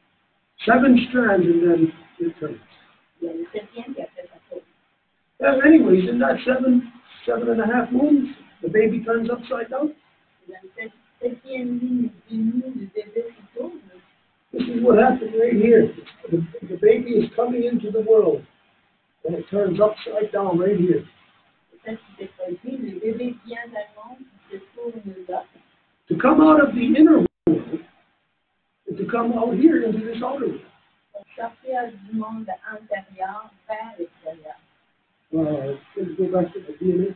7 strands and then it turns. Il y a le 7e qui après ça tourne. Anyways, in that 7.5 moons, the baby turns upside down. Dans cette 7e lune du nu, le bébé se tourne. This is what happened right here. The baby is coming into the world, and it turns upside down right here. C'est ça qui s'est produit. Le bébé vient dans le monde, il se tourne là. To come out of the inner world, and to come out here into this outer world. Pour sortir du monde intérieur vers l'extérieur. Let's go back to the DNA.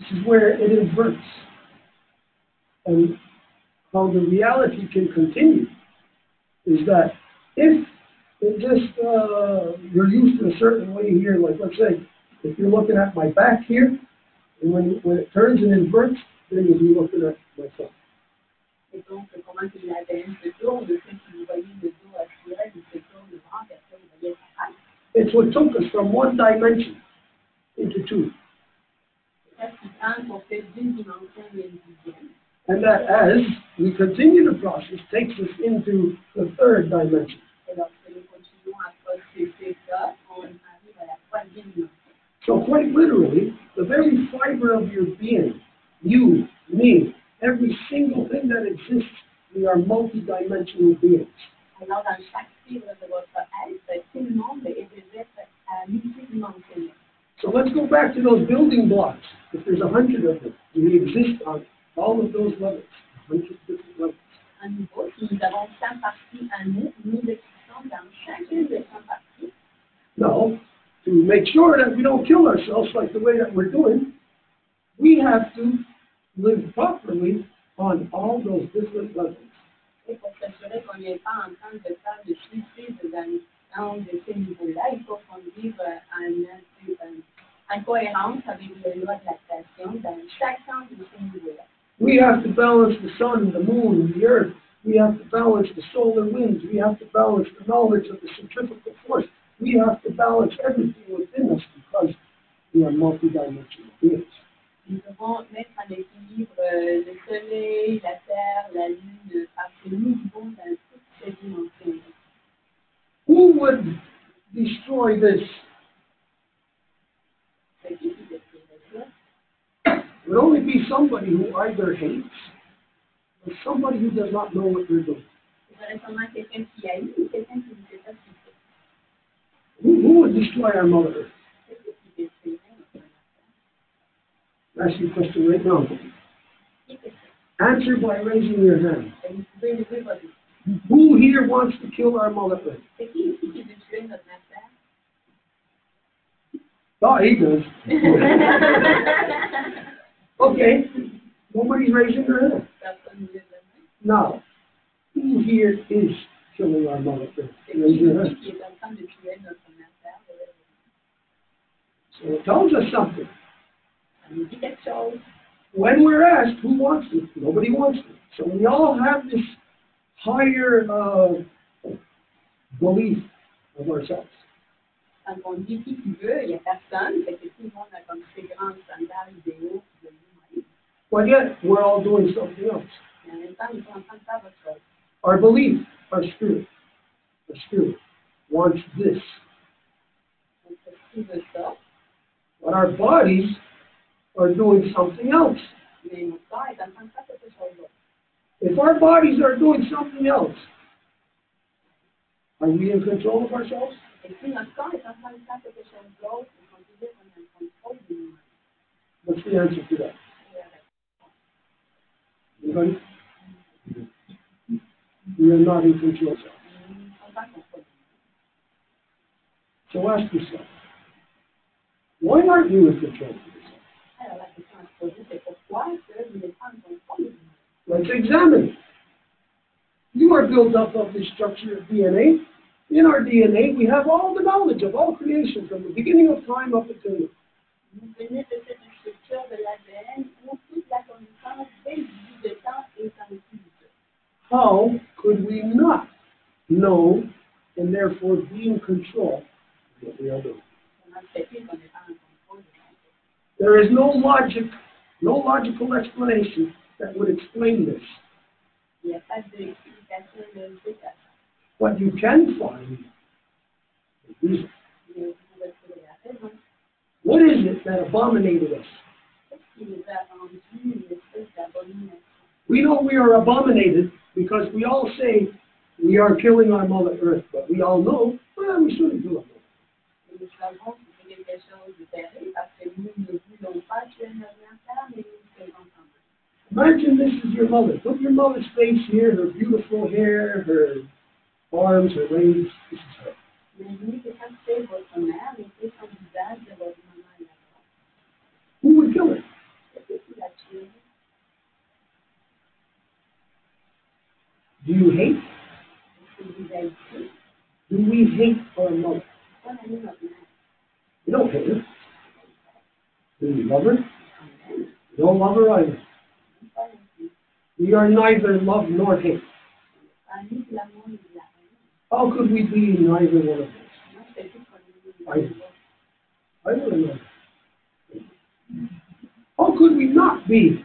This is where it inverts. And how the reality can continue is that if it just, you're used to a certain way here, like let's say, if you're looking at my back here, and when it turns and inverts, then you'll be looking at myself. Et donc, comment que l'ADN se tourne, le fait que vous voyez le dos aspiré, il se tourne devant, et après vous voyez sa face. It's what took us from one dimension into two. C'est ça qui prend pour faire d'une dimension à une deuxième. And that as we continue the process takes us into the third dimension. Et lorsque nous continuons à processer ça, on arrive à la troisième dimension. So quite literally, the very fiber of your being, you, me, every single thing that exists, we are multidimensional beings. Alors, dans chaque fibre de votre être, tout le monde est des êtres multidimensionnels. So let's go back to those building blocks. If there's 100 of them, we exist on all of those levels, 100 different levels. À nouveau, si nous avons 100 parties à nous, nous existons dans chacune des 100 parties. Now, to make sure that we don't kill ourselves like the way that we're doing, we have to live properly on all those different levels. Et pour s'assurer qu'on n'est pas en train de faire le suicide dans un de ces niveaux-là, il faut qu'on vive en cohérence avec les lois de la création dans chacun de ces niveaux-là. We have to balance the sun, the moon, the earth. We have to balance the solar winds. We have to balance the knowledge of the centrifugal force. We have to balance everything within us because we are multidimensional beings. Nous devons mettre en équilibre le soleil, la terre, la lune, parce que nous vivons dans toutes ces dimensions. Who would destroy this? C'est qui détruirait ça? It would only be somebody who either hates or somebody who does not know what they're doing. Il y aurait sûrement quelqu'un qui haït ou quelqu'un qui ne sait pas ce qu'il fait. Who would destroy our Mother Earth? C'est qui détruirait notre terre? Ask you a question right now. Qui fait ça? Answer by raising your hand. Et vous pouvez lever votre main. Who here wants to kill our Mother Earth? C'est qui ici qui veut tuer notre mère terre? Oh, he does. Okay. Nobody's raising their hand. Personne ne lève la main. Now, who here is killing our Mother Earth? C'est Raise qui your ici hand. qui est en train de tuer notre mère terre? Lève la main. So it tells us something. Ça nous dit quelque chose. When we're asked who wants it, nobody wants it. So we all have this higher belief of ourselves. Quand on dit qui tu veux, il n'y a personne. Fait que tout le monde a comme ces grands standards idéaux de nous-mêmes. But yet, we're all doing something else. Mais en même temps, ils sont en train de faire autre chose. Our belief, our spirit wants this. Notre esprit veut ça, But our bodies are doing something else. mais notre corps est en train de faire quelque chose d'autre. If our bodies are doing something else, are we in control of ourselves? Et si notre corps est en train de faire quelque chose d'autre, on considère qu'on a le contrôle de nous-mêmes. What's the answer to that? Anybody? We are not in control of ourselves. On va contrôler. So ask yourself, why aren't you in control of yourself? Alors la question à se poser, c'est pourquoi que vous n'êtes pas en contrôle de vous-même? Let's examine it. You are built up of the structure of DNA. In our DNA, we have all the knowledge of all creation from the beginning of time up until now. Vous venez de cette structure de l'ADN où toute la connaissance dès le début de temps est en dessous du tout. How could we not know and therefore be in control of what we are doing? Comment se fait-il qu'on n'est pas en contrôle de son corps? There is no logical explanation that would explain this. Il n'y a pas d'explication logique à ça. But you can find the reason. Mais vous pouvez trouver la raison. What is it that abominated us? Qu'est-ce qui nous a rendu une espèce d'abomination? We know we are abominated because we all say we are killing our Mother Earth, but we all know, well, we shouldn't do it. Et nous savons que c'est quelque chose de terrible parce que nous ne voulons pas tuer notre mère terre, mais nous le faisons quand même. Imagine this is your mother. Put your mother's face here, her beautiful hair, her arms, her legs. This is her. Imaginez que quand c'est votre mère, mettez son visage de votre maman à la droite. Who would kill her? Qu'est-ce qui la tué? Do you hate? Est-ce que vous haïssez? Do we hate our mother? On a mis notre mère. We don't hate her. Do we love her? We don't love her either. Pas non plus. We are neither love nor hate. Pas ni de l'amour ni de la haine. How could we be neither one of those? Moi, je fais tout qu'on est Either or neither. How could we not be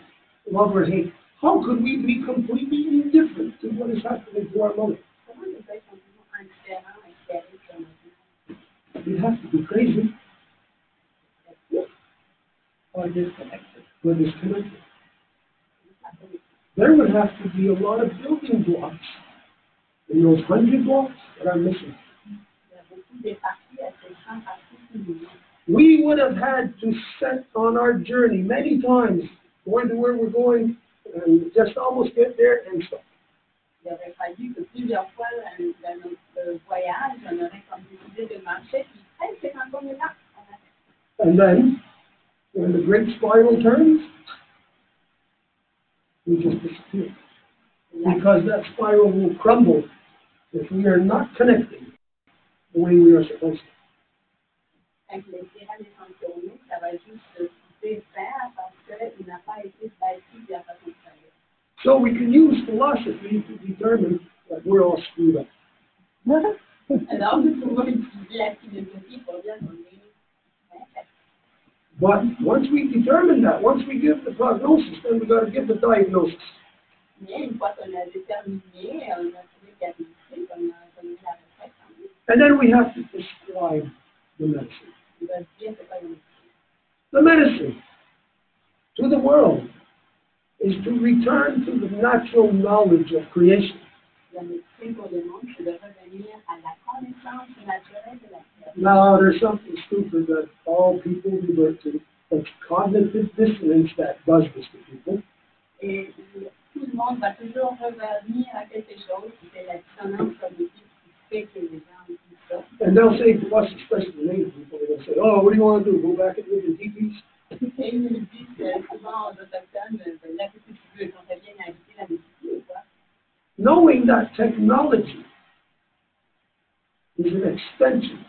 love or hate? How could we be completely indifferent to what is happening to our mother? Comment nous peut être complètement indifférents, éclairés sur notre mère? We'd have to be crazy Or disconnected. or disconnected. There would have to be a lot of building blocks in those 100 blocks that are missing. Il y a beaucoup de parties à ces 100 parties qui nous manquent. We would have had to set on our journey many times, going to where we're going, and just almost get there and stop. Il aurait fallu que plusieurs fois dans notre voyage, on aurait comme décidé de marcher, puis hey, c'est quand on est là, on arrête. And then, when the great spiral turns, we just disappear. Because that spiral will crumble if we are not connecting the way we are supposed to. Quand les spirales sont tournées, ça va juste se couper faire parce qu'il n'a pas été bâti de la façon de travailler. So we can use philosophy to determine that we're all screwed up. Alors, nous pouvons utiliser la philosophie pour dire qu'on est infect. But once we determine that, once we give the prognosis, then we got to give the diagnosis. Mais une fois qu'on a déterminé, on a trouvé qu'il y a des trucs, on a donné la recette en lui. And then we have to prescribe the medicine. On va se dire c'est pas une médecine. The medicine to the world is to return to the natural knowledge of creation. La médecine pour le monde, c'est de revenir à la connaissance naturelle de la terre. Now, there's something stupid that all people revert to. It's cognitive dissonance that does this to people. Et tout le monde va toujours revenir à quelque chose, c'est la dissonance cognitive qui fait que les gens disent ça. And they'll say to us, especially native people, they'll say, oh, what do you want to do? Go back and live in teepees? Et ils nous disent souvent aux autochtones, là, qu'est-ce que tu veux, quand ça vient habiter la médecine ou quoi? Knowing that technology is an extension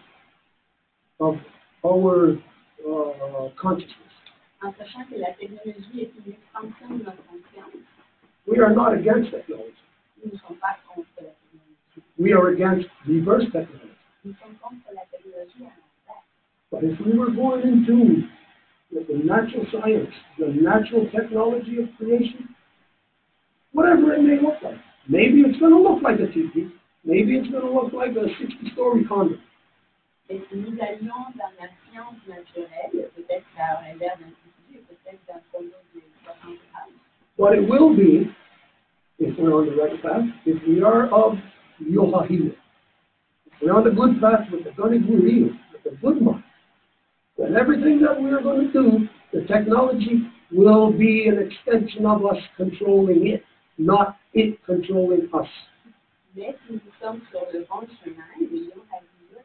of our consciousness. En sachant que la technologie est une extension de notre conscience, We are not against technology. nous ne sommes pas contre la technologie. We are against reverse technology. Nous sommes contre la technologie à l'inverse. But if we were going into the natural science, the natural technology of creation, whatever it may look like, maybe it's going to look like a teepee, maybe it's going to look like a 60-story condo. Et si nous allions dans la science naturelle, peut-être que ça aurait l'air d'un tissu, peut-être d'un condo de 60 étages. But it will be, if we're on the right path, if we are of Yohahila, if we're on the good path with the Gunny with the good mind, then everything that we are going to do, the technology will be an extension of us controlling it, not it controlling us. Mais si nous sommes sur le bon chemin,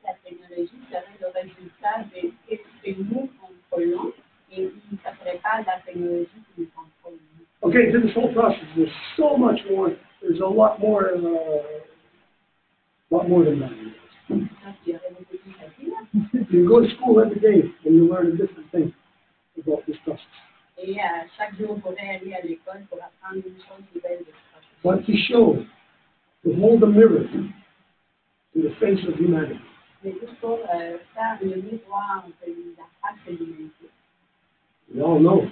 la technologie serait le résultat de ce que nous contrôlons et ça ne serait pas la technologie qui nous contrôle. Okay, to this whole process, there's so much more. There's a lot more than that. You go to school every day and you learn a different thing about this process. Et chaque jour, on pourrait aller à l'école pour apprendre une chose nouvelle de ce processus. But to show, to hold a mirror to the face of humanity. Mais juste pour faire le miroir entre la face de l'humanité. We all know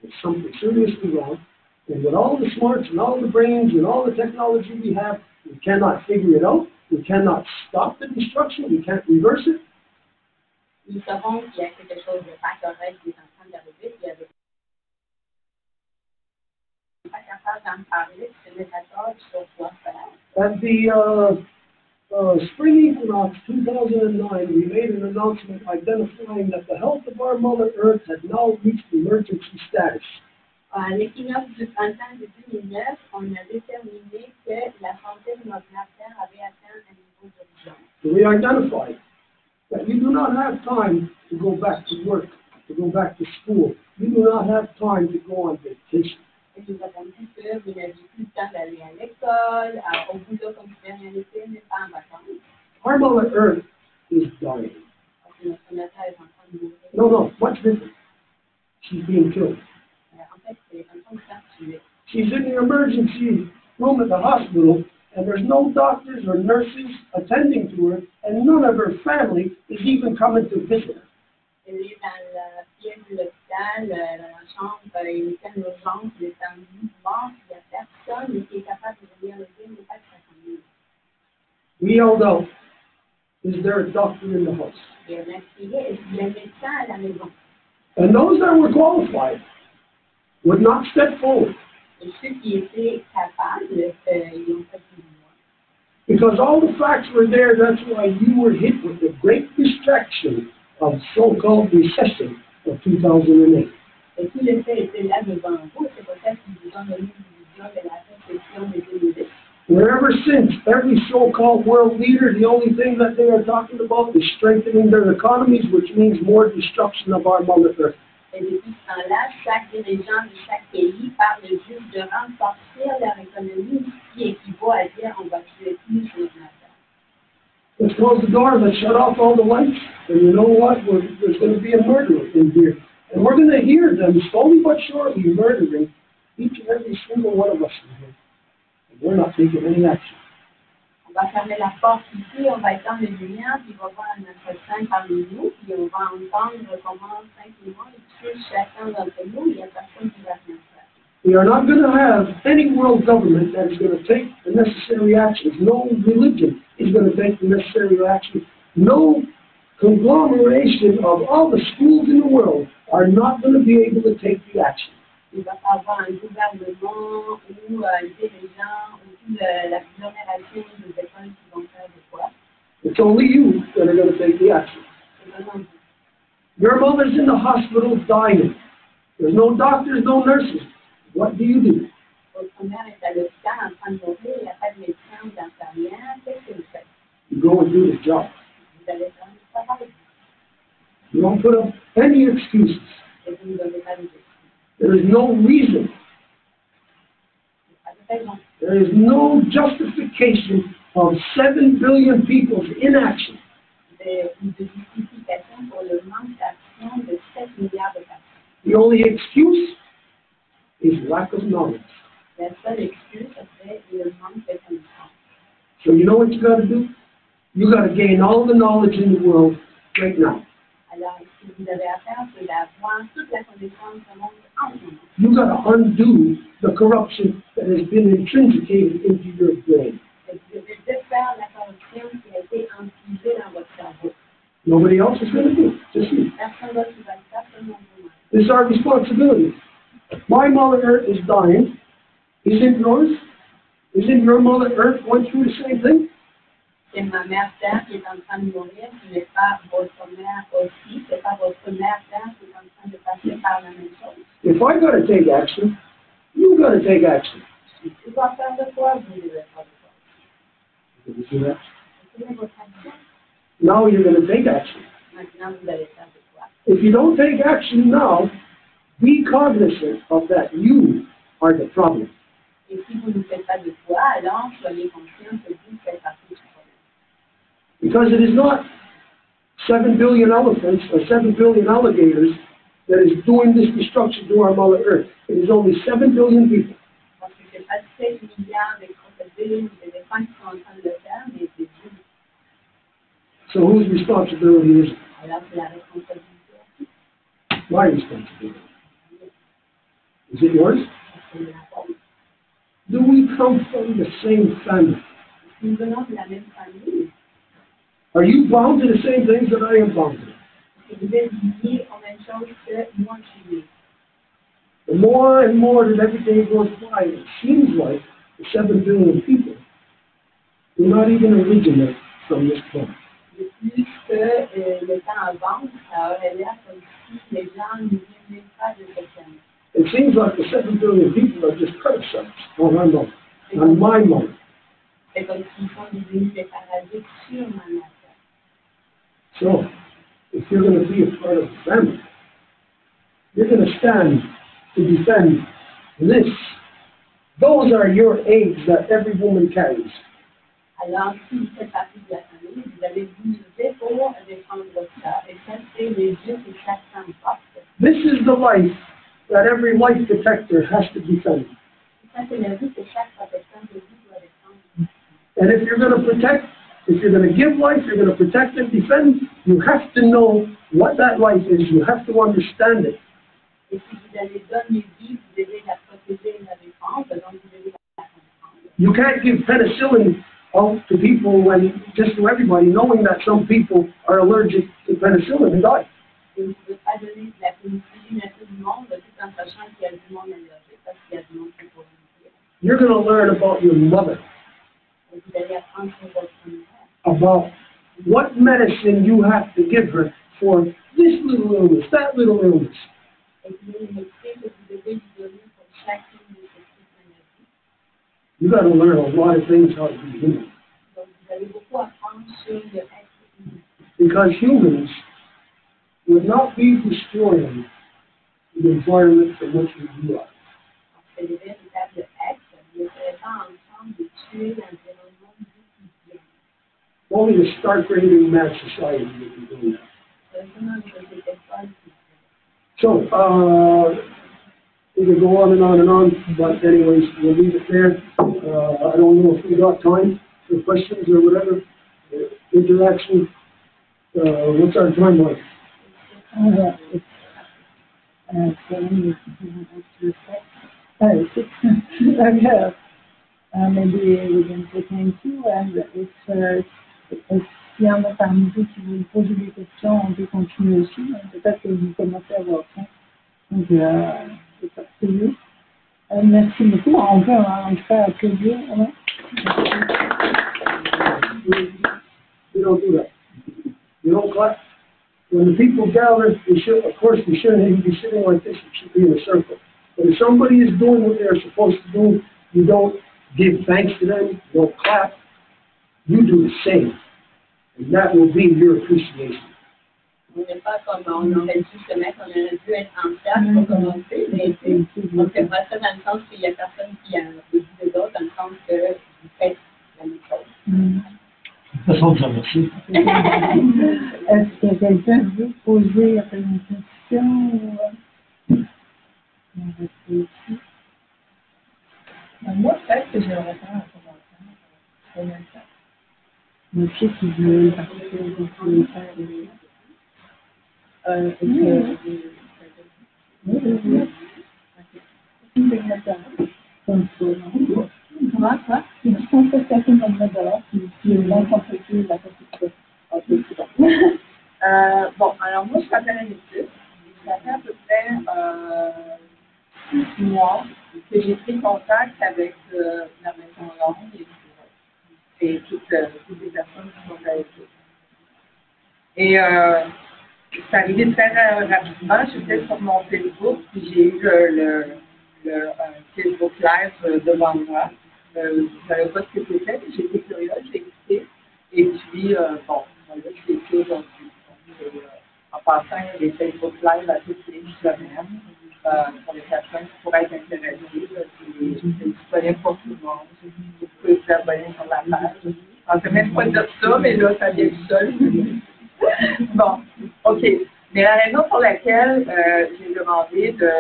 there's something seriously wrong, and with all the smarts and all the brains and all the technology we have, we cannot figure it out. We cannot stop the destruction. We can't reverse it. Nous savons qu'il y a quelque chose de pas correct qui est en train d'arriver, qu'il y a des pas capable d'en parler, de se mettre d'accord sur quoi faire. At the spring equinox 2009, we made an announcement identifying that the health of our Mother Earth had now reached emergency status. À l'équinoxe du printemps de 2009, on a déterminé que la santé de notre Terre avait atteint un niveau d'urgence. We identified that you do not have time to go back to work, to go back to school. You do not have time to go on vacation. Et nous avons dit que vous n'aviez plus le temps d'aller à l'école, au boulot comme si rien n'était, mais pas en vacances. Our Mother Earth is dying. Parce que notre Terre est en train de mourir. No, much different. She's being killed. En fait, c'est en train de faire tuer. She's in the emergency room at the hospital, and there's no doctors or nurses attending to her, and none of her family is even coming to visit her. Elle est dans la pièce de l'hôpital, dans la chambre, il est en urgence, il est en mort, il n'y a personne qui est capable de venir le dire, mais pas de sa famille. We yelled out, is there a doctor in the house? Et on a crié, est-ce qu'il y a un médecin à la maison? And those that were qualified would not step forward. Et ceux qui étaient capables, ils ont fait plus loin. Because all the facts were there, that's why you were hit with the great distraction of so-called recession of 2008. Et tous les faits étaient là devant vous, c'est pour ça qu'ils vous ont donné une vision de la récession de 2008. Where ever since, every so-called world leader, the only thing that they are talking about is strengthening their economies, which means more destruction of our Mother Earth. Et depuis ce temps-là, chaque dirigeant de chaque pays parle juste de renforcer leur économie, ce qui équivaut à dire on va tuer plus sur notre terre. Let's close the door, let's shut off all the lights, and you know what? There's going to be a murder in here. And we're going to hear them slowly but surely murdering each and every single one of us in here. And we're not taking any action. On va fermer la porte ici, on va éteindre les lumières, puis on va voir notre saint parmi nous, puis on va entendre comment simplement il tue chacun d'entre nous, il n'y a personne qui va rien faire. We are not going to have any world government that is going to take the necessary actions. No religion is going to take the necessary actions. No conglomeration of all the schools in the world are not going to be able to take the action. Il va pas avoir un gouvernement ou un dirigeant ou l'agglomération des écoles qui vont faire de quoi. It's only you that are going to take the action. C'est vraiment vous. Your mother's in the hospital dying. There's no doctors, no nurses. What do? Votre mère est à l'hôpital en train de mourir, il n'y a pas de médecin ou d'infirmière, qu'est-ce que vous faites? You go and do the job. Vous allez faire le travail. You don't put up any excuses. Et vous ne donnez pas de excuses. There is no reason. There is no justification of 7 billion people's inaction. De justification pour le manque d'action de 7 milliards de personnes. The only excuse is lack of knowledge. La seule excuse, c'est le manque de connaissance. So you know what you got to do? You got to gain all the knowledge in the world right now. Alors, ce que vous avez à faire, c'est d'avoir toute la connaissance du monde en ce moment. You got to undo the corruption that has been intrinsicated into your brain. Vous devez défaire la corruption qui a été infusée dans votre cerveau. Nobody else is going to do it. Just you. Personne d'autre qui va le faire, seulement vous-même. It's our responsibility. My Mother Earth is dying. Isn't yours? Isn't your Mother Earth going through the same thing? C'est ma mère Terre qui est en train de mourir, ce n'est pas votre mère aussi, c'est pas votre mère Terre qui est en train de passer par la même chose. If I got to take action, you got to take action. Si tu dois faire de quoi, vous devez faire de quoi. Did you see that? C'est votre action. Now you're going to take action. Maintenant, vous allez faire de quoi. If you don't take action now, be cognizant of that. You are the problem. Et si vous ne faites pas de quoi, alors soyez conscient que vous faites partie du problème. Because it is not 7 billion elephants or 7 billion alligators that is doing this destruction to our Mother Earth. It is only 7 billion people. Parce que c'est pas 7 milliards de crocodiles ou d'éléphants qui sont en train de le faire, mais c'est vous. So whose responsibility is it? Alors c'est la responsabilité. My responsibility. Is it yours? C'est la faute. Do we come from the same family? Nous venons de la même famille. Are you bound to the same things that I am bound to? Et vous êtes liés aux mêmes choses que moi je suis lié. The more and more that every day goes by, it seems like the 7 billion people do not even originate from this point. De plus que le temps avance, ça aurait l'air comme si les gens ne viennent pas de cette famille. It seems like the 7 billion people are just parasites on our mother, on my mother. C'est comme s'ils sont devenus des parasites sur ma mère. So, if you're going to be a part of the family, you're going to stand to defend this. Those are your aids that every woman carries. Alors, si vous faites partie de la famille, vous allez vous lever pour défendre ça. Et ça, c'est les yeux que chaque femme porte. This is the life that every life protector has to defend. Ça, c'est la vie que chaque protecteur de vie doit défendre. And if you're going to protect, if you're going to give life, you're going to protect and defend, you have to know what that life is. You have to understand it. Et si vous allez donner vie, vous devez la protéger et la défendre, donc vous devez la comprendre. You can't give penicillin out to people when, just to everybody, knowing that some people are allergic to penicillin and die. Et vous ne pouvez pas donner de la pénicilline à tout le monde, tout en sachant qu'il y a du monde allergique, parce qu'il y a du monde qui pourrait mourir. You're going to learn about your mother, Et vous allez apprendre sur votre mère. about what medicine you have to give her for this little illness, that little illness. Et vous allez montrer que vous devez lui donner pour chacune de ces petites maladies. You got to learn a lot of things how to be human. Donc vous allez beaucoup apprendre sur le être humain. Because humans would not be destroying the environment from which we grew up. Parce que les véritables êtres ne seraient pas ensemble de tuer l'environnement d'où ils viennent. Only the Stark Rating Mad Society would be doing that. Seulement une société folle qui fait. So, we could go on, but anyways, we'll leave it there. I don't know if we got time for questions or whatever, interaction. What's our timeline? Maybe we can say thank you, and if s'il y en a parmi vous qui veulent poser des questions, on peut continuer aussi. Peut-être que vous commencez à avoir faim. Donc, c'est parti. Merci beaucoup. On peut en faire applaudir. Hein? We don't do that. You don't clap. When the people gather, they should, of course, we shouldn't even be sitting like this. It should be in a circle. But if somebody is doing what they're supposed to do, you don't give thanks to them, you don't clap. You do the same. And that will be your appreciation. On n'est pas comme on aurait dû se mettre, on aurait dû être en place pour commencer, mais on ne fait pas ça dans le sens qu'il n'y a personne qui a des idées d'autres, dans le sens que vous faites la même chose. Façon de dire merci. Est-ce que quelqu'un veut poser une question? On va ici. Moi, peut-être que j'aimerais faire un commentaire. En même temps. Monsieur qui veut participer, vous pouvez faire des... Comme ça, non? Comment, quoi? C'est du contestation comme $9 qui est moins compliqué la constitution. Bon, alors moi, je m'appelle Annie. Ça fait à peu près 6 mois que j'ai pris contact avec la Maison Longue et toutes les personnes qui sont avec eux. Et c'est arrivé très rapidement. J'étais sur mon Facebook, puis j'ai eu le Facebook Live devant moi. Je ne savais pas ce que c'était, mais j'étais curieuse, j'ai écouté. Et puis, bon, voilà, je l'ai fait aujourd'hui. En passant, il y a des Facebook Live à toutes les semaines pour les personnes qui pourraient être intéressées. C'est disponible pour tout le monde. Vous pouvez vous abonner sur la page. Je ne pensais même pas dire ça, mais là, ça vient tout seul. Bon, OK. Mais la raison pour laquelle j'ai demandé de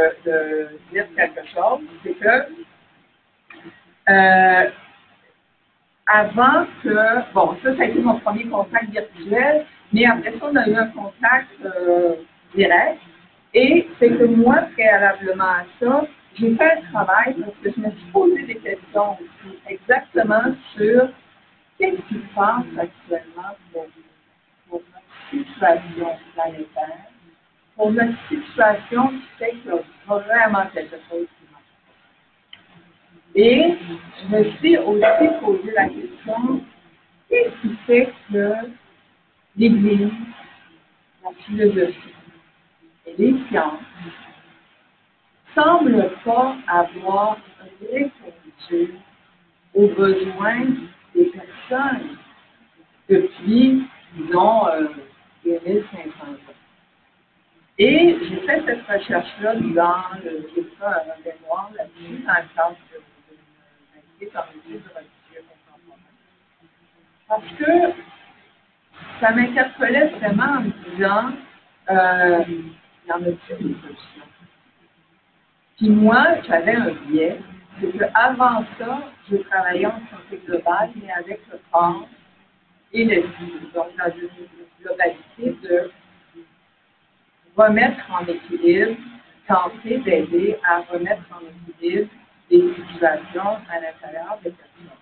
dire quelque chose, c'est que avant que, bon, ça a été mon premier contact virtuel, mais après ça, on a eu un contact direct. Et c'est que moi, préalablement à ça, j'ai fait un travail parce que je me suis posé des questions aussi, exactement sur qu'est-ce qui se passe actuellement pour notre situation planétaire, pour notre situation qui fait qu'il y a vraiment quelque chose qui marche. Et je me suis aussi posé la question, qu'est-ce qui fait que l'Église, la philosophie et les sciences ne semblent pas avoir répondu aux besoins des personnes depuis, disons, 2500 ans. Et j'ai fait cette recherche-là dans un mémoire là-dessus, dans le cadre d'une étude de religieux contemporain. Parce que ça m'interpellait vraiment en me disant, il y en a-t-il des solutions? Puis moi, j'avais un biais, c'est qu'avant ça, je travaillais en santé globale, mais avec le corps et le vie, donc dans une globalité de remettre en équilibre, tenter d'aider à remettre en équilibre les situations à l'intérieur des personnes.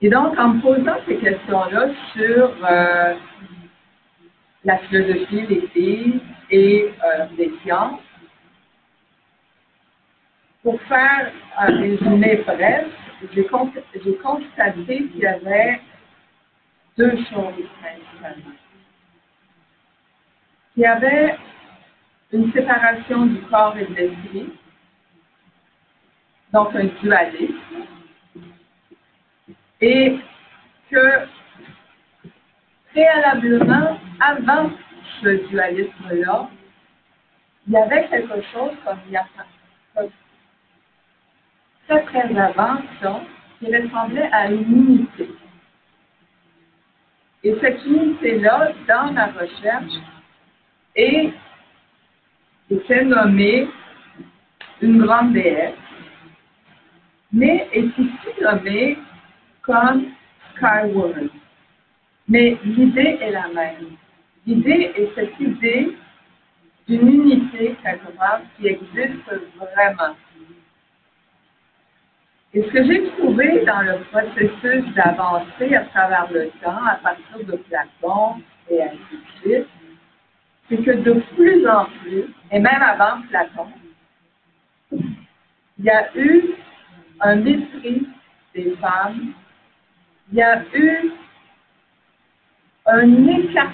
Et donc, en me posant ces questions-là sur la philosophie, l'éthique et les sciences, pour faire un résumé bref, j'ai constaté qu'il y avait deux choses principalement. Il y avait une séparation du corps et de l'esprit, donc un dualisme, et que préalablement, avant ce dualisme-là, il y avait quelque chose comme il y a très avant ça, qui ressemblait à une unité. Et cette unité-là, dans ma recherche, est était nommée une grande déesse, mais est ici nommée comme Sky Woman. Mais l'idée est la même. L'idée est cette idée d'une unité quelque part qui existe vraiment. Et ce que j'ai trouvé dans le processus d'avancer à travers le temps, à partir de Platon et ainsi de suite, c'est que de plus en plus, et même avant Platon, il y a eu un mépris des femmes, il y a eu un écart,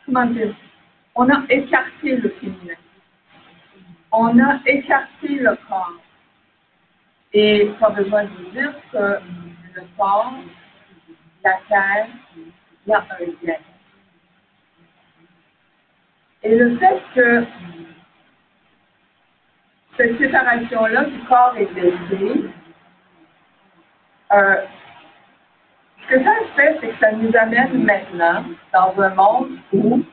comment dire, on a écarté le féminin, on a écarté le corps. Et pas besoin de vous dire que le corps, la terre, il y a un lien. Et le fait que cette séparation-là du corps est laissée, ce que ça fait, c'est que ça nous amène maintenant dans un monde où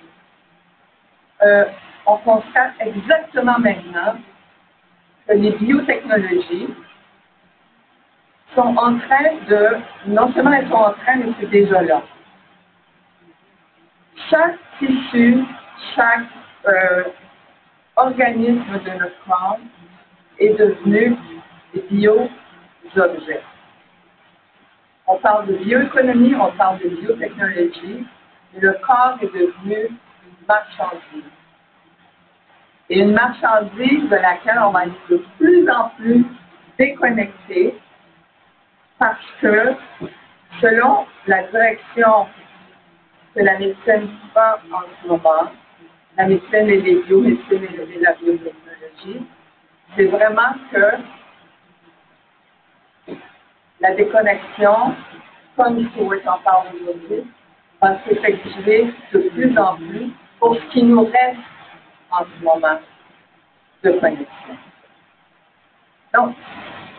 on constate exactement maintenant que les biotechnologies sont en train de, non seulement elles sont en train, mais c'est déjà là. Chaque tissu, chaque organisme de notre corps est devenu des bio-objets. On parle de bioéconomie, on parle de biotechnologie, mais le corps est devenu une marchandise. Et une marchandise de laquelle on va être de plus en plus déconnecté parce que, selon la direction que la médecine prend en ce moment, la médecine et les biomédecines et la biotechnologie, c'est vraiment que la déconnexion, comme Stuart en parle aujourd'hui, va s'effectuer de plus en plus pour ce qui nous reste en ce moment de connexion. Donc,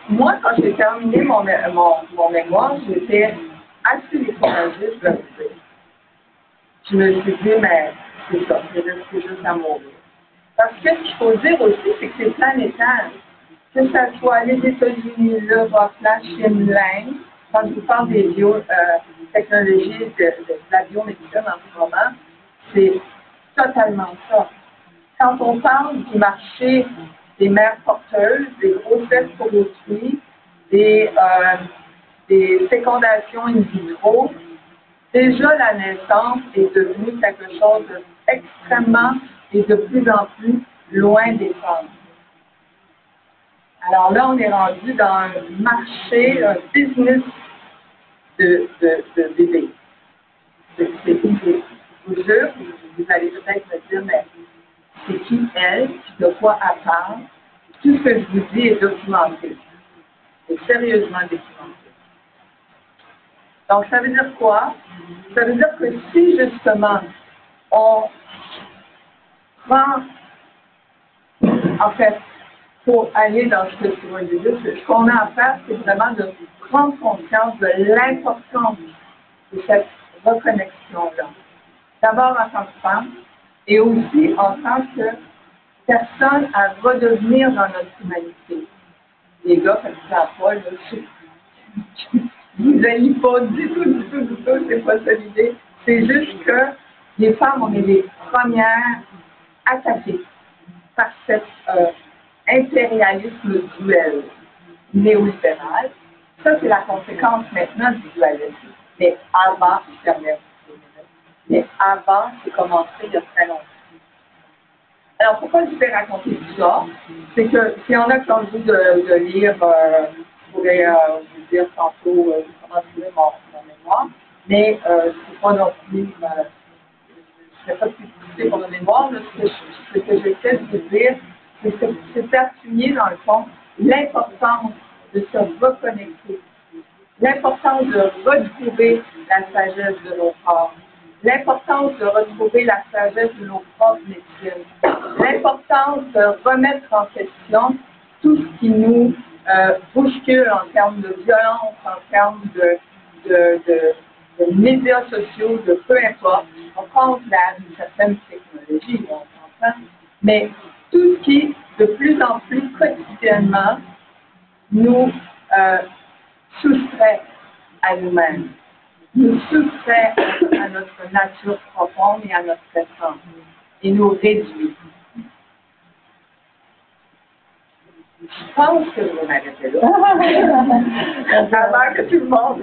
moi, quand j'ai terminé mon mémoire, j'étais assez découragée, je le sais. Je me suis dit, mais c'est ça, c'est juste à mourir. Parce que ce qu'il faut dire aussi, c'est que c'est planétaire. Que ce soit les États-Unis, l'Europe, la Chine, l'Inde, quand je vous parle des biotechnologies, de la biomédecine en ce moment, c'est totalement ça. Quand on parle du marché des mères porteuses, des grossesses pour autrui, des fécondations in vitro, déjà la naissance est devenue quelque chose d'extrêmement et de plus en plus loin des femmes. Alors là, on est rendu dans un marché, un business de bébés. Je vous jure, vous allez peut-être me dire, mais c'est qui elle, de quoi elle parle? Tout ce que je vous dis est documenté. C'est sérieusement documenté. Donc, ça veut dire quoi? Ça veut dire que si, justement, on prend, en fait, pour aller dans ce que tu veux dire, ce qu'on a à faire, c'est vraiment de prendre conscience de l'importance de cette reconnexion-là. D'abord en tant que femme, et aussi en tant que personne à redevenir dans notre humanité. Les gars, ça ne se pas, là, je vous haïs pas du tout, c'est pas ça l'idée. C'est juste que les femmes, on est les premières attaquées par cet impérialisme duel néolibéral. Ça, c'est la conséquence maintenant du dualisme. Mais avant, mais avant, c'est commencé il y a très longtemps. Alors, pourquoi je vais raconter tout ça? C'est que s'il y en a qui ont le goût de lire, je pourrais vous dire tantôt comment trouver mon mémoire, mais c'est pas non plus, je ne serais pas plus poussée pour le mémoire. Là, ce que j'essaie de vous dire, c'est d'appuyer, dans le fond, l'importance de se reconnecter, l'importance de retrouver la sagesse de nos corps, l'importance de retrouver la sagesse de nos propres médecines, l'importance de remettre en question tout ce qui nous bouscule en termes de violence, en termes de médias sociaux, de peu importe. On compte une certaine technologie, on s'entend, mais tout ce qui, de plus en plus quotidiennement, nous soustrait à nous-mêmes, nous soustrait à notre nature profonde et à notre essence, et nous réduit. Je pense que vous m'arrêtez là. Avant que tout le monde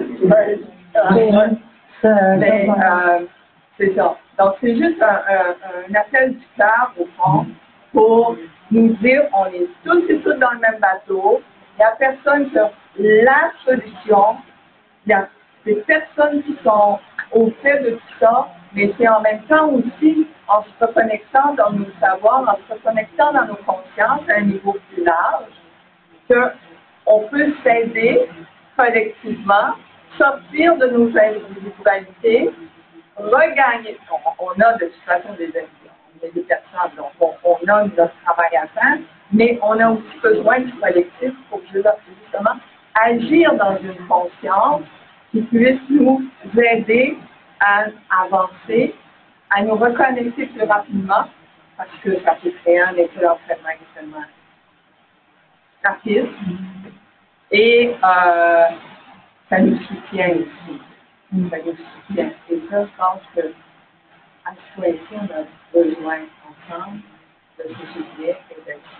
c'est ça. Donc, c'est juste un appel du cœur, au fond, pour nous dire on est tous et toutes dans le même bateau. Il n'y a personne qui a la solution. Il y a des personnes qui sont au fait de tout ça, mais c'est en même temps aussi en se reconnectant dans nos savoirs, en se reconnectant dans nos consciences à un niveau plus large, qu'on peut s'aider collectivement, sortir de nos individualités, regagner. On a de toute façon des personnes, donc on a notre travail à faire, mais on a aussi besoin du collectif pour justement agir dans une conscience qui puisse nous aider à avancer, à nous reconnecter plus rapidement, parce que ça peut créer un effet d'entraînement extrêmement rapide, et ça nous soutient aussi. Ça nous soutient. Et ça, je pense que à ce point-ci, on a besoin ensemble de se soutenir et d'être.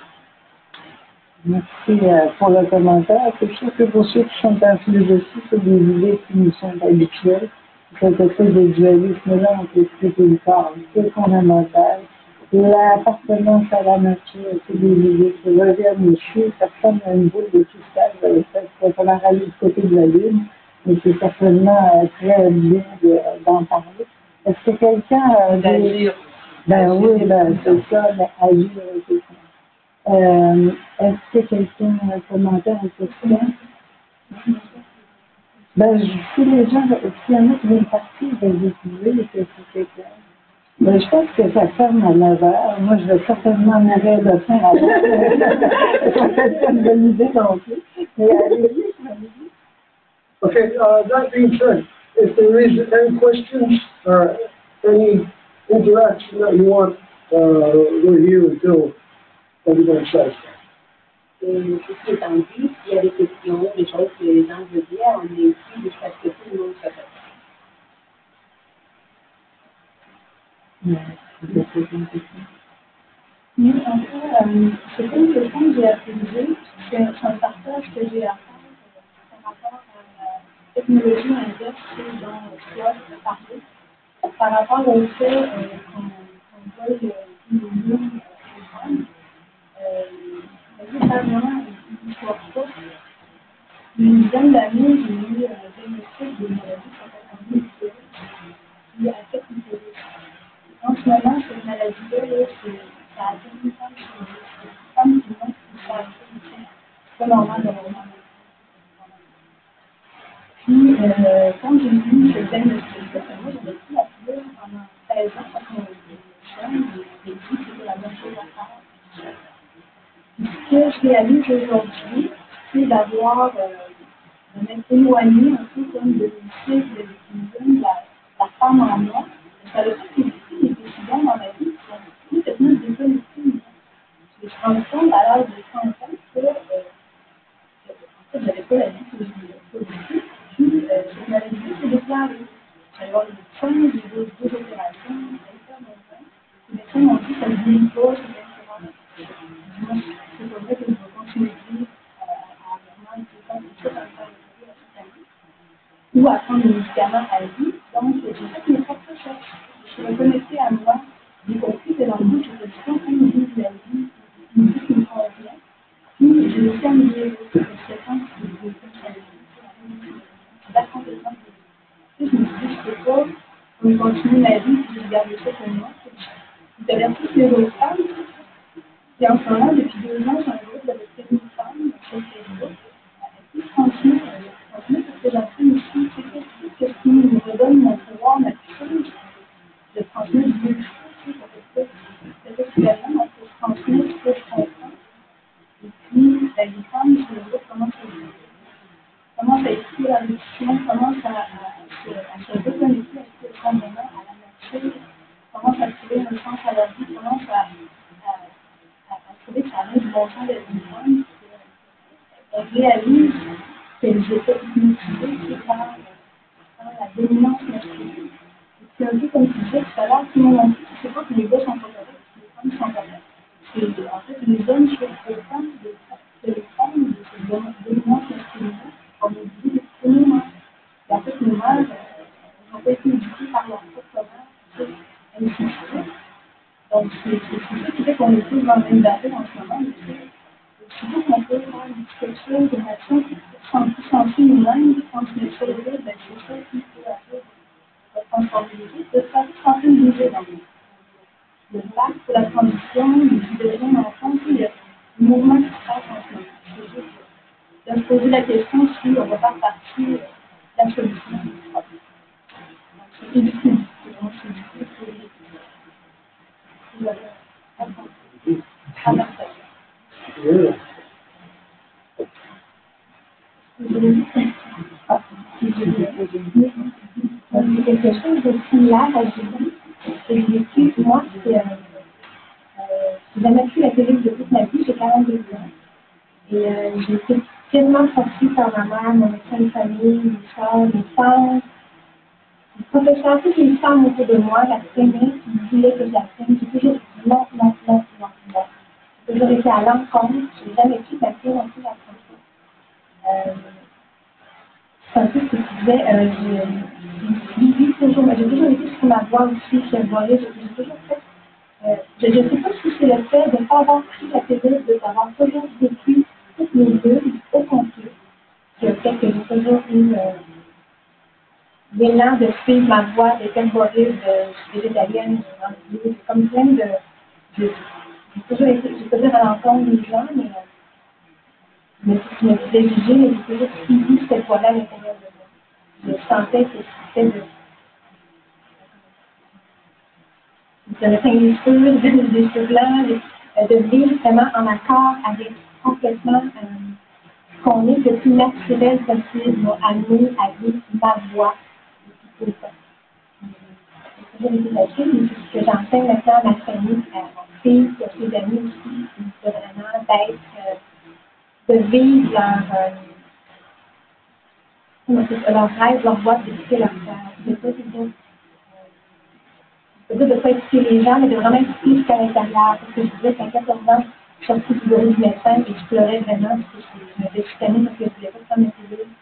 Merci pour le commentaire. C'est sûr que pour ceux qui sont en philosophie, c'est des idées qui nous sont habituelles. C'est quelque chose de dualisme-là, on peut expliquer le corps. C'est fondamental. L'appartenance à la nature, c'est des idées qui reviennent ici. Personne n'a une boule de cristal, on va aller du côté de la lune, mais c'est certainement très bien d'en parler. Est-ce que quelqu'un d'agir? Ben oui, ben, c'est ça, mais agir, c'est ça. Est-ce que quelqu'un a un commentaire à cette question? Ben, si les gens, s'il y en a qui veulent partir, ben, vous pouvez, que c'est clair. Ben, je pense que ça ferme à 9h. Moi, je vais certainement en arrêter de fin à l'heure. Ça fait pas une bonne idée non plus. Mais allez-y, allez-y. Okay, that being said, if there is any questions or any interaction that you want, we're here until everybody's satisfied. Ceci étant dit, s'il y a des questions, des choses que les gens veulent dire, on est ici jusqu'à ce que tout le monde se fasse. Oui, en fait, c'est pas une question que j'ai à poser, c'est un partage que j'ai à faire par rapport à la technologie inverse dont toi tu as parlé, par rapport au fait qu'on veuille diminuer les femmes. Pas vraiment une histoire forte. Une dizaine d'années, j'ai eu un diagnostic de maladie qui s'appelle l'hypothyroïdie, qui affecte l'hypothyroïdie. En ce moment, cette maladie-là, ça atteint une femme sur 10. C'est une femme qui montre une fragilité. C'est pas normal d'avoir mal. Puis, quand j'ai eu ce diagnostic-là, moi, j'avais pris la pilule pendant 16 ans parce que mon chien m'a dit que c'était la bonne chose à faire. Ce que je réalise aujourd'hui, c'est d'avoir, de m'être éloignée un peu comme de l'unité, de l'utilisation de la femme en moi. Ça veut dire que les décisions dans ma vie sont complètement déconnectées. Je me rends compte à l'âge de 30 ans que, en fait, j'avais pas la vie que je voulais pas du tout. Puis, cette maladie s'est déclarée. J'allais voir les médecins, j'ai eu deux opérations, les médecins m'ont dit que ça ne vient pas, c'est moi, c'est pas vrai que je vais continuer de vivre à vraiment tout le temps, ou à prendre des médicaments à vie. Donc, j'ai fait mes propres recherches. Je suis reconnectée à moi. J'ai compris que dans le bout, je suis en train de vivre la vie, une vie qui me convient. Puis, j'ai aussi amélioré cette séquence que je veux faire complètement. Je me suis dit, je ne peux pas continuer ma vie si je garde ça pour moi. Vous avez tous les autres femmes. Et en ce moment, depuis 2 ans, j'ai un groupe de 1000 femmes sur Facebook. Et je continue parce que j'apprends aussi ce qui me redonne mon pouvoir naturel de transmettre du mieux que cette expérience, je transmets ce que je comprends. Et puis, les femmes sur le groupe commencent à écouter la discussion, commencent à se reconnecter avec ce fondement, à la nature, commencent à trouver un sens à leur vie, commencent à trouvé que ça avait du bon sens d'être une femme. On réalise que j'étais motivée par la dominance masculine. C'est un peu comme tu disais tout à l'heure, tout le monde dit, c'est pas que les gars sont pas corrects, que les femmes sont correctes. C'est en fait les hommes choisissent autant que les femmes de cette dominance masculine. On nous dit que nous-mêmes. Et en fait, nos mères n'ont pas été éduquées par leur propre mère, ainsi de suite. Donc, c'est ça qui fait qu'on est tous dans le même bateau en ce moment. C'est sûr qu'on peut faire quelque chose, une action qui peut sentir nous-mêmes, quand on est choses-là, ben, c'est ça qui peut avoir la transformabilité, de faire sentir une bouger dans le pacte pour la transition, les libérations d'enfants, il y a un mouvement qui se passe en ce moment. C'est juste de se poser la question si on va faire partie de la solution du problème. Donc, c'est difficile. C'est vraiment difficile. C'est quelque chose de similaire à Julie. J'ai vécu, moi, j'ai jamais pu la télé de toute ma vie, j'ai 42 ans. Et j'ai été tellement forcée par ma mère, mon médecin de famille, mes soeurs, mes sœurs. Les professeurs, toutes les femmes autour de moi, la traînaient, qui voulaient que je la traîne. J'ai toujours dit non. J'ai toujours été à l'encontre. J'ai jamais pu m'appeler non plus la traîner. C'est un peu ce que tu disais, j'ai toujours été sur ma voie aussi, j'ai toujours fait, je ne sais pas si c'est le fait de ne pas avoir pris la pilule, d'avoir toujours vécu toutes mes bulles au complet, qui a fait que j'ai toujours eu l'élan de suivre ma voie, d'être herboriste, je suis végétalienne, j'ai comme plein de... J'ai toujours été, je peux dire à l'encontre des gens, mais je me suis exigée, mais j'ai toujours suivi cette voie-là à l'intérieur de moi. Je sentais que c'était de me teindre les cheveux, des cheveux blancs, de vivre vraiment en accord avec complètement ce qu'on est le plus naturel possible, m'a amené à vivre ma voie. C'est toujours été facile, mais c'est ce que j'enseigne maintenant à ma famille, à mon fils, à ses amis aussi, c'est vraiment d'être, de vivre leur rêve, leur voie, d'écouter leur cœur. De ne pas écouter les gens, mais de vraiment écouter jusqu'à l'intérieur. Parce que je disais qu'à 14 ans, je suis sortie du bureau du médecin et je pleurais vraiment parce que je m'avais chicanée parce que je ne voulais pas prendre mes pilules.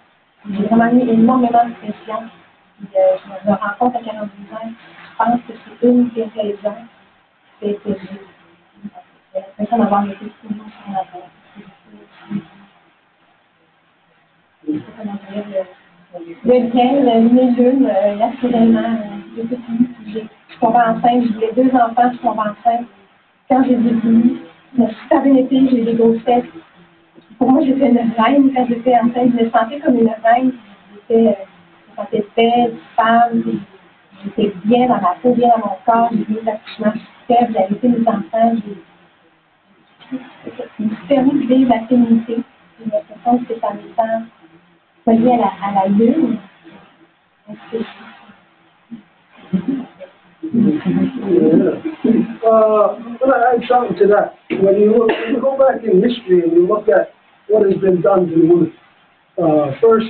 J'ai vraiment mis énormément de pression. Puis, je me rends compte à 42 ans, je pense que c'est une des raisons que j'ai l'impression d'avoir été toujours sur la voie. Le bien, mes lunes, naturellement, j'ai tout eu. Je tombais enceinte, je voulais 2 enfants, je tombais enceinte. Quand j'ai voulu, je me suis super bien été, j'ai eu des grossesses. Pour moi, j'étais une reine quand j'étais enceinte. Je me sentais comme une reine. Je me sentais belle, femme. J'étais bien dans ma peau, bien dans mon corps. J'ai eu l'accouchement super, j'ai arrêté mes enfants. Je me suis permis de vivre la féminité. J'ai l'impression que ça me sent relié à la lune. Well, I add something to that. When you go back in history and you look at what has been done to women, first,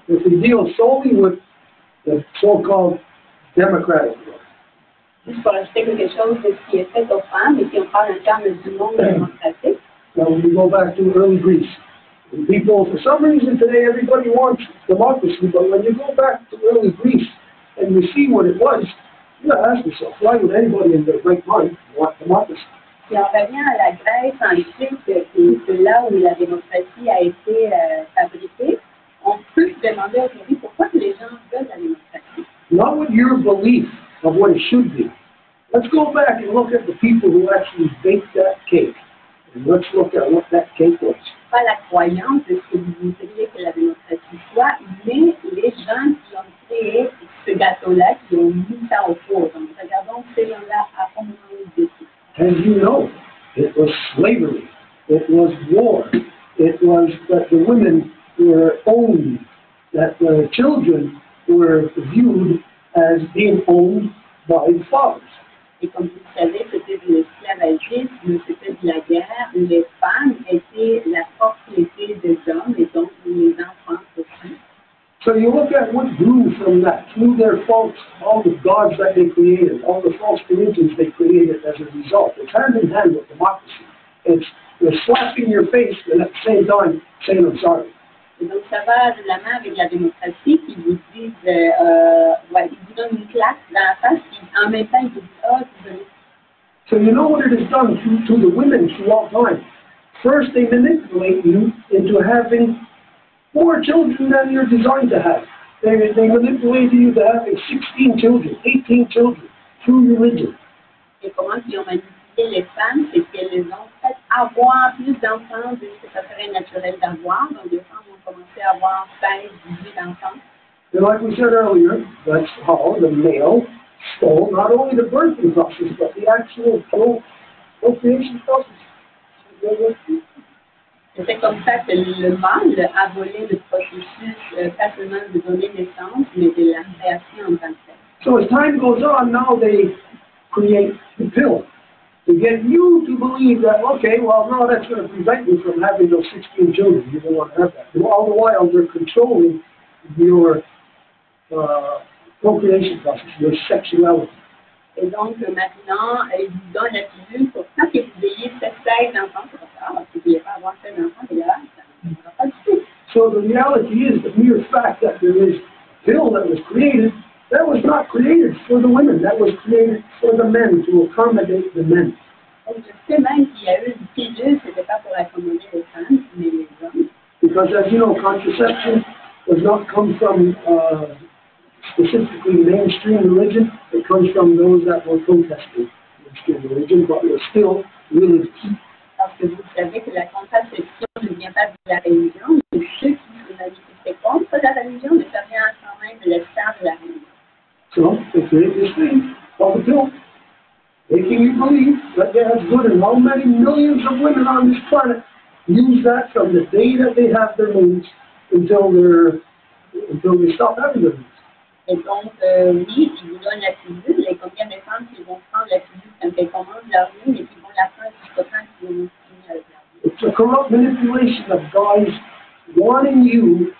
if we deal solely with the so-called democratic world. Juste pour ajouter quelque chose de ce qui est fait aux femmes, et puis on parle en termes du monde démocratique. Now, when you go back to early Greece, and people, for some reason today, everybody wants democracy, but when you go back to early Greece and you see what it was, you gotta ask yourself, why would anybody in their right mind want democracy? Puis on revient à la Grèce antique, c'est là où la démocratie a été fabriquée. On peut se demander aujourd'hui pourquoi les gens veulent la démocratie. Not with your belief of what it should be. Let's go back and look at the people who actually baked that cake. And let's look at what that cake was. Pas la croyance de ce que vous voudriez que la démocratie soit, mais les gens qui ont créé ce gâteau-là, qui ont mis ça au four. Donc, regardons ces gens-là à comment ils décident. As you know, it was slavery, it was war, it was that the women were owned, that the children were viewed as being owned by the fathers. Et comme vous le savez, c'était de l'esclavagisme, c'était de la guerre. Les femmes étaient la propriété des hommes et donc les enfants aussi. So you look at what grew from that, through their false, all the gods that they created, all the false religions they created as a result. It's hand in hand with democracy. It's you're slapping your face and at the same time saying I'm sorry. Et donc ça va de la main avec la démocratie qui vous disent, ouais, ils vous donnent une claque dans la face, et en même temps ils vous disent, oh, désolé. So you know what it has done to the women throughout time. First, they manipulate you into having more children than you're designed to have. They manipulate you to having 16 children, 18 children, through religion. Et comment ils ont manipulé les femmes, c'est qu'elles les ont fait avoir plus d'enfants de ce que ça serait naturel d'avoir. Donc les femmes ont commencé à avoir 16, 18 enfants. And like we said earlier, that's how the male stole not only the birthing process, but the actual procreation process. C'est comme ça que le mâle a volé le processus, pas seulement de donner naissance, mais de la création en tant que telle. So as time goes on, now they create the pill to get you to believe that, okay, well, no, that's going to prevent you from having those 16 children. You don't want to have that. And all the while, they're controlling your procreation process, your sexuality. Et donc, maintenant, ils vous donnent la pilule pour quand vous ayez 16 enfants, c'est pas ça, parce que vous ne voulez pas avoir 16 enfants, c'est grave, ça ne va pas du tout. So the reality is the mere fact that there is a pill that was created, that was not created for the women, that was created for the men, to accommodate the men. Donc, je sais même qu'il y a eu une pilule, ce n'était pas pour accommoder les femmes, mais les hommes. Because as you know, contraception does not come from specifically mainstream religion. It comes from those that were protesting mainstream religion, but were still really key. Parce que vous savez que la contraception ne vient pas de la religion, mais ceux qui se manifestaient contre la religion, mais ça vient quand même de l'espace de la religion. So they created this thing called the pill, making you believe that that's good, and how many millions of women on this planet use that from the day that they have their moons until they stop having their moons. Et donc, oui, ils vous donnent la pilule, et combien de femmes qui vont prendre la pilule quand elles commandent leur lune et qui vont la prendre jusqu'au temps qu'ils vont finir avec leur lune. It's a corrupt manipulation of guys wanting you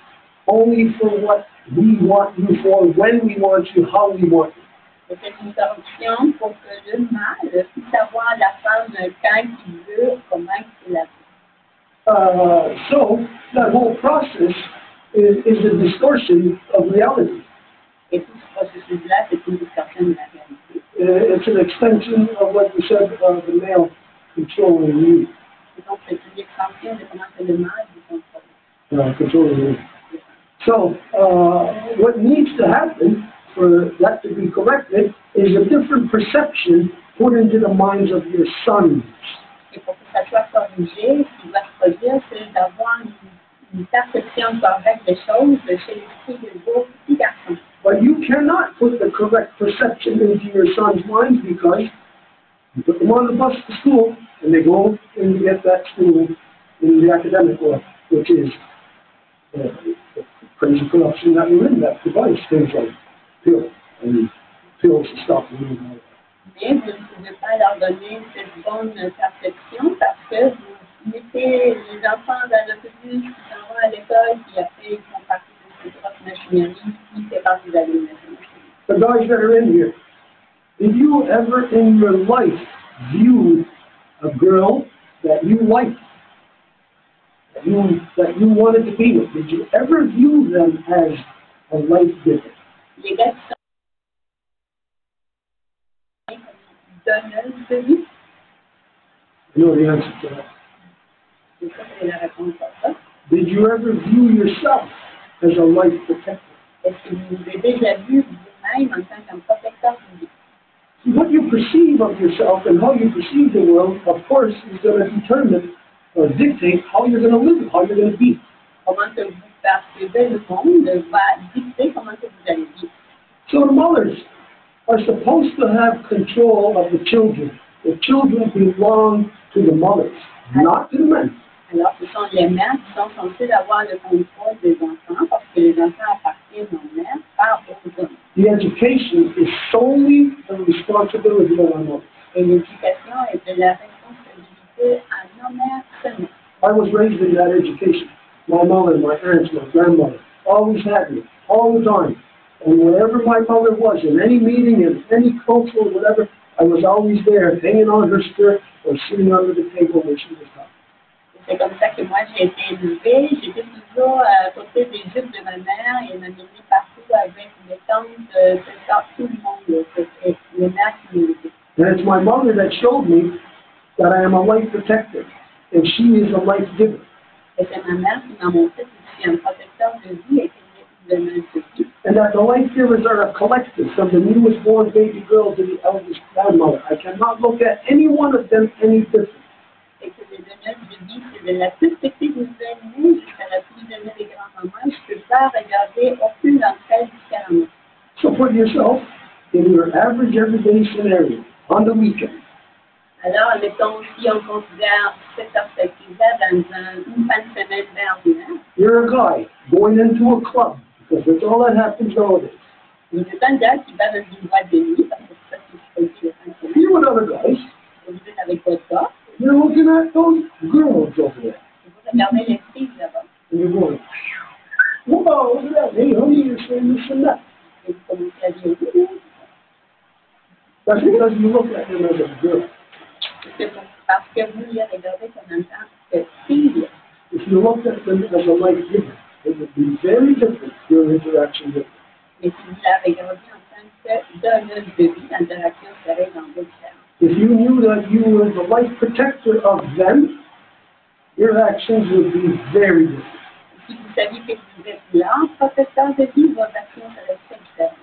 only for what we want you for, when we want you, how we want you. Et c'est une corruption pour que le mâle puisse avoir la femme quand il veut, comment il la veut. So that whole process is a distortion of reality. Et tout ce processus-là, c'est une distorsion de la réalité. It's an extension of what we said of the male controlling you. Et donc, c'est une extension de comment que le mâle vous contrôle. Controlling you. So what needs to happen for that to be corrected is a different perception put into the minds of your sons. Et pour que ça soit corrigé, ce qui va se produire, c'est d'avoir une perception correcte des choses chez l'esprit de vos petits garçons. But you cannot put the correct perception into your sons' minds because you put them on the bus to school and they go and get that school in the academic world, which is the crazy corruption that we're in, that device, things like pills and pills to stop the movement. Mais vous ne pouvez pas leur donner cette bonne perception parce que vous mettez les enfants dans l'autobus qui s'en vont à l'école et après ils font partie de cette grosse machinerie qui fait partie de la machinerie. The guys that are in here, did you ever in your life view a girl that you liked, that you wanted to be with? Did you ever view them as a life giver? Les gars qui sont donneuses de vie. You know the answer to that. C'est ça, c'est la réponse à ça. Did you ever view yourself as a life protector? Est-ce que vous avez déjà vu vous-même en tant qu'un protecteur de vie? What you perceive of yourself and how you perceive the world, of course, is going to determine or dictate how you're going to live, how you're going to be. Comment que vous percevez le monde va dicter comment que vous allez vivre. So the mothers are supposed to have control of the children. The children belong to the mothers, not to the men. Alors, ce sont les mères qui sont censées avoir le contrôle des enfants parce que les enfants appartiennent aux mères, pas aux hommes. The education is solely the the responsibility of my mother. Et l'éducation est de la responsabilité à nos mères seulement. I was raised in that education. My mother, my aunts, my grandmother always had me, all the time. And wherever my mother was, in any meeting, in any cultural, whatever, I was always there, hanging on her skirt or sitting under the table when she was talking. C'est comme ça que moi j'ai été élevée. J'étais toujours à côté des jupes de ma mère et elle m'a mené partout avec mes tantes, tout le monde. C'était les mères qui m'élevaient. And it's my mother that showed me that I am a life protector and she is a life giver. Et c'est ma mère qui m'a montré que je suis un protecteur de vie et que je donne de vie. And that the life givers are a collective, from the newest born baby girl to the eldest grandmother. I cannot look at any one of them any different. Et que les donneuses de vie, c'est de la plus petite nouvelle-née jusqu'à la plus jeune des grands-mamans. Je ne peux pas regarder aucune d'entre elles différemment. So put yourself in your average everyday scenario on the weekend. Alors, mettons, si on considère cette perspective-là dans une fin de semaine ordinaire, You're a guy going into a club, because that's all that happens nowadays. vous êtes un gars qui va dans une boîte de nuit, parce que c'est ça qui se fait les fins de semaine, You're with other guys. et vous êtes avec votre gars, You're looking at those girls over there. et vous regardez les filles là-bas, And you're going, whoa, look at that. Hey, honey, you're saying this and that. et vous commencez à dire oui, That's because you look at them as a girl. c'est parce que vous les regardez comme en tant que fille. If you looked at them as a life giver, it would be very different, your interaction with them. Mais si vous la regardez en tant que donneuse de vie, l'interaction serait dans d'autres termes. If you knew that you were the life protector of them, your actions would be very different. Si vous saviez que vous êtes là, protecteur de vie, vos actions seraient très différentes.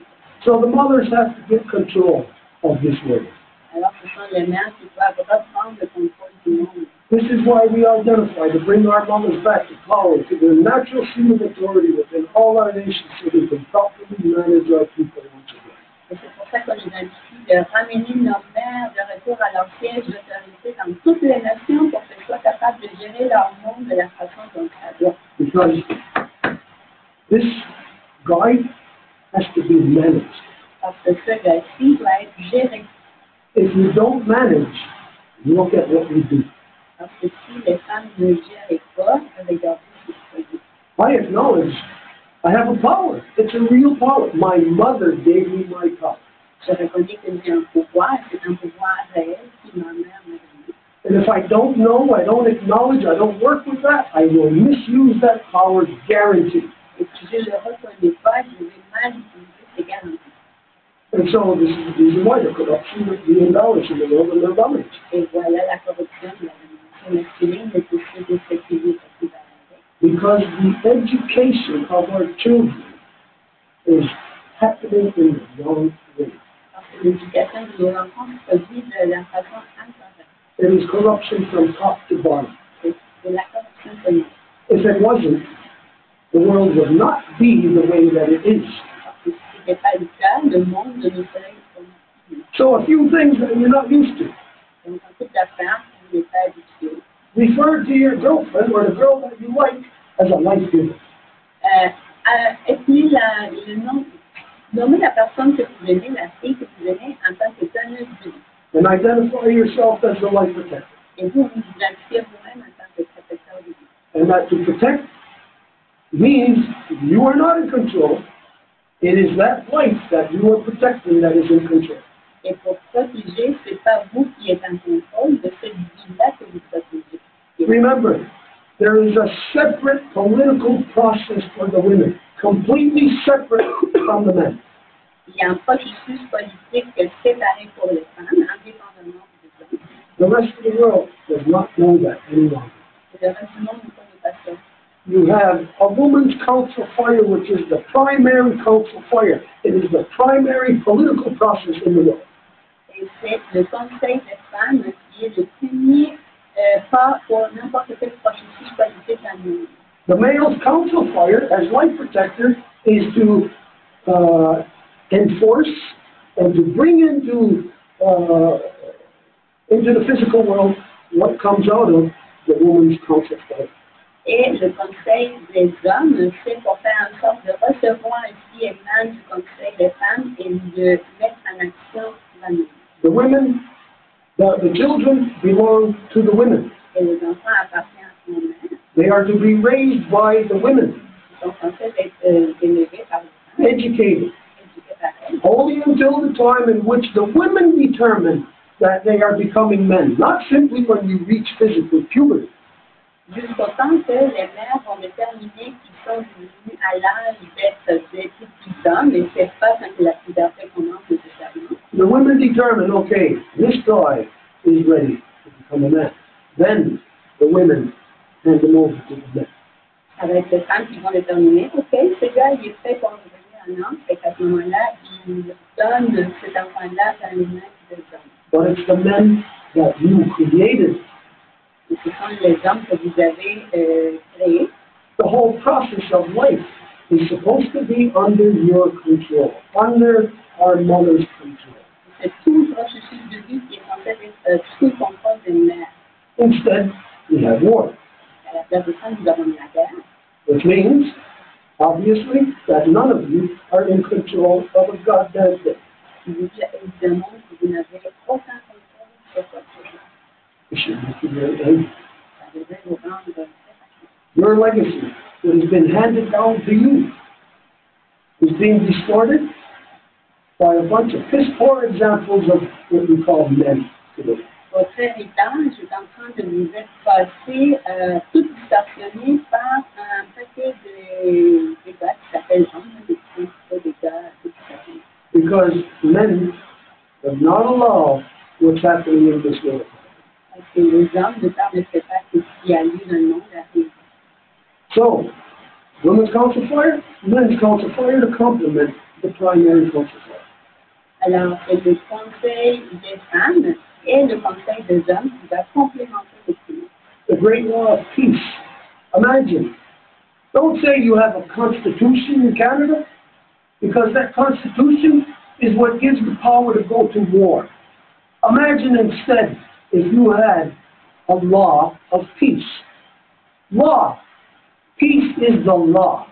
So the mothers have to get control of this world. Alors, ce sont les mères qui doivent reprendre le contrôle du monde. This is why we identify to bring our mothers back to power, to their natural seat of authority within all our nations so we can properly manage our people once again. Et c'est pour ça qu'on identifie de ramener nos mères de retour à leur siège d'autorité dans toutes les nations pour qu'elles soient capables de gérer leur monde de la façon dont ça doit. Because this guide has to be managed. Parce que ce gars-ci doit être géré. If you don't manage, look at what we do. Parce que si les femmes ne gèrent pas, regardez ce qu'ils font. I acknowledge I have a power. It's a real power. My mother gave me my power. Je reconnais que j'ai un pouvoir, c'est un pouvoir réel qui ma mère m'a donné. And if I don't know, I don't acknowledge, I don't work with that, I will misuse that power, guaranteed. Et si je ne le reconnais pas, je vais mal utiliser ces garanties. And so this is the reason why the corruption of the imbalanced in the world and their dominance. Et voilà la corruption de la domination masculine de tous ces effectifs qui va avec. Because the education of our children is happening in the wrong way. Parce que l'éducation de nos enfants se produit de la façon incorrecte. It is corruption from top to bottom. C'est de la corruption seulement. If it wasn't, the world would not be the way that it is. Parce que si ce n'était pas le cas, le monde ne serait comme ça. So a few things that you're not used to. Donc, en toute affaire, vous n'êtes pas habitué. Refer to your girlfriend or the girl that you like as a life giver. Appelez le nom, nommez la personne que vous aimez, la fille que vous aimez en tant que donneuse de vie. And identify yourself as the life protector. Et vous vous identifiez vous-même en tant que protecteur de vie. And that to protect means you are not in control. It is that life that you are protecting that is in control. Et pour protéger, ce n'est pas vous qui êtes en contrôle de cette vie-là que vous protégez. Remember, there is a separate political process for the women, completely separate from the men. Il y a un processus politique séparé pour les femmes, indépendamment des hommes. The rest of the world does not know that any longer. Et le reste du monde ne connaît pas ça. You have a woman's council fire, which is the primary council fire. It is the primary political process in the world. Et c'est le conseil des femmes qui est le premier pas pour n'importe quel processus politique dans le monde. The male's council fire, as life protector, is to enforce and to bring into the physical world what comes out of the woman's council fire. Et le conseil des hommes, c'est pour faire en sorte de recevoir ce qui émane du conseil des femmes et de mettre en action la The children belong to the women. Et les enfants appartiennent à son mère. They are to be raised by the women. Ils sont censés être élevés par les femmes, Educated. éduqués par elles. Only until the time in which the women determine that they are becoming men, not simply when you reach physical puberty. Jusqu'au temps que les mères vont déterminer qu'ils sont devenus à l'âge d'être des petits hommes, et c'est pas quand la puberté commence nécessairement. The women determine, okay, this guy is ready to become a man. Then the women hand him over to the men. Avec les femmes qui vont déterminer, ok, ce gars il est fait pour devenir un homme, et qu'à ce moment-là, ils donnent cet enfant-là dans les mains des hommes. But it's the men that you created. Et ce sont les hommes que vous avez créés. The whole process of life is supposed to be under your control, under our mother's control. C'est tout le processus de vie qui est censé être sous le contrôle des mères. Instead, we have war, À la place de ça, nous avons la guerre. which means, obviously, that none of you are in control of a goddamn thing. Qui vous dit évidemment que vous n'avez aucun contrôle sur quoi que ce soit. It should make you very angry. Ça devrait vous rendre très fâcheux. Your legacy that has been handed down to you is being distorted by a bunch of piss-poor examples of what we call men today. Votre héritage est en train de vous être passé tout distorsionné par un paquet de gars qui s'appellent hommes, des gars distorsionnés. Because men have not allowed what's happening in this world. Parce que les hommes ne permettent pas que ce qui a lieu dans le monde arrive. So, women's council fire, men's council fire to complement the primary council fire. Alors, c'est le conseil des femmes et le conseil des hommes qui va complémenter les deux. The great law of peace. Imagine. Don't say you have a constitution in Canada, because that constitution is what gives the power to go to war. Imagine instead if you had a law of peace. Law. Peace is the law.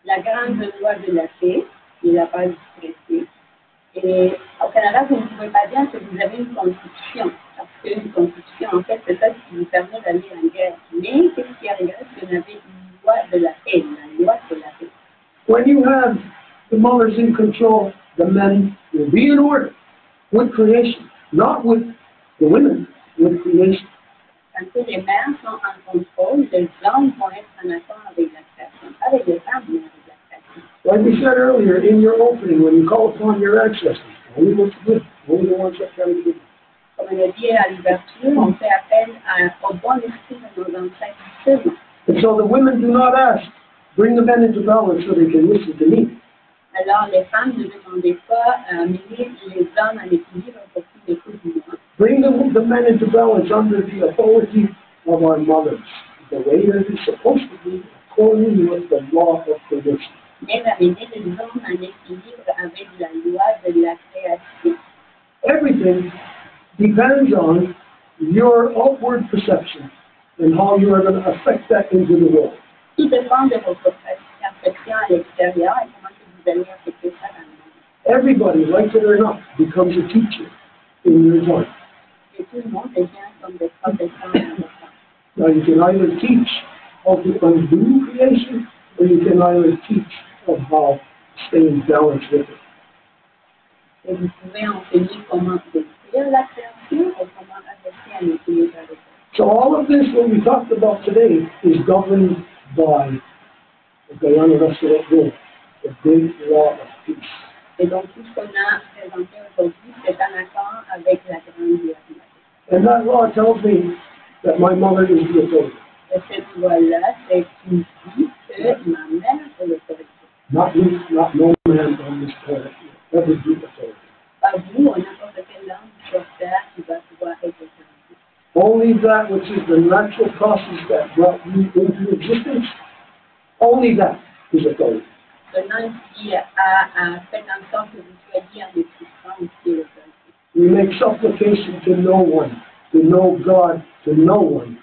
La grande loi de la paix, qui est la base du traité. Et au Canada, vous ne pouvez pas dire que vous avez une constitution, parce qu'une constitution, en fait, c'est ça qui vous permet d'aller en guerre. Mais qu'est-ce qui arriverait si on avait une loi de la paix, la loi de la paix? When you have the mothers in control, the men will be in order with creation, not with the women, with creation. Quand les mères sont en contrôle, les hommes vont être en accord avec la création, avec les femmes, mais avec la création. Like we said earlier in your opening, when you call upon your ancestors, only what's good, only the ones that carry the good. Comme on a dit à l'ouverture, on fait appel au bon esprit de nos ancêtres seulement. And so the women do not ask, bring the men into balance so they can listen to me. Alors les femmes ne demandaient pas à mener les hommes à l'équilibre pour qu'ils écoutent moi. Bring the men into balance under the authority of our mothers, the way that it's supposed to be, according with the law of creation. Mais d'amener les hommes en équilibre avec la loi de la création. Everything depends on your outward perception and how you are going to affect that into the world. Tout dépend de votre perception à l'extérieur et comment vous allez affecter ça dans le monde. Everybody, like it or not, becomes a teacher in your time. Et tout le monde devient comme des professeurs importants. Now you can either teach how to undo creation, or you can either teach of how to stay in balance with it. Et vous pouvez enseigner comment détruire la création et comment rester en équilibre avec elle. So all of this, what we talked about today, is governed by the Guyana Restaurant Bill, the great law of peace. Et donc tout ce qu'on a présenté aujourd'hui, c'est en accord avec la grande loi de la paix. And that law tells me that my mother is the authority. Et cette loi-là, c'est qui dit que ma mère est l'autorité. Not me, not no man on this planet will ever be authority. Pas vous ou n'importe quel homme sur terre qui va pouvoir être autorité. Only that which is the natural process that brought you into existence, only that is authority. Seulement qui a fait en sorte que vous soyez en existence, qui est l'autorité. We make supplication to no one, to no God, to no one,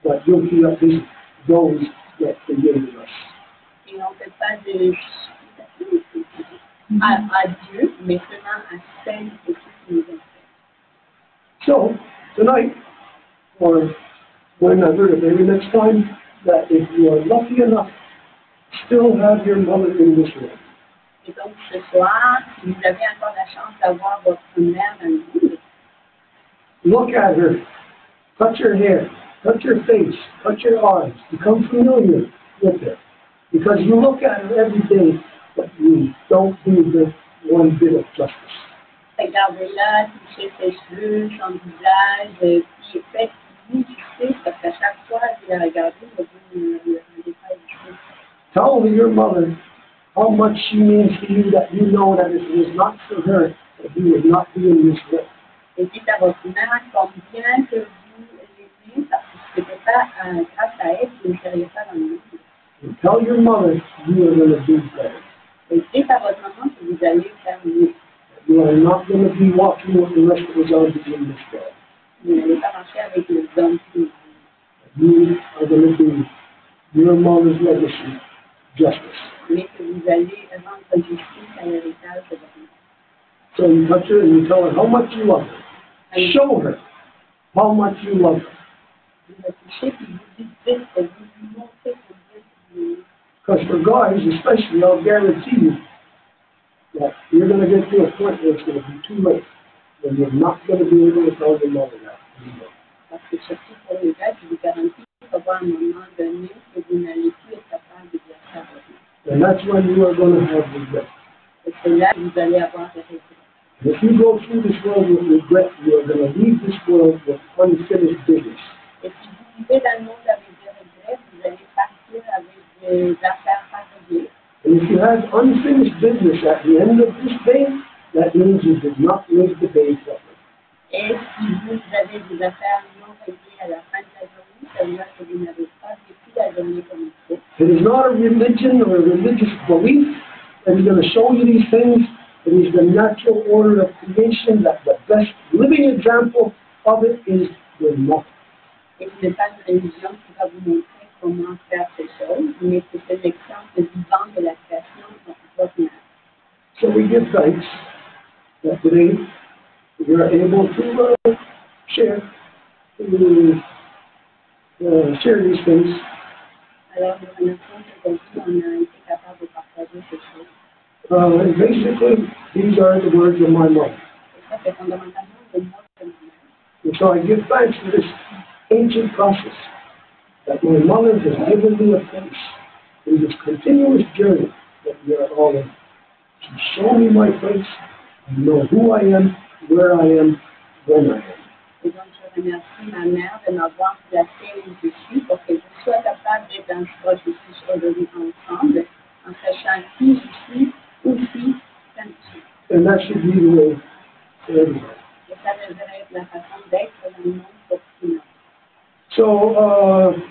but guilty of his, those that created us. Et on ne fait pas de supplication à Dieu, mais seulement à celle et ceux qui nous ont So, tonight, or whenever, the very next time, that if you are lucky enough, still have your mother in this world. Et donc, ce soir, si vous avez encore la chance d'avoir votre mère dans le monde, look at her, touch her hair, touch her face, touch her eyes, become familiar with her. Because you look at her every day, but you don't do the one bit of justice. regardez-la, touchez ses cheveux, son visage, puis faites-lui justice, parce qu'à chaque fois que vous la regardez, vous avez un détail justice. Tell your mother how much she means to you, that you know that if it was not for her, that you would not be in this world. Et dites à votre mère combien que vous l'aimez, parce que ce n'était pas grâce à elle que vous ne seriez pas dans le monde. And tell your mother you are going to do better. Et dites à votre maman que vous allez faire mieux. You are not going to be walking with the rest of the zombies in this world. Vous n'allez pas marcher avec les hommes qui You are going to do your mother's legacy justice. mais que vous allez rendre justice à l'héritage de votre mère. So you touch her and you tell her how much you love her. Show her how much you love her. Vous la touchez, puis vous dites vite, vous lui montrez combien vous l'aimez. Because for guys, especially, I'll guarantee you that you're going to get to a point where it's going to be too late, when you're not going to be able to tell your mother that anymore. Parce que surtout pour les gars, je vous garantis qu'il va y avoir un moment donné que vous n'allez plus être capable de dire ça à votre mère. And that's when you are going to have regret. Et c'est là que vous allez avoir des regrets. And if you go through this world with regret, you are going to leave this world with unfinished business. Et si vous vivez dans le monde avec des regrets, vous allez partir avec des affaires pas réglées. And if you have unfinished business at the end of this day, that means you did not live the day properly. Et si vous avez des affaires non réglées à la fin de la journée, ça veut dire que vous n'avez pas vécu la journée comme il faut. It is not a religion or a religious belief that is going to show you these things. It is the natural order of creation, that the best living example of it is your mother. Et ce n'est pas une religion qui va vous montrer comment faire ces choses, mais c'est l'exemple vivant de la création de votre mère. So we give thanks that today we are able to share these things. Alors, nous remercions qu'aujourd'hui, on a été capable de partager ces choses. And basically, these are the words of my mother. Et ça, c'est fondamentalement le mot de ma mère. And so I give thanks for this ancient process that my mother has given me a place in this continuous journey that we are all in. To show me my place and know who I am, where I am, when I am. Et donc, je remercie ma mère de m'avoir placé où je suis pour que je sois capable d'être dans ce processus aujourd'hui ensemble, en sachant qui je suis, où je suis, quand je suis. And that should be the way for everybody. Et ça devrait être la façon d'être dans le monde pour tout le monde. So,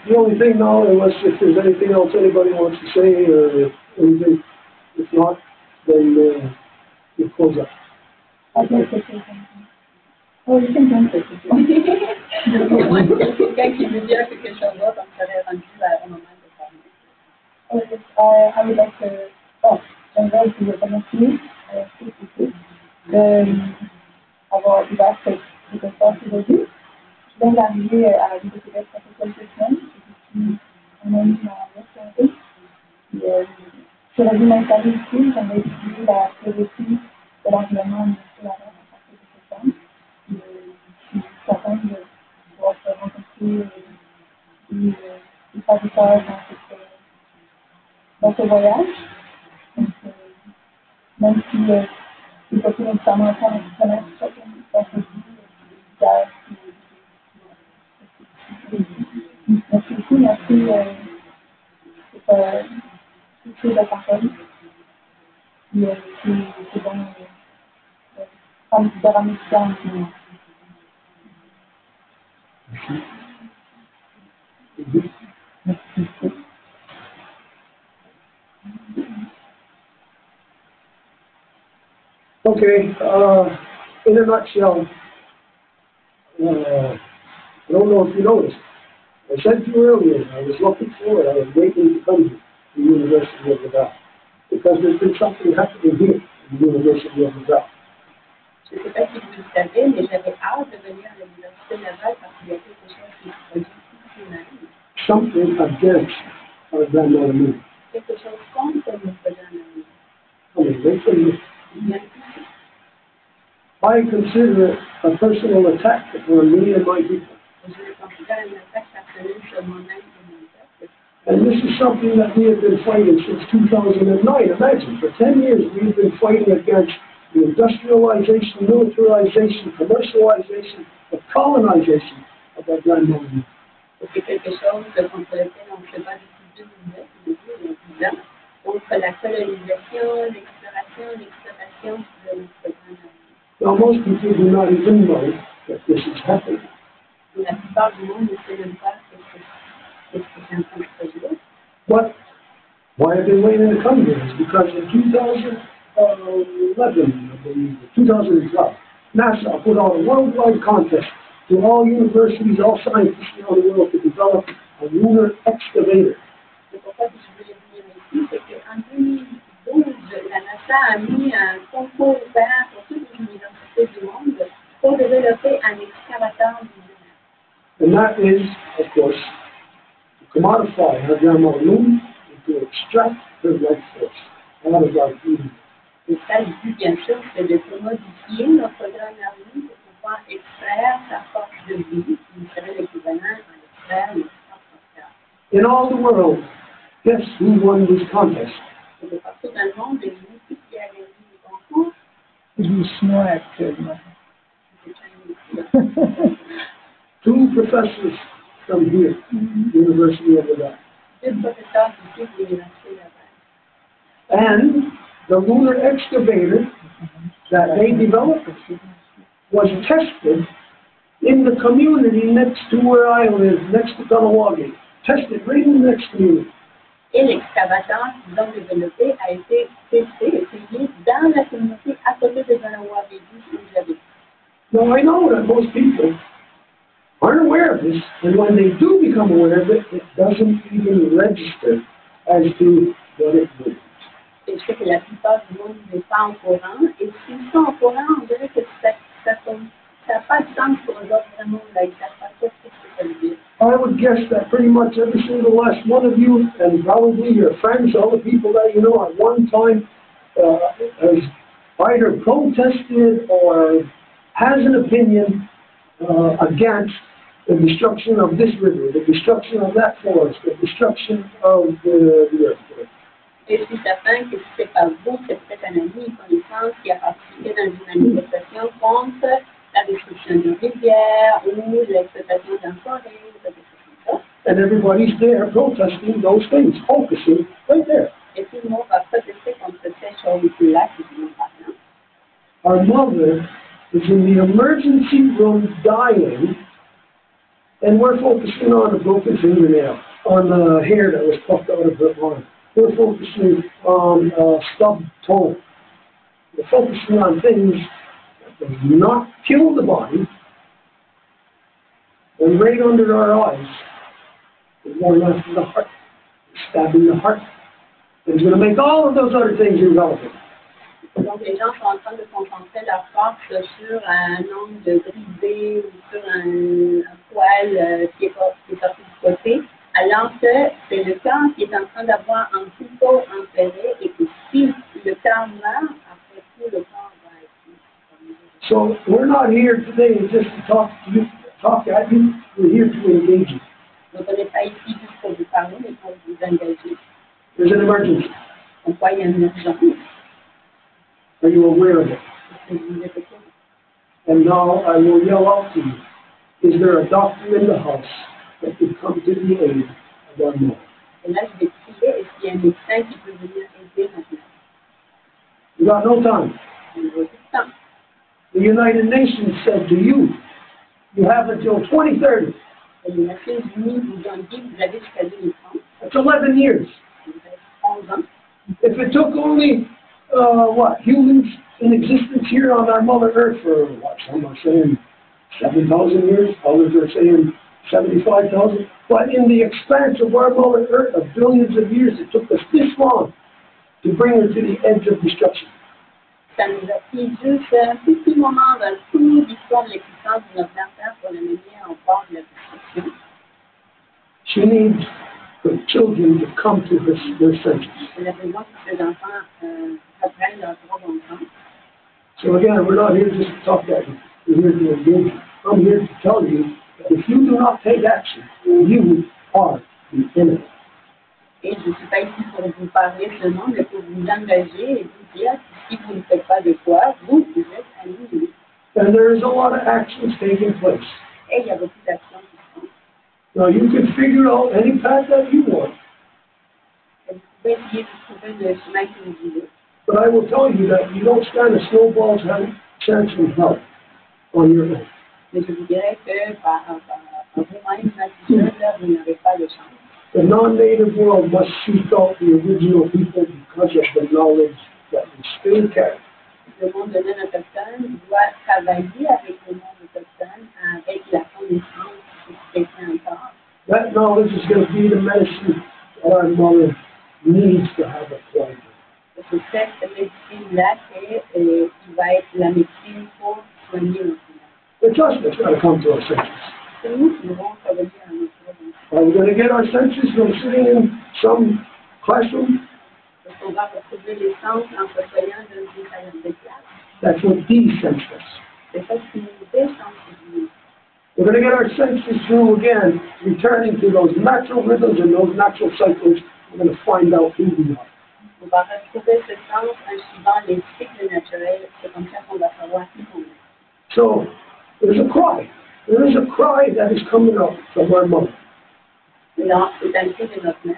the only thing now, unless if there's anything else anybody wants to say or anything, if not, then we'll close up. Oh, you can jump it. Moi, c'est quelqu'un qui veut dire quelque chose d'autre, on serait rendu au moment de parler. Oh, yes, I would like to, j'aimerais vous remercier d'avoir ouvert cette espace aujourd'hui. Je viens d'arriver à la ville de Québec ça fait quelques semaines. Je suis un ami dans l'autre. Je suis revenu m'installer ici. J'aimerais étudier la théorie de l'environnement de la mer à partir de septembre. Je suis contente de pouvoir rencontrer des traducteurs dans ce voyage. Donc, même si c'est pas tout nécessairement faire un connaître chacun d'entre vous, merci beaucoup, merci pour toutes ces personnes. C'est bon, comme vous avez mis ça en moment. Merci. Okay, in a nutshell, I don't know if you noticed, I said to you earlier, I was looking forward, I was waiting to come to the University of Laval, because there's been something happening here at the University of Laval. Je ne sais pas si vous le savez, mais j'avais hâte de venir à l'Université de Laval parce qu'il y a quelque chose qui se produit ici même. Something against our grandmother moon. Quelque chose contre notre grandmère. I mean, wait for you. Il vient ici. I consider it a personal attack upon me and my people. Je le considère une attaque personnelle sur moi-même et mon peuple. And this is something that we have been fighting since 2009. Imagine, for 10 years we've been fighting against the industrialization, militarization, commercialization, the colonization of our grandmother. C'est quelque chose contre lequel on se bat depuis 2009, depuis 10 ans, contre la colonisation, l'exploration, l'exploitation de notre grandmère. Now, most people do not even know that this is happening. La plupart du monde ne sait même pas ce que c'est en train de se produire. But why have they waited to come here? It's because in 2011, I believe, 2012, NASA put out a worldwide contest to all universities, all scientists around the world to develop a lunar excavator. C'est pourquoi je voulais venir ici, c'est qu'en 2012, la NASA a mis un concours ouvert pour toutes les universités du monde pour développer un excavateur lunaire. And that is, of course, to commodify our grandmother moon and to extract her life force out of our food. Et ça, le but, bien sûr, c'est de commodifier notre grandmère lune pour pouvoir extraire sa force de vie, qui serait l'équivalent à extraire notre propre cœur. In all the world, guess who won this contest? Et de partout dans le monde, devinez qui a gagné le concours? Doucement actuellement. Two professors from here, University of Laval. Deux professeurs ici de l'Université de Laval. And the lunar excavator that they developed was tested in the community next to where I live, next to Kanawagi. Tested right in the next community. Et l'excavateur qu'ils ont développé a été testé, essayé dans la communauté à côté de Kanawagi, où j'habite. Now I know that most people aren't aware of this, and when they do become aware of it, it doesn't even register as to what it means. Et je sais que la plupart du monde n'est pas au courant, et s'ils sont au courant, on dirait que ça n'a pas de sens pour eux autres, vraiment, là, ils ne savent pas ce que ça veut dire. I would guess that pretty much every single last one of you, and probably your friends, all the people that you know at one time, has either protested or has an opinion against the destruction of this river, the destruction of that forest, the destruction of the earth. Et je suis certain que si ce n'est pas vous, c'est peut-être un ami, une connaissance qui a participé dans une manifestation contre la destruction d'une rivière ou l'exploitation d'un forêt, ou quelque chose comme ça. And everybody's there protesting those things, focusing right there. Et tout le monde va protester contre ces choses-là qui sont parlant. Our mother is in the emergency room dying, and we're focusing on a broken fingernail, on the hair that was plucked out of her arm. We're focusing on stubbed toe. We're focusing on things that does not kill the body, and right under our eyes, is going after the heart, stabbing the heart. It's going to make all of those other things irrelevant. Donc, les gens sont en train de concentrer leur force sur un nombre de brisés ou sur un poil qui est sorti du côté, alors que c'est le cœur qui est en train d'avoir un couteau enterré et que si le cœur meurt, après tout, le corps va être. So, we're not here today just to talk at you. We're here to engage you. Donc, on n'est pas ici juste pour vous parler, mais pour vous engager. There's an emergency. Pourquoi il y a une urgence? Are you aware of it? And now I will yell out to you. Is there a doctor in the house that could come to the aid of our mother? Et là, je vais crier, est-ce qu'il y a un médecin qui peut venir aider maintenant? We got no time. On a beaucoup de temps. The United Nations said to you, you have until 2030. Et les Nations Unies vous ont dit, vous avez jusqu'à 2030. That's 11 years. Vous avez 11 ans. If it took only, humans in existence here on our Mother Earth for, some are saying 7,000 years, others are saying 75,000. But in the expanse of our Mother Earth of billions of years, it took us this long to bring her to the edge of destruction. ça nous a pris juste un petit moment dans toute l'histoire de l'existence de notre mère pour le mener en bord de la destruction. She needs the children to come to their senses. Elle a besoin que ses enfants reprennent leur droit bon sens. So again, we're not here just to talk that. We're here to engage. I'm here to tell you that if you do not take action, you are the enemy. Et je ne suis pas ici pour vous parler seulement, mais pour vous engager et vous dire que si vous ne faites pas de quoi, vous êtes un ennemi. And there is a lot of actions taking place. Et il y a beaucoup d'actions qui se font. Now you can figure out any path that you want. Et vous pouvez essayer de trouver le chemin que vous voulez. But I will tell you that you don't stand a snowball's chance in hell on your own. Mais je vous dirais que par vous-même, nature, là, vous n'avez pas de chance. The non-native world must seek out the original people because of the knowledge that we still carry. Le monde de non-autochtone doit travailler avec le monde autochtone, avec la connaissance qui se encore. That knowledge is going to be the medicine that our mother needs to have a plan. C'est cette médecine-là qui va être la médecine pour soigner nos filles. It's us that's got to come to our senses. C'est nous qui devons revenir à notre vie. Are we going to get our senses from sitting in some classroom? Est-ce qu'on va retrouver les sens en s'assoyant dans une salle de classe? That's what desensed us. C'est ça qui nous désensibilise. We're going to get our senses through again, returning to those natural rhythms and those natural cycles. We're going to find out who we are. On va retrouver ce sens en suivant les cycles naturels. C'est comme ça qu'on va savoir qui on est. So, there's a cry. There is a cry that is coming up from our mother. Alors, c'est un cri de notre mère.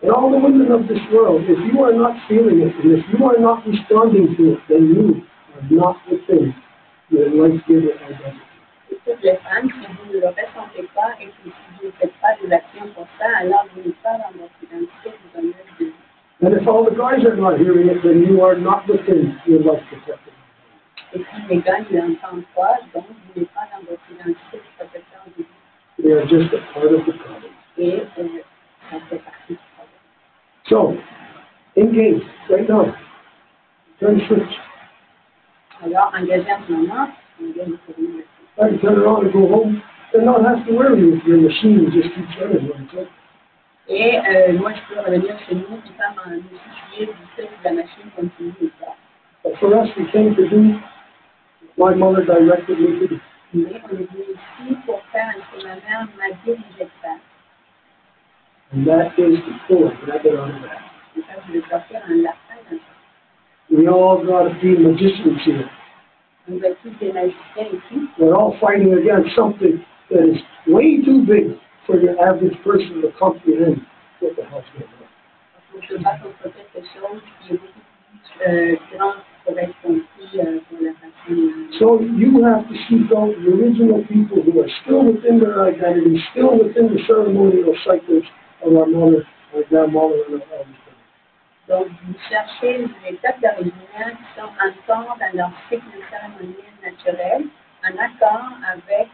And all the women of this world, if you are not feeling it, and if you are not responding to it, then you are not within your life-giver identity. Et toutes les femmes, si vous ne le ressentez pas et que si vous ne faites pas des actions pour ça, alors vous n'êtes pas dans votre identité de donneuse de vie. And if all the guys are not hearing it, then you are not within your life protector. Et si les gars ne l'entendent pas, donc vous n'êtes pas dans votre identité de protecteur de vie. They are just a part of the problem. Et ça fait partie du problème. So, engage right now. Turn the switch. Alors, engagez en ce moment, engagez pour nous. I can turn it on and go home and not have to worry if your machine just keeps running like that. Et moi, je peux revenir chez nous et pas me soucier du fait que la machine continue de faire. But for us, we came to do what my mother directed me to do. Mais on est venu ici pour faire ce que ma mère m'a dirigé de faire. And that is to pull a rabbit out of the hat. Et ça, je vais sortir un lapin dans ça. We all got to be magicians here. On va tous des magiciens ici. We're all fighting against something that is way too big for your average person to comprehend what the hell's going on. On se bat contre quelque chose qui est beaucoup plus grand pour être compris pour la personne. So you have to seek out the original people who are still within their identity, still within the ceremonial cycles of our mother, our grandmother, and our elders. Donc, vous cherchez les peuples originaires qui sont encore dans leur cycle cérémoniel naturel, en accord avec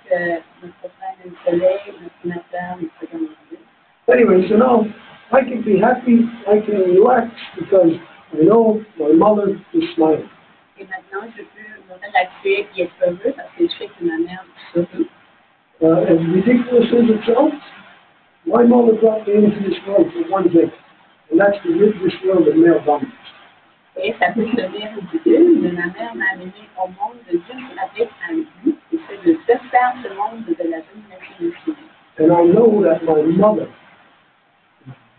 notre frère du soleil, notre nature, notre grandmère. Anyway, so now I can be happy, I can relax because I know my mother is smiling. Et maintenant, je peux me relaxer et être heureux parce que je sais que ma mère sourit. As ridiculous as it sounds, my mother brought me into this world for one thing, and that's to rid this world of male dominance. Et ça peut sonner ridicule, mais ma mère m'a amené au monde de juste avec un but, et c'est de défaire ce monde de la domination masculine. And I know that my mother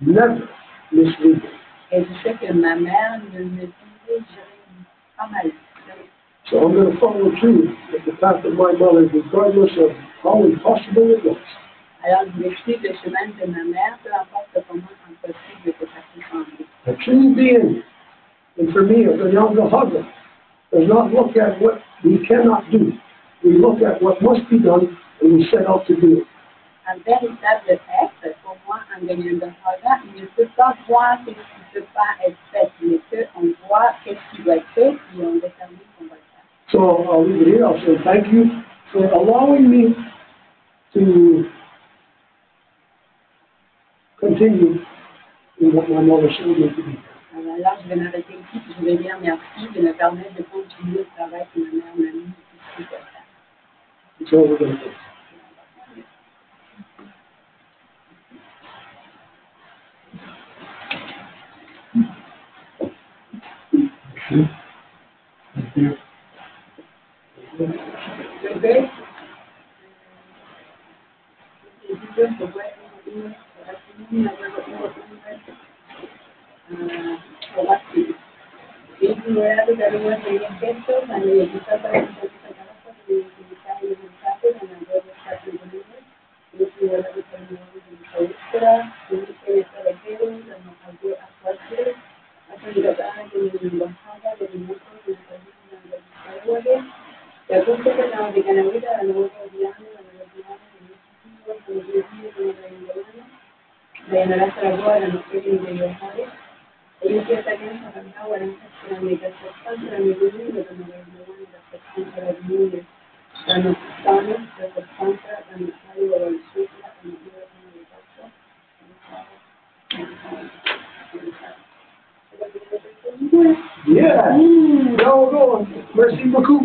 never mislead me. Et je sais que ma mère ne me disait pas mal. So I'm going to follow through with the path of my mother, regardless of how impossible it looks. Alors, je vais suivre le chemin de ma mère, peu importe comment impossible que ça puisse sembler. A true being, and for me, as a younger hugger, does not look at what we cannot do. We look at what must be done, and we set out to do it. Un véritable être, pour moi, un gagnant de regard, il ne peut pas voir ce qui ne peut pas être fait, mais qu'on voit ce qui doit être fait, et on détermine qu'on va le faire. So I'll leave it here. I'll say thank you for allowing me to continue in what my mother showed me to be. Alors, je vais m'arrêter ici Je veux dire merci de me permettre de continuer le travail que ma mère m'a mis ici pour faire. It's all we're going to do. Thank you. Bebé, Yeah. Go, go. Merci beaucoup.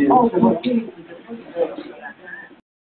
Oh,